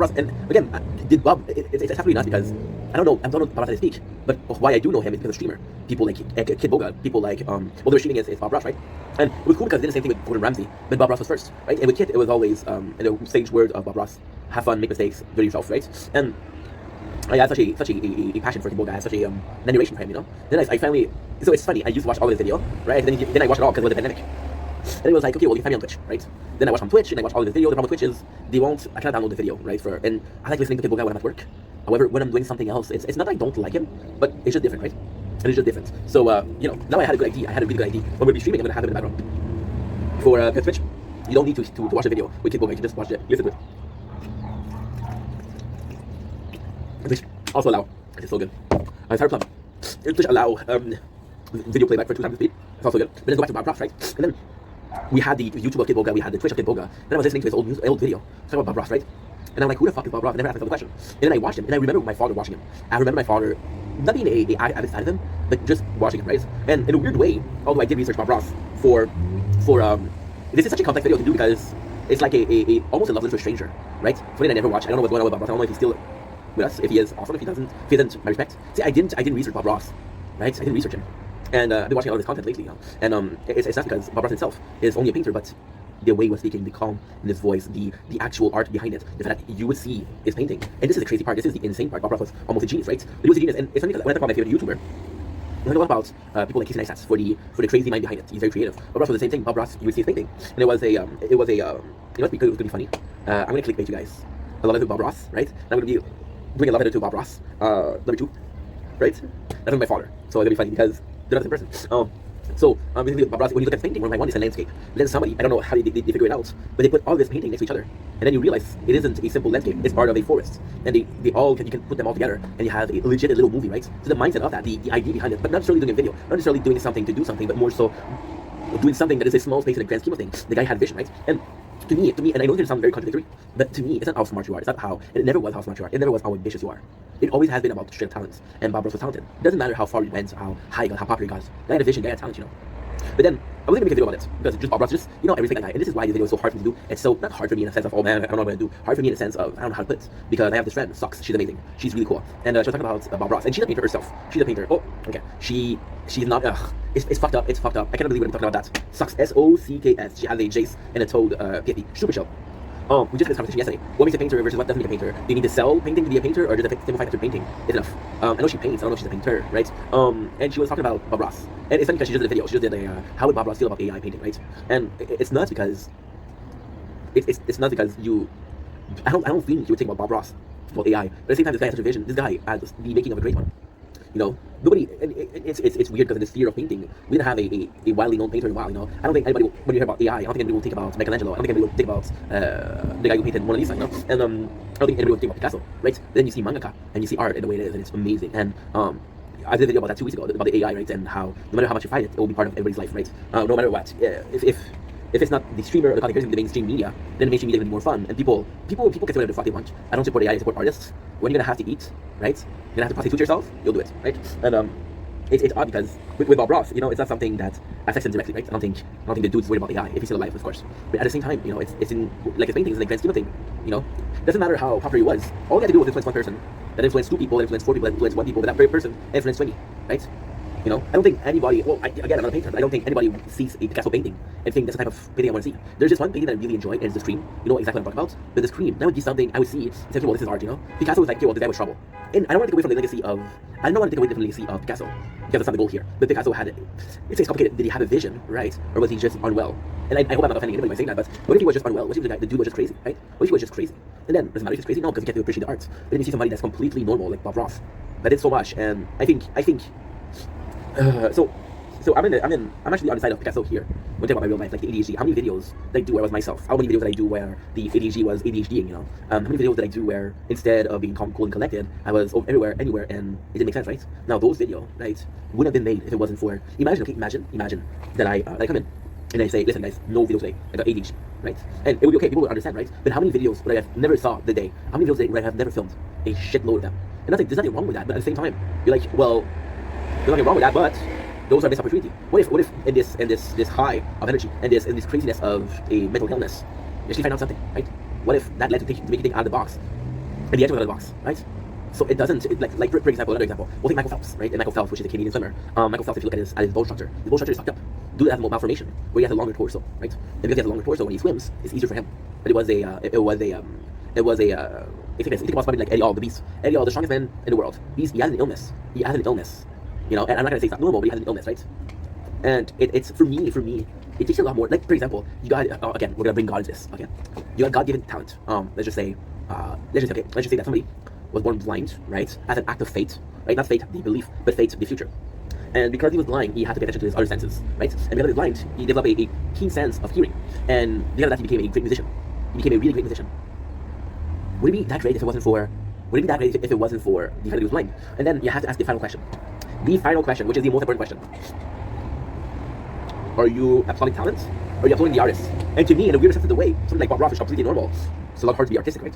Ross, and again, did Bob? It's absolutely not because I don't know Bob Ross as I speak, but why I do know him is because of streamer. People like Kid Boga, people like well, they were streaming is Bob Ross, right? And it was cool because they did the same thing with Gordon Ramsay, but Bob Ross was first, right? And with Kid, it was always the sage word of Bob Ross: have fun, make mistakes, do it yourself, right? And I had such a passion for Kid Boga. I had such a veneration for him, you know. Then I finally, so it's funny. I used to watch all of his video, right? And then I watched it all because of the pandemic. And it was like, okay, well, you find me on Twitch, right? Then I watch on Twitch and I watch all of his video. The problem with Twitch is I cannot download the video, right? And I like listening to Kid Boga when I'm at work. However, when I'm doing something else, it's not that I don't like him, but it's just different, right? And it's just different. So, you know, now I had a good idea. I had a really good idea. When we'll be streaming, I'm going to have it in the background. For Twitch, you don't need to watch the video with Kid Boga. You can just watch it, listen to it. Twitch also allow, it's so good. Entire plug. Twitch allow video playback for 2 times the speed. It's also good. But then go back to Bob Ross, right? And then we had the YouTube of Kid Boga, we had the Twitch of Kid Boga. Then I was listening to his old video, talking about Bob Ross, right? And I'm like, who the fuck is Bob Ross? I never asked myself the question. And then I watched him, and I remember my father watching him. I remember my father not being a avid fan of him, but just watching him, right? And in a weird way, although I did research Bob Ross for this is such a complex video to do because it's like a almost a love letter to a stranger, right? Something I never watched. I don't know what's going on with Bob Ross. I don't know if he's still with us. If he is, awesome. If he doesn't, my respect. See, I didn't research Bob Ross, right? I didn't research him. And I've been watching all this content lately, you know? And it's not because Bob Ross himself is only a painter, but the way he was speaking, the calm in his voice, the actual art behind it, the fact that you would see his painting. And this is the crazy part, this is the insane part. Bob Ross was almost a genius, right? But he was a genius, and it's funny because when I talk about my favorite YouTuber, I talk a lot about people like Casey Neistat for the crazy mind behind it. He's very creative. Bob Ross was the same thing. Bob Ross, you would see his painting, and it was a you know, it's gonna be funny. I'm gonna clickbait you guys. A love letter to Bob Ross, right? And I'm gonna be doing a love letter to Bob Ross, number 2, right? That's my father. So it's gonna be funny because they're not the same person. So, basically, Bob Ross, when you look at the painting, one by one, it's a landscape. And then somebody, I don't know how they figure it out, but they put all this painting next to each other. And then you realize it isn't a simple landscape, it's part of a forest. And you can put them all together, and you have a legit little movie, right? So the mindset of that, the idea behind it, but not necessarily doing a video, not necessarily doing something to do something, but more so doing something that is a small space in the grand scheme of things. The guy had vision, right? And to me, and I know it sounds very contradictory, but to me, it's not how smart you are. It's not how, and it never was how smart you are. It never was how ambitious you are. It always has been about straight up talents. And Bob Ross was talented. It doesn't matter how far you went, how high you got, how popular you got. Guy had a vision, guy had talent, you know. But then, I was gonna make a video about it, because just Bob Ross, just, you know, everything like that. And this is why this video is so hard for me to do. It's so, not hard for me in the sense of, oh man, I don't know what I'm gonna do. Hard for me in the sense of, I don't know how to put it. Because I have this friend, Sucks, she's amazing. She's really cool. And she was talking about Bob Ross. And she's a painter herself. She's a painter. Oh, okay. She's not, it's fucked up, it's fucked up. I cannot believe what I'm talking about that. Sucks, S-O-C-K-S. She has a Jace and a Toad PFP. Super chill. We just had this conversation yesterday. What makes a painter versus what doesn't make a painter? Do you need to sell painting to be a painter, or does it simplify that painting is enough? I know she paints. I don't know if she's a painter, right? And she was talking about Bob Ross. And it's funny because she just did a video. She just did a how would Bob Ross feel about AI painting, right? And it's nuts because it's not because you. I don't think you would think about Bob Ross about AI. But at the same time, this guy has such a vision. This guy has the making of a great one. You know, nobody. And it's weird because in this sphere of painting, we didn't have a widely known painter in a while. You know, I don't think anybody when you hear about AI, I don't think anybody will think about Michelangelo. I don't think anybody will think about the guy who painted Mona Lisa. You know, and I don't think anybody will think about Picasso, right? But then you see mangaka and you see art in the way it is, and it's amazing. And I did a video about that 2 weeks ago about the AI, right? And how no matter how much you fight it, it will be part of everybody's life, right? No matter what. If it's not the streamer or the content creator, the mainstream media, then the mainstream media will be more fun. And people can say whatever the fuck they want. I don't support AI, I support artists. When you're gonna have to eat, right? You're gonna have to prostitute yourself, you'll do it, right? And it's odd because with Bob Ross, you know, it's not something that affects him directly, right? I don't think the dude's worried about AI if he's still alive, of course. But at the same time, you know, it's in like his paintings in the grand scheme of things, you know, doesn't matter how popular he was. All he had to do was influence one person, that influenced 2 people, that influenced 4 people, that influenced 1 people, but that very person influenced 20, right? You know, I don't think anybody, well, again, I'm not a painter, but I don't think anybody sees a Picasso painting and think that's the type of painting I want to see. There's just one painting that I really enjoy, and it's The Scream. You know exactly what I'm talking about? But The Scream, that would be something I would see and say, well, this is art, you know? Picasso was like, okay, well, this guy was trouble. And I don't want to take away from the legacy of, I don't want to take away from the legacy of Picasso, because that's not the goal here. But Picasso had, it's complicated, did he have a vision, right? Or was he just unwell? And I hope I'm not offending anybody by saying that, but what if he was just unwell? What if the dude was just crazy, right? What if he was just crazy? And then, doesn't matter if he's crazy? No, because you get to appreciate the art. But then you see somebody that's completely normal, like Bob Ross, that did so much, and I think, so I'm actually on the side of Picasso here. When I talk about my real life, like the ADHD, how many videos did I do where I was myself? How many videos did I do where the ADHD was ADHDing, you know? How many videos did I do where instead of being calm, cool, and collected, I was everywhere, anywhere, and it didn't make sense, right? Now those videos, right, wouldn't have been made if it wasn't for, imagine that I come in and I say, listen guys, no video today, I got ADHD, right? And it would be okay, people would understand, right? But how many videos would I have never saw the day? How many videos would I have never filmed? A shitload of them. And there's nothing wrong with that, but at the same time, you're like, well, there's nothing wrong with that, but those are missed opportunity. What if in this high of energy and this craziness of a mental illness, you actually find out something, right? What if that led to make you think out of the box, and the edge was out of the box, right? So it doesn't, like for example, another example, we'll take Michael Phelps, right? And Michael Phelps, which is a Canadian swimmer. Michael Phelps, if you look at his bone structure is fucked up. Dude has a malformation where he has a longer torso, right? And because he has a longer torso, when he swims, it's easier for him. But if you think about somebody like Eddie Hall, the Beast, Eddie Hall, the strongest man in the world, he has an illness. You know, and I'm not gonna say it's not normal, but he has an illness, right? And it's for me, it takes a lot more. Like for example, you got again, we're gonna bring God into this. Okay, you got God-given talent. Let's just say that somebody was born blind, right? As an act of fate, right? Not fate, the belief, but fate, the future. And because he was blind, he had to pay attention to his other senses, right? And because he was blind, he developed a keen sense of hearing, and because of that, he became a great musician. He became a really great musician. Would it be that great if it wasn't for? Would it be that great if it wasn't for the fact that he was blind? And then you have to ask the final question. The final question, which is the most important question. Are you applauding talent? Or are you applauding the artist? And to me, in a weird sense of the way, something like Bob Ross is completely normal. It's a lot hard to be artistic, right?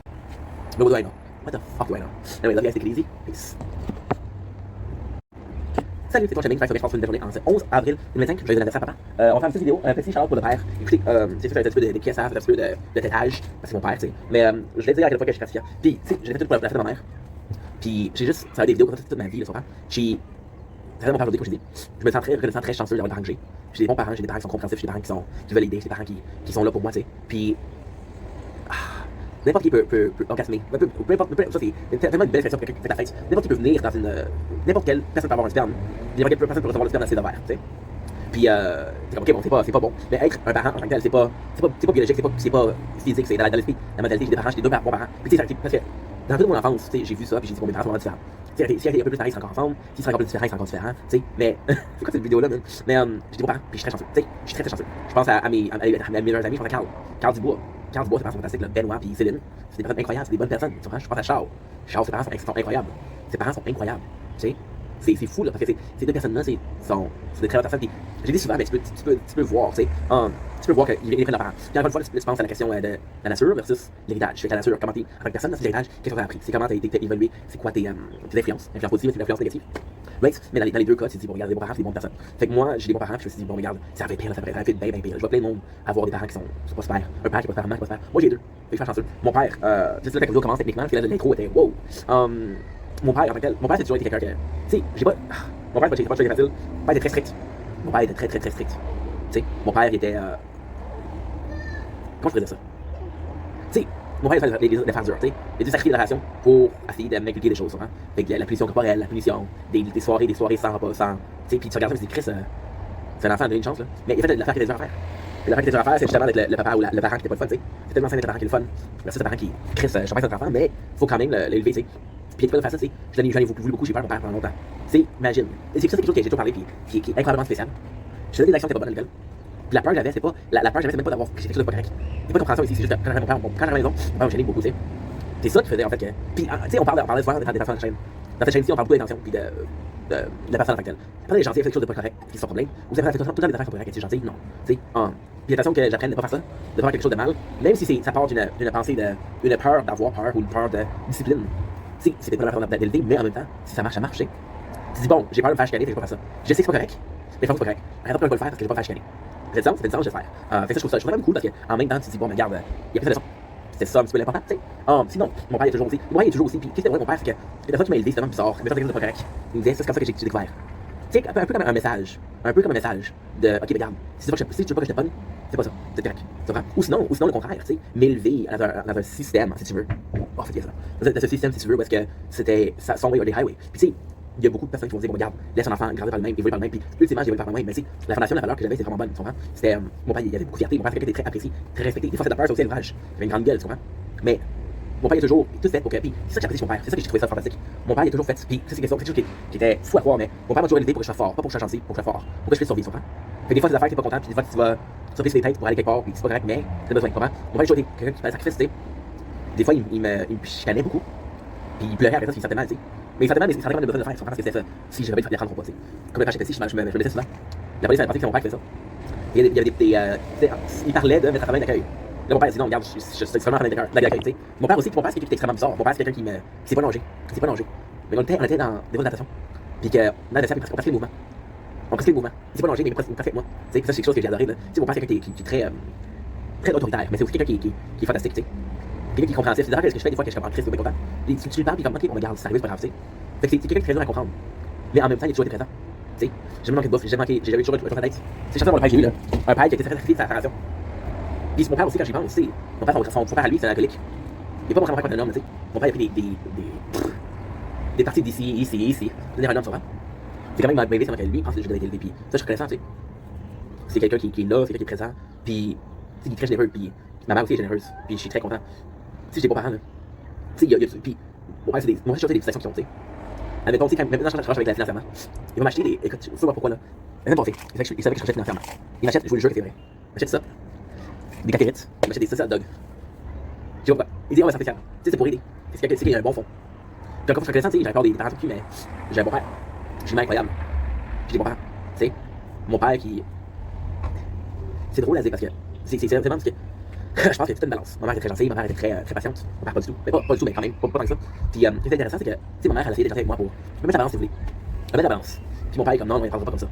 But what do I know? What the fuck do I know? Anyway, love you guys, take it easy. Peace. Salut, c'est toi Chaming, je fais une journée en 11 avril 2025, je vais anniversaire à papa. On va faire une petite vidéo, petit shout-out pour le père. Écoutez, c'est fait un petit peu de caissage, un petit peu de têtage, parce que c'est mon père, tu sais. Mais je vais dire à quelle fois que je suis gratifiant. Puis, tu sais, j'ai fait tout pour la fête de ma mère. Puis, j'ai juste, ça va des vidéos comme ça toute ma vie, là, tu comprends? C'est mon père aujourd'hui, comme je dis. Je me sens très reconnaissant, très chanceux d'avoir des parents que j'ai. J'ai des bons parents, j'ai des parents qui sont compréhensifs, j'ai des parents qui veulent aider, j'ai des parents qui sont là pour moi, tu sais. Puis, n'importe qui peut orgasmer. Peu importe, ça c'est tellement une belle expression pour quelqu'un qui fait ta fête. N'importe qui peut venir dans une. N'importe quelle personne peut avoir un sperme. N'importe quelle personne peut recevoir le sperme dans ses ovaires, tu sais. Puis, c'est comme, ok, bon, c'est pas bon. Mais être un parent en tant que tel, c'est pas biologique, c'est pas physique, c'est dans l'esprit, la mentalité. J'ai des parents, j'ai des 2 bons parents. Puis, tu sais, parce que dans toute mon enfance, tu sais, j'ai vu ça, puis j'ai dit, bon, mes parents sont vraiment différents. Si elle était un peu plus pareil, c'est encore ensemble. Si c'est encore plus différent, c'est encore différent. Tu sais, mais. C'est quoi cette vidéo-là, man? Mais j'ai des bons parents, puis je suis très chanceux. Tu sais, je suis très chanceux. Je pense à mes meilleurs amis, je pense à Carl Dubois. Carl Dubois, ses parents sont fantastiques, là. Benoît, puis Céline. C'est des personnes incroyables, c'est des bonnes personnes. Tu comprends? Je pense à Charles. Charles, ses parents sont incroyables. Ses parents sont incroyables. Tu sais? C'est fou, là, parce que ces 2 personnes-là, c'est des très bonnes personnes. Puis, j'ai dit souvent, mais tu peux voir, tu sais. Tu peux voir qu'ils prennent leurs parents. Puis, encore une fois, tu penses à la question de la nature versus l'héritage. Fait que la nature, comment t'es, en tant que personne, c'est l'héritage, qu'est-ce que t'as appris? C'est comment t'as évolué, c'est quoi tes influences positives et tes influences négatives. Right? Mais dans les 2 cas, tu te dis, bon, regarde, les bons parents, c'est des bonnes personnes. Fait que moi, j'ai des bons parents, puis je me suis dit, bon, regarde, ça va être pire, ça va être bien pire. Je vois plein de monde avoir des parents qui sont pas super. Un père qui est pas super, un qui est pas super. Moi, j'ai 2. Fait que je suis chanceux. Mon père, juste là, quand la vidéo commence techniquement, parce que là, l'intro était wow. Mon père, en tant que tel, c'est toujours été quelqu'un que. Tu sais, j'ai pas. Mon père, c'est pas facile. Mon père était très strict. Mon père était très strict. Tu sais, mon père était. Comment je pourrais dire ça? Tu sais, mon père, il a faire dur, tu sais. Il a dû sacrifier de la relation pour essayer de m'inculquer des choses, hein. Fait que la punition corporelle, la punition, des soirées sans repas, sans. Tu sais, puis tu regardes ça, tu te dis, Chris, c'est un enfant, donne une chance, là. Mais il a fait l'affaire qui était dur à faire. Et l'affaire qui était dur à faire, c'est justement d'être le papa ou le parent qui était pas le fun, tu sais. C'est tellement simple d'être le parent qui est le fun. Là, c'est un parent qui. Chris, je sais pas que c'est un enfant, mais faut quand même l'élever, tu sais. Puis il est pas de faire ça, tu sais. Je l'en ai voulu beaucoup, j'ai peur de mon père pendant longtemps. Tu sais, imagine. Et c'est ça, c'est quelque chose que j'ai toujours parlé, puis qui est incroyablement spécial. Je faisais des actions qui étaient pas bonnes à l'école. Puis la peur que j'avais, c'est pas. La peur que j'avais, c'est même pas d'avoir quelque chose de pas correct. C'est pas de compréhension ici, c'est juste quand j'avais mon père, quand j'avais la maison, mon père me gênait beaucoup, tu sais. C'est ça qui faisait en fait que. Puis, tu sais, on parlait souvent des personnes dans la chaîne. Dans cette chaîne-ci, on parle beaucoup d'intention, puis de la personne en tant que telle. Après, les gentils fait quelque chose de pas correct, qui sont problème. Vous avez fait tout le temps des affaires qui sont correctes, c'est gentil, non. Tu sais, puis l'attention que j'apprenne de pas faire ça, de faire quelque chose de mal, même si ça part d'une pensée d'une peur d'avoir peur ou une peur de discipline. C'est pas la peur d'élever, mais en même temps, si ça marche, ça marche, tu sais. Tu dis, bon, j'ai peur de me faire chicaner, fait que je vais pas faire ça. Je sais que c'est pas correct, mais c'est pas correct. Arrête pas de le faire parce que je vais pas me faire chicaner. Ça fait du sens, j'espère. Fait que ça, je trouve ça vraiment cool parce qu'en même temps, tu te dis, bon, mais regarde, il y a plus de leçons. C'est ça un petit peu l'important, tu sais. Sinon, mon père, il est toujours aussi. Mon père, il est toujours aussi. Puis, qu'est-ce que c'est vrai, mon père, c'est que la personne qui m'a élevé, c'est vraiment bizarre. Mais ça, c'est pas correct. Il me disait, c'est comme ça que j'ai découvert. Tu sais, un peu comme un message. Un peu comme un message de, ok, regarde, si tu veux pas que je te bonne, c'est pas ça. C'est correct. Tu comprends? Ou sinon, le contraire, tu sais. M'élever dans un système, si tu veux. Oh, c'est ça. Dans ce système, si tu veux, parce que c'était son way or the highway. Puis, tu sais, il y a beaucoup de personnes qui vont dire, bon, regarde, laisse un enfant grandir par le même, évoluer par le même, puis ultimement, j'ai évolué par le même. Mais tu sais, la fondation de la valeur que j'avais, c'est vraiment bonne, tu comprends? C'était, mon père, il avait beaucoup de fierté, mon père, c'était quelqu'un qui était très apprécié, très respecté. Des fois, c'était peur, ça aussi, l'ouvrage. Il avait une grande gueule, tu comprends? Mais, mon père, il a toujours tout fait pour que, puis c'est ça que j'apprécie chez mon père, c'est ça que j'ai trouvé ça fantastique. Mon père, il a toujours fait, puis ça, c'est quelque chose qui était fou à croire, mais mon père m'a toujours élevé pour que je sois fort, pas pour que je sois gentil, pour que je sois fort, pour que je puisse survivre, tu comprends? Fait que des fois, c'est des affaires que t'es pas content, puis des fois, tu vas sauter sur les têtes pour aller quelque part, puis c'est pas correct, mais t'as besoin, tu comprends? Mon père, il a toujours été quelqu'un qui fait sacrifice, tu sais. Des fois, il me chicanait beaucoup, puis il pleurait après ça, il sentait mal, tu sais. Mais il sentait mal, mais il sentait quand même besoin de le faire, parce que c'était ça. Si je répète, il fallait prendre pas, tu sais. Comme quand j'étais petit, je me blessais souvent. La police avait pensé que c'est mon père qui faisait ça. Il y avait des il parlait de mettre sa famille d'accueil. Là, mon père dit non, regarde, je suis vraiment un famille d'accueil, tu sais. Mon père aussi, mon père, c'est quelqu'un qui est extrêmement bizarre. Mon père, c'est quelqu'un qui s'est pas longé. Mais on était dans des voies de natation. Puis que, dans le on pratiquait le mouvement. On pratiquait le mouvement. Il s'est pas longé, mais il pratiquait avec moi. Tu sais, ça, c'est quelque chose que j'ai adoré, là. Tu sais, mon père, c'est quelqu'un qui est très autoritaire, mais c'est aussi quelqu'un qui est fantastique, tu sais. Quelqu'un qui est compréhensif. C'est d'ailleurs ce que je fais des fois que je comprends Christ, bien content. Tu lui parles, puis comme, ok, on regarde, c'est arrivé, c'est pas grave, tu sais. Fait que c'est quelqu'un qui est très dur à comprendre. Mais en même temps, il a toujours été présent. Tu sais, j'ai jamais manqué de bouffe, j'ai jamais toujours la tête. C'est chanceux pour le père que j'ai eu, là. Un père qui a été très sacrifié de sa séparation. Puis mon père aussi, quand j'y pense, tu sais, mon père à lui, c'est un alcoolique. Il est pas mon frère comme un homme, tu sais. Mon père a pris des parties d'ici, devenir un homme, tu vois. C'est quand même ma bébé, c'est lui, il pense que je devais être élevé, puis ça, je suis reconnaissant, tu sais. C'est quelqu'un qui est là, c'est quelqu'un qui est présent, puis il est très généreux, puis ma mère aussi est généreuse, puis je suis très content. Si j'ai pas parents, là. Tu sais, puis mon père, c'est des situations qui ont, tu sais. Admettons, tu sais, maintenant, je change avec la financièrement. Il va m'acheter des. Écoute, tu sais pourquoi, là. La semaine passée, il savait que je changeais financièrement. Il m'achète, je vous le jure que c'est vrai. Il m'achète ça. Des cacahuètes. Il m'achète des saucisses hot dog. Je sais pas pourquoi. Il dit, on va sortir. Tu sais, c'est pour aider. C'est qu'il y a un bon fond. Puis encore, je suis reconnaissant, tu sais, j'avais peur des parents tout cul, mais j'ai un bon père. Je suis incroyable. J'ai des bons parents. Tu sais, mon père qui. C'est drôle à dire parce que. C'est vraiment parce que. Je pense qu'il y a toute une balance. Ma mère était très gentille, ma mère était très patiente. Mon père pas du tout. Mais pas du tout, mais quand même, pas tant que ça. Puis ce qui est intéressant, c'est que, tu sais, ma mère, elle a essayé d'être avec moi pour mettre la balance, si vous voulez. Elle met la balance. Puis mon père est comme non, il ne prendra pas comme ça.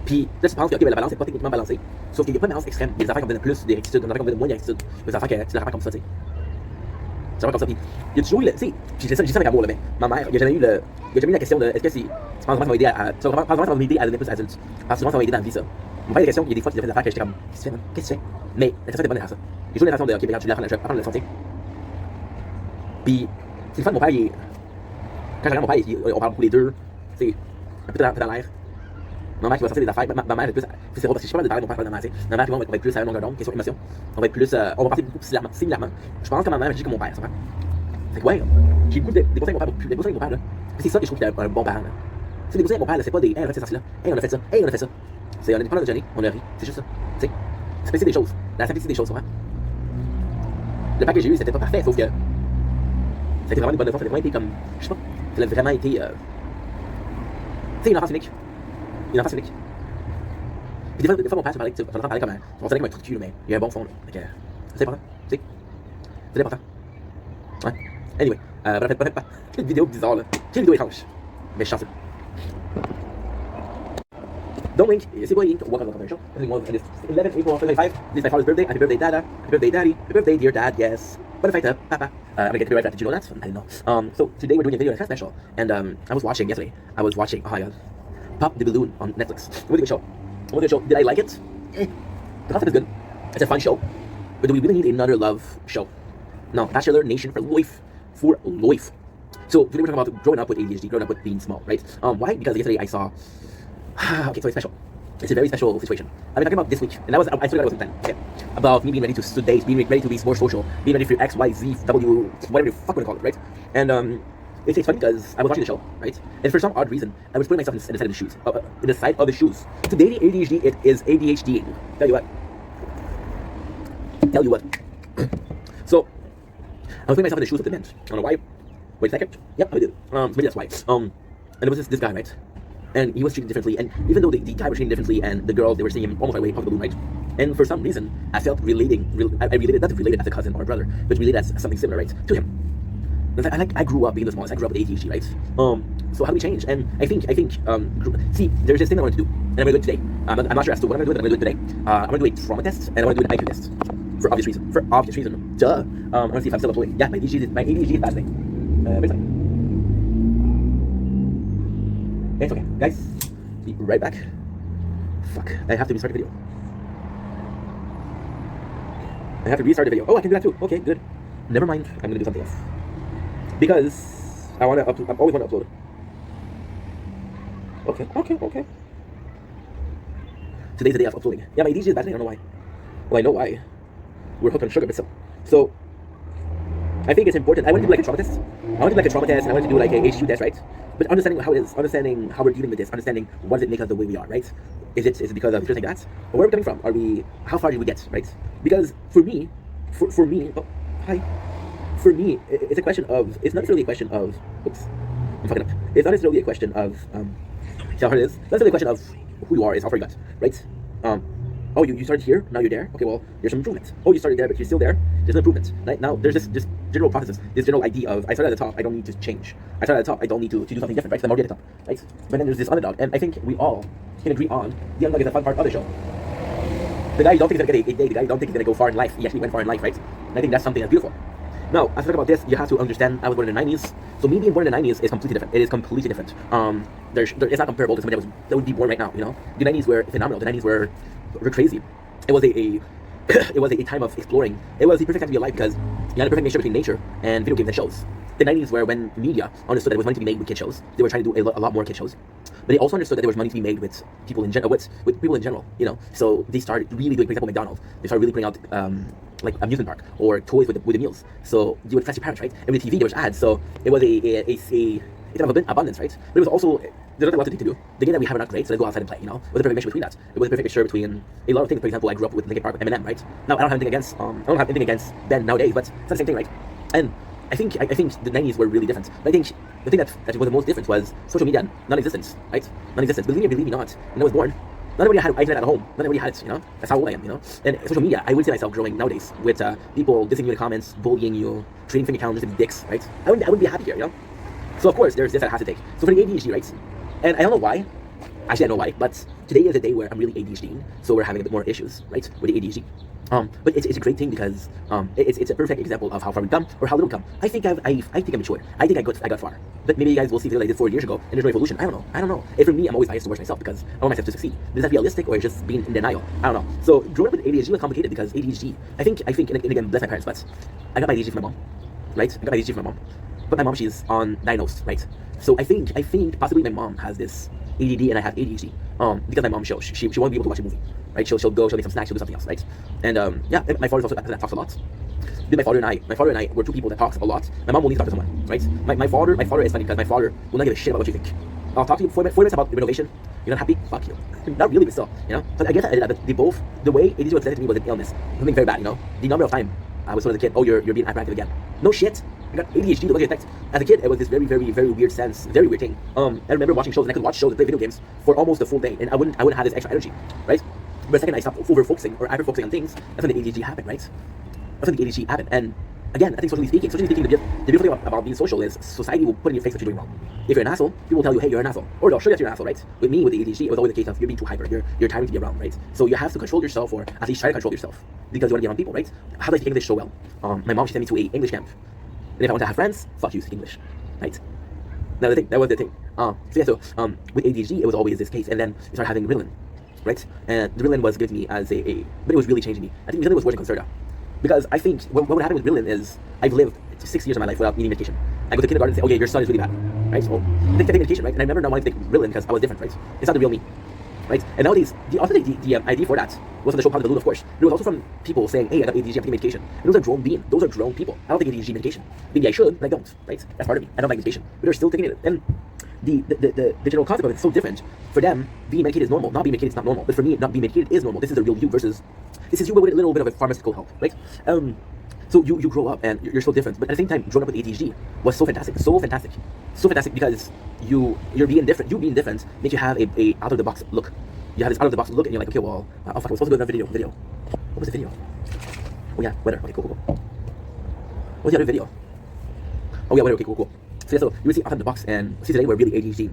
Puis là, tu penses que, ok, la balance n'est pas techniquement balancée. Sauf qu'il n'y a pas de balance extrême. Il y a des affaires qui me donnent plus d'érectitude, des affaires qui me donnent moins d'érectitude. Des affaires que tu la rappelles comme ça, tu sais. Tu la rappelles comme ça. Puis il y a toujours eu, tu sais, puis j'ai ça avec amour, là, mais ma mère, il n'y a jamais eu la question de est-ce que c'est. Tu penses vraiment que ça va m'aider à devenir plus adulte. Parce que souvent, ça va m'aider dans la vie, ça. Mon père, il y a des questions, il y a des fois, il y a des affaires que j'étais comme, qu'est-ce que tu fais, man? Qu'est-ce que tu fais? Mais l'intention était bonne derrière ça. J'ai toujours l'intention de, ok, regarde, je vais apprendre à le sentir. Puis, c'est le fun, mon père, il est. Quand je regarde mon père, on parle beaucoup les deux, tu sais, un peu dans l'air. Ma mère qui va sortir des affaires, ma mère est plus. C'est drôle parce que je suis pas mal de parler de mon père dans ma mère. Ma mère, on va être plus à la longueur d'onde, question émotion. On va être plus. On va penser beaucoup similairement. Je pense que ma mère agit comme mon père, ça va. Fait que ouais, j'ai beaucoup de déposer avec mon père, des déposer avec mon père, là. C'est ça que je trouve qu'il a un bon parent, là. C'est déposer avec mon père, là, c'est pas des. Hey, on a fait ça, là. Hey, on a fait ça. Hey, on a fait ça. C'est on a des problèmes de déjeuner, on a ri. C'est juste ça. Tu sais. C'est des choses. La simplicité des choses, ça va. Le père que j'ai eu, c'était pas parfait, sauf que. C'était vraiment des bonnes leçons, ça a vraiment été comme. Je sais pas. Ça a vraiment été. Tu sais, une enfance unique. Une enfance unique. Puis des fois mon père se parlait, tu sais, on entend parler comme un trou de cul, mais il y a un bon fond, là. Fait que. C'est important, tu sais. C'est important. Ouais. Anyway, peut-être pas. Quelle vidéo bizarre, là. Quelle vidéo étrange. Mais je suis chanceux. Don't Link, c'est Boy Link, welcome to the show. This is 11 April 2025. This is my father's birthday. Happy birthday, Dada. Happy birthday, Daddy. Happy birthday, dear Dad. Yes. What if I tell Papa? I'm gonna get to be right back. Did you know that? I didn't know. So today we're doing a video that's kind of special. And I was watching yesterday. Oh my god, Pop the Balloon on Netflix. What a good show. Did I like it? The concept is good. It's a fun show. But do we really need another love show? No. Bachelor Nation for life. For life. So today we're talking about growing up with ADHD, growing up with being small, right? Why? Because yesterday I saw. Okay, so it's special. It's a very special situation. I've been talking about this week, and I swear that was in plan. Okay, about me being ready to date, being ready to be more social, being ready for X, Y, Z, W, whatever you fuck want to call it, right? And it's funny because I was watching the show, right? And for some odd reason, I was putting myself in the side of the shoes, in the side of the shoes. To dating ADHD, it is ADHD. Tell you what. So I was putting myself in the shoes of the men. I don't know why. Wait a second. Yep, I did. Maybe that's why. And it was this guy, right? And he was treated differently, and even though the guy was treated differently, and the girl, they were seeing him almost like way possible, right? And for some reason, I felt I related, not related as a cousin or a brother, but related as something similar, right, to him. I grew up being the smallest. I grew up with ADHD, right? So how do we change? And I think see, there's this thing I want to do, and I'm gonna do it today. I'm not sure as to what I'm gonna do, but I'm gonna do it today. I'm gonna do a trauma test, and I'm gonna do an IQ test for obvious reason. For obvious reason, duh. I'm gonna see if I'm still uploading. Yeah, my ADHD is fascinating. Basically. It's okay, guys. Be right back. Fuck, I have to restart the video. I have to restart the video. Oh, I can do that too. Okay, good. Never mind. I'm gonna do something else because I want to upload. I always want to upload. Okay. Today's the day of uploading. Yeah, my ADHD is bad. I don't know why. Well, I know why. We're hooked on sugar, but so I think it's important. I want to do like a trauma test. I want to do like a trauma test, and I want to do like a HQ test, right? But understanding how it is, understanding how we're dealing with this, understanding what does it make us the way we are, right? Is it because of features like that? Or where are we coming from? How far did we get, right? Because for me, it's a question of, it's not necessarily a question of, oops, I'm fucking up. It's not necessarily a question of, see how hard it is? It's not necessarily a question of who you are, it's how far you got, right? Oh, you started here, now you're there. Okay, well, there's some improvement. Oh, you started there, but you're still there. There's an improvement. Right? Now, there's this general processes, this general idea of, I started at the top, I don't need to change. I started at the top, I don't need to do something different, right? So I'm already at the top, right? But then there's this underdog, and I think we all can agree on the underdog is the fun part of the show. The guy you don't think is going to get a day, the guy you don't think is going to go far in life, he actually went far in life, right? And I think that's something that's beautiful. Now, as I talk about this, you have to understand I was born in the 90s. So me being born in the 90s is completely different. It is completely different. It's not comparable to somebody that would be born right now, you know? The 90s were phenomenal. The 90s were crazy. It was it was a time of exploring. It was the perfect time to be alive because you had a perfect mixture between nature and video games and shows. The 90s were when media understood that there was money to be made with kid shows. They were trying to do a lot more kid shows. But they also understood that there was money to be made with people in general, with people in general, you know. So they started really doing, for example, McDonald's. They started really putting out like amusement park or toys with the meals. So you would flex your parents, right? And with TV there was ads. So it was a kind of abundance, right? But it was also, there's not a lot to do. The game that we have are not great, so let's go outside and play, you know? It was a perfect mixture between that. It was a perfect mixture between a lot of things. For example, I grew up with Linkin Park, Eminem, right? Now, I don't have anything against Ben nowadays, but it's not the same thing, right? And I think the 90s were really different. But I think the thing that was the most different was social media non-existence, right? Non-existence. Believe me not, when I was born, not everybody had internet at home. Not everybody had it, you know? That's how old I am, you know? And social media, I would see myself growing nowadays with people dissing you in the comments, bullying you, treating finger counters as dicks, right? I wouldn't be happy here, you know? So of course, there's this that I have to take. So for the ADHD, right? And I don't know why. Actually, I know why. But today is a day where I'm really ADHD, so we're having a bit more issues, right, with the ADHD. But it's a great thing because it's a perfect example of how far we've come or how little we've come. I think I'm mature. I think I got far. But maybe you guys will see like I did 4 years ago, and there's no evolution. I don't know. And for me, I'm always biased towards myself because I want myself to succeed. But is that realistic or just being in denial? I don't know. So growing up with ADHD was complicated because ADHD. I think, and again, bless my parents, but I got my ADHD from my mom, right? I got my ADHD from my mom. But my mom, she's undiagnosed, right? So I think possibly my mom has this ADD and I have ADHD. Because my mom, she won't be able to watch a movie, right? She'll go, she'll make some snacks, she'll do something else, right? And yeah, my father's also that talks a lot. Then my father and I were two people that talks a lot. My mom will need to talk to someone, right? My father is funny because my father will not give a shit about what you think. I'll talk to you 4 minutes about renovation. You're not happy? Fuck you. Not really, but still, you know? But I guess I did that, but the way ADHD was presented to me was an illness. Something very bad, you know? The number of time I was told as a kid, oh, you're being hyperactive again. No shit. I got ADHD to look at effect. As a kid, it was this very, very, very weird sense, very weird thing. I remember watching shows, and I could watch shows and play video games for almost a full day, and I wouldn't have this extra energy, right? But the second I stopped over-focusing or hyper-focusing on things, that's when the ADHD happened, right? That's when the ADHD happened. And again, I think socially speaking, the beautiful thing about being social is society will put in your face what you're doing wrong. If you're an asshole, people will tell you, hey, you're an asshole. Or they'll show you that you're an asshole, right? With me, with the ADHD, it was always the case of you're being too hyper, you're tiring to be around, right? So you have to control yourself, or at least try to control yourself, because you want to be around people, right? How do I speak English so well? My mom, she sent me to an English camp. And if I want to have friends, fuck you, speak English, right? That was the thing. With ADHD, it was always this case, and then we started having Ritalin, right? And the Ritalin was given to me as but it was really changing me. I think Ritalin was worse than Concerta, because I think what would happen with Ritalin is I've lived 6 years of my life without needing medication. I go to kindergarten and say, okay, your son is really bad, right? So take medication, right? And I remember not wanting to take Ritalin because I was different, right? It's not the real me, right? And nowadays, the idea for that was from the show Part of the Balloon, of course. But it was also from people saying, hey, I got ADHD, I'm taking medication. And those are grown beings. Those are grown people. I don't take ADHD medication. Maybe I should, but I don't, right? That's part of me. I don't like medication. But they're still taking it. And the general concept of it is so different. For them, being medicated is normal. Not being medicated is not normal. But for me, not being medicated is normal. This is the real you versus this is you with a little bit of a pharmaceutical help, right? So you grow up and you're so different. But at the same time, growing up with ADHD was so fantastic. So fantastic because you're being different. You being different makes you have a out of the box look. You have this out of the box look, and you're like, okay, well, oh fuck, I was supposed to do another video. What was the video? Oh yeah, weather. Okay, cool. What's the other video? Oh yeah, whatever. Okay, cool. So yeah, so you would see outside the box, and see today we're really ADHD.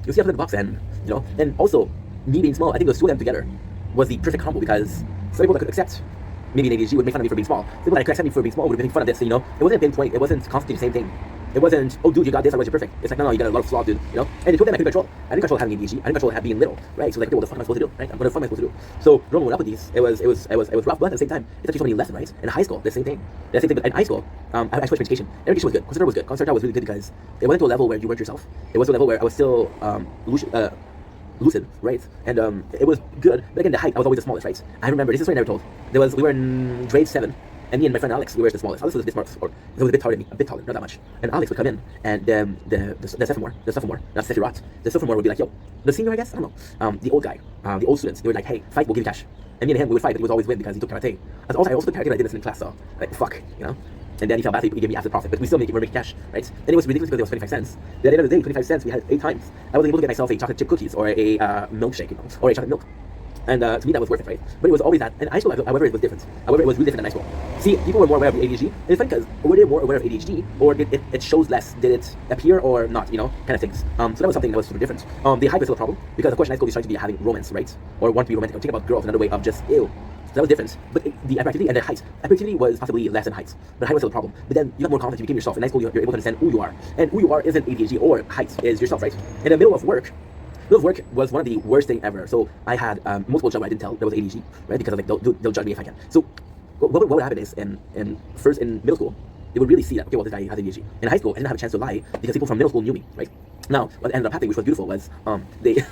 You see outside the box, and you know, and also me being small, I think those two of them together was the perfect combo because some people that could accept maybe an ADHD would make fun of me for being small. People that could accept me for being small would be making fun of this. So, you know, it wasn't a pinpoint. It wasn't constantly the same thing. It wasn't, oh dude, you got this, otherwise you're perfect. It's like, no, you got a lot of flaws, dude, you know? And the two of them I couldn't control. I didn't control having ADHD. I didn't control being little, right? So like, what the fuck am I supposed to do, right? What the fuck am I supposed to do? So growing up with these, it was rough, but at the same time, it's actually so many lessons, right? In high school, the same thing. The same thing, but in high school, I switched education. Education was good. Conservatoire was good. Conservatoire was really good because it wasn't to a level where you weren't yourself. It was to a level where I was still lucid, right? And it was good. But again, the height, I was always the smallest, right? I remember, this is what I never told. We were in grade 7. And me and my friend Alex, we were the smallest. Alex was a bit smart, or he was a bit taller than me, a bit taller, not that much. And Alex would come in, and the sophomore, not Sephiroth, the sophomore would be like, yo, the senior, I guess, I don't know, the old guy, the old students, they were like, hey, fight, we'll give you cash. And me and him, we would fight, but he would always win because he took karate. I also took karate, but I did this in class, so like, fuck, you know. And then he felt bad, so he gave me after profit, but we still were making cash, right? And it was ridiculous because it was 25 cents. But at the end of the day, 25 cents, we had 8 times. I was able to get myself a chocolate chip cookies or a milkshake, you know, or a chocolate milk. And to me, that was worth it, right? But it was always that. In high school, however, it was different. However, it was really different in high school. See, people were more aware of ADHD. And it's funny because were they more aware of ADHD, or did it shows less? Did it appear or not? You know, kind of things. So that was something that was super different. The height was still a problem because, of course, in high school, we started to be having romance, right? Or want to be romantic. Or think about girls another way of just ew. So that was different. But the hyperactivity and the height. Hyperactivity was possibly less than height. But height was still a problem. But then you got more confidence, you became yourself. In high school, you're able to understand who you are. And who you are isn't ADHD or height, is yourself, right? In the middle of work was one of the worst thing ever. So I had multiple jobs I didn't tell that was ADHD, right? Because like they'll judge me if I can. So what would happen is in middle school, they would really see that, okay, well, this guy has ADHD. In high school, I didn't have a chance to lie because people from middle school knew me, right? Now, what ended up happening, which was beautiful, was they it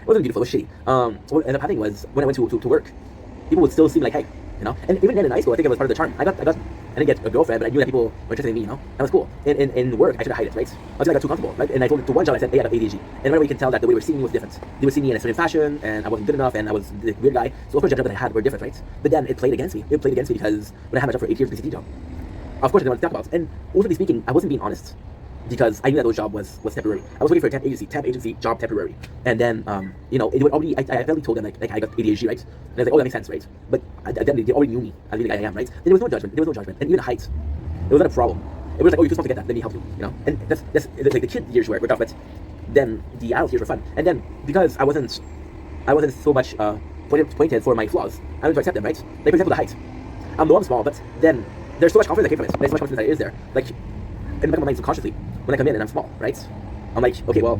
wasn't beautiful, it was shitty. What ended up happening was when I went to work, people would still see me like, hey, you know. And even then in high school, I think it was part of the charm. I didn't get a girlfriend, but I knew that people were interested in me, you know. That was cool. In work, I should have hide it, right? Until I got too comfortable, right? And I told to one job, I said, hey, I have ADHD. And right away you can tell that the way they were seeing me was different. They would see me in a certain fashion, and I wasn't good enough, and I was the weird guy. So of course the jobs that I had were different, right? But then it played against me. It played against me because when I had my job for 8 years, the CT job, of course I didn't want to talk about. And ultimately speaking, I wasn't being honest, because I knew that those job was temporary. I was waiting for a temp agency job temporary. And then, you know, it would already, I barely told them like I got ADHD, right? And I was like, oh, that makes sense, right? But they already knew me as being the guy I am, right? And there was no judgment. And even height, it wasn't a problem. It was like, oh, you're too small to get that, let me help you, you know? And that's like the kid years were tough, but then the adult years were fun. And then, because I wasn't so much pointed for my flaws, I learned to accept them, right? Like, for example, the height. I'm small, but then there's so much confidence that came from it. There's so much confidence that is there. Like, in the back of my mind subconsciously, when I come in and I'm small, right? I'm like, okay, well,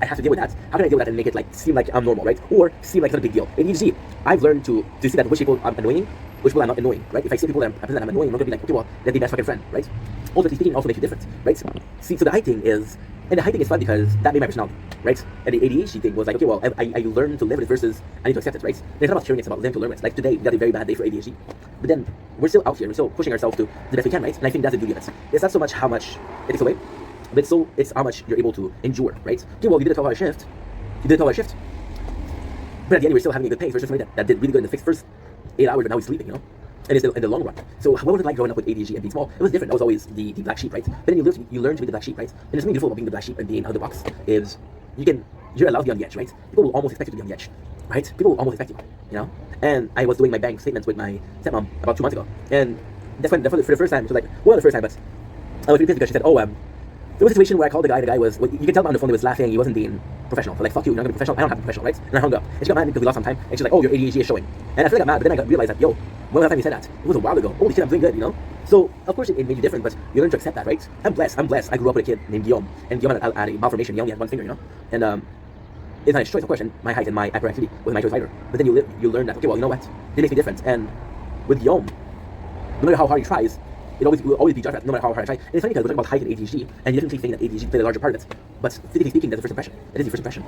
I have to deal with that. How can I deal with that and make it like seem like I'm normal, right? Or seem like it's not a big deal. In ADHD, I've learned to see that which people I'm annoying, which people I'm not annoying, right? If I see people that I'm annoying, I'm not gonna be like, okay, well, they're the best fucking friend, right? Ultimately speaking, also makes you different, right? See, so the height thing is fun because that made my personality, right? And the ADHD thing was like, okay, well, I learned to live with it versus I need to accept it, right? And it's not about sharing, it's about learning to learn with it. Like today, we got a very bad day for ADHD, but then we're still out here, we're still pushing ourselves to the best we can, right? And I think that's the beauty of it. It's not so much how much it takes away, but it's how much you're able to endure, right? Okay, well, you did a 12-hour shift, but at the end, we're still having a good pay versus somebody that did really good in the first 8 hours, but now he's sleeping, you know? And it's in the long run. So what was it like growing up with ADHD and being small? It was different. I was always the black sheep, right? But then you learn to be the black sheep, right? And there's something beautiful about being the black sheep and being out of the box is you're allowed to be on the edge, right? People will almost expect you to be on the edge, right? People will almost expect you know? And I was doing my bank statements with my stepmom about 2 months ago. And that's when, for the first time, she was like, well, not the first time, but I was really pissed because she said, oh, there was a situation where I called the guy was, well, you can tell on the phone he was laughing, he wasn't being professional. So like, fuck you, you're not gonna be professional, I don't have to be professional, right? And I hung up. And she got mad because we lost some time, and she's like, oh, your ADHD is showing. And I feel like I got mad, but then I realized that, yo, when was the time you said that? It was a while ago. Holy shit, I'm doing good, you know? So, of course, it made you different, but you learn to accept that, right? I'm blessed. I grew up with a kid named Guillaume, and Guillaume had a malformation, he only had one finger, you know? And, it's not his choice, of course, and my height and my hyperactivity was my choice either. But then you learn that, okay, well, you know what? It makes me different. And with Guillaume, no matter how hard he tries, it will always be judged at, no matter how hard I try. And it's funny because we're talking about height and ADHD, and you definitely think that ADHD played a larger part of it. But physically speaking, that's the first impression. It is the first impression.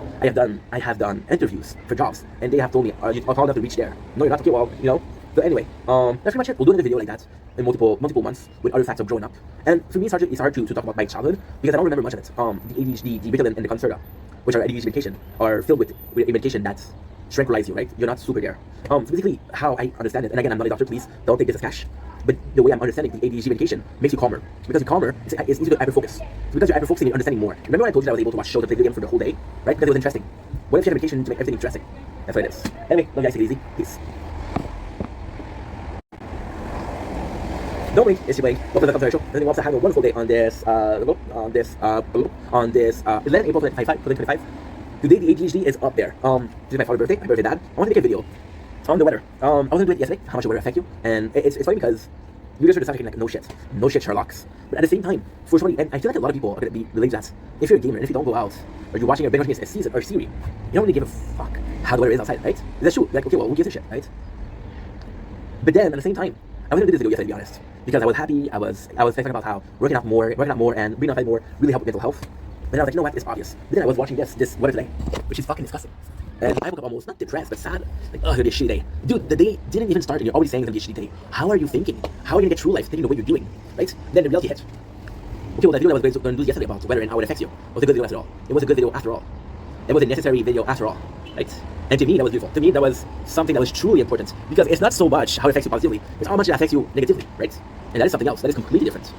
I have done interviews for jobs, and they have told me, are you tall enough to reach there? No, you're not. Okay, well, you know. But anyway, that's pretty much it. We'll do another video like that in multiple months with other facts of growing up. And for me, it's hard to talk about my childhood because I don't remember much of it. The ADHD, the Ritalin, and the Concerta, which are ADHD medication, are filled with a medication that's tranquilize you, right? You're not super there. So basically, how I understand it, and again, I'm not a doctor, please don't take this as cash, but the way I'm understanding the ADHD medication makes you calmer. Because you're calmer, it's easy to hyperfocus. So because you're hyperfocusing, you're understanding more. Remember when I told you that I was able to watch shows and play video games for the whole day, right? Because it was interesting. What if you had a medication to make everything interesting? That's what it is. Anyway, love you guys, take it easy. Peace. Don't wait, it's your way. Welcome to the Commentary Show. Everyone wants to have a wonderful day on this, April 2025. Today the ADHD is up there. This is my father's birthday, my birthday dad. I want to make a video on the weather. I was gonna do it yesterday, how much the weather affect you, and it's funny because you just start like no shit Sherlocks. But at the same time, for somebody, and I feel like a lot of people are gonna be related to that. If you're a gamer and if you don't go out, or you're watching a season or series, you don't really give a fuck how the weather is outside, right? That's true. Like, okay, well, who gives a shit, right? But then at the same time, I was gonna do this video yesterday, to be honest, because I was happy. I was thinking about how working out more, and being outside more really helped with mental health. And I was like, you know what? It's obvious. But then I was watching this weather today, which is fucking disgusting. And I woke up almost not depressed, but sad. Like, oh, it'll be a shitty day, dude. The day didn't even start, and you're already saying it's gonna be a shitty day. How are you thinking? How are you gonna get through life thinking the way you're doing, right? Then the reality hit. Okay, well, the video I was going to do yesterday about weather and how it affects you was a good video after all. It was a good video after all. It was a necessary video after all, right? And to me, that was beautiful. To me, that was something that was truly important, because it's not so much how it affects you positively, it's how much it affects you negatively, right? And that is something else. That is completely different.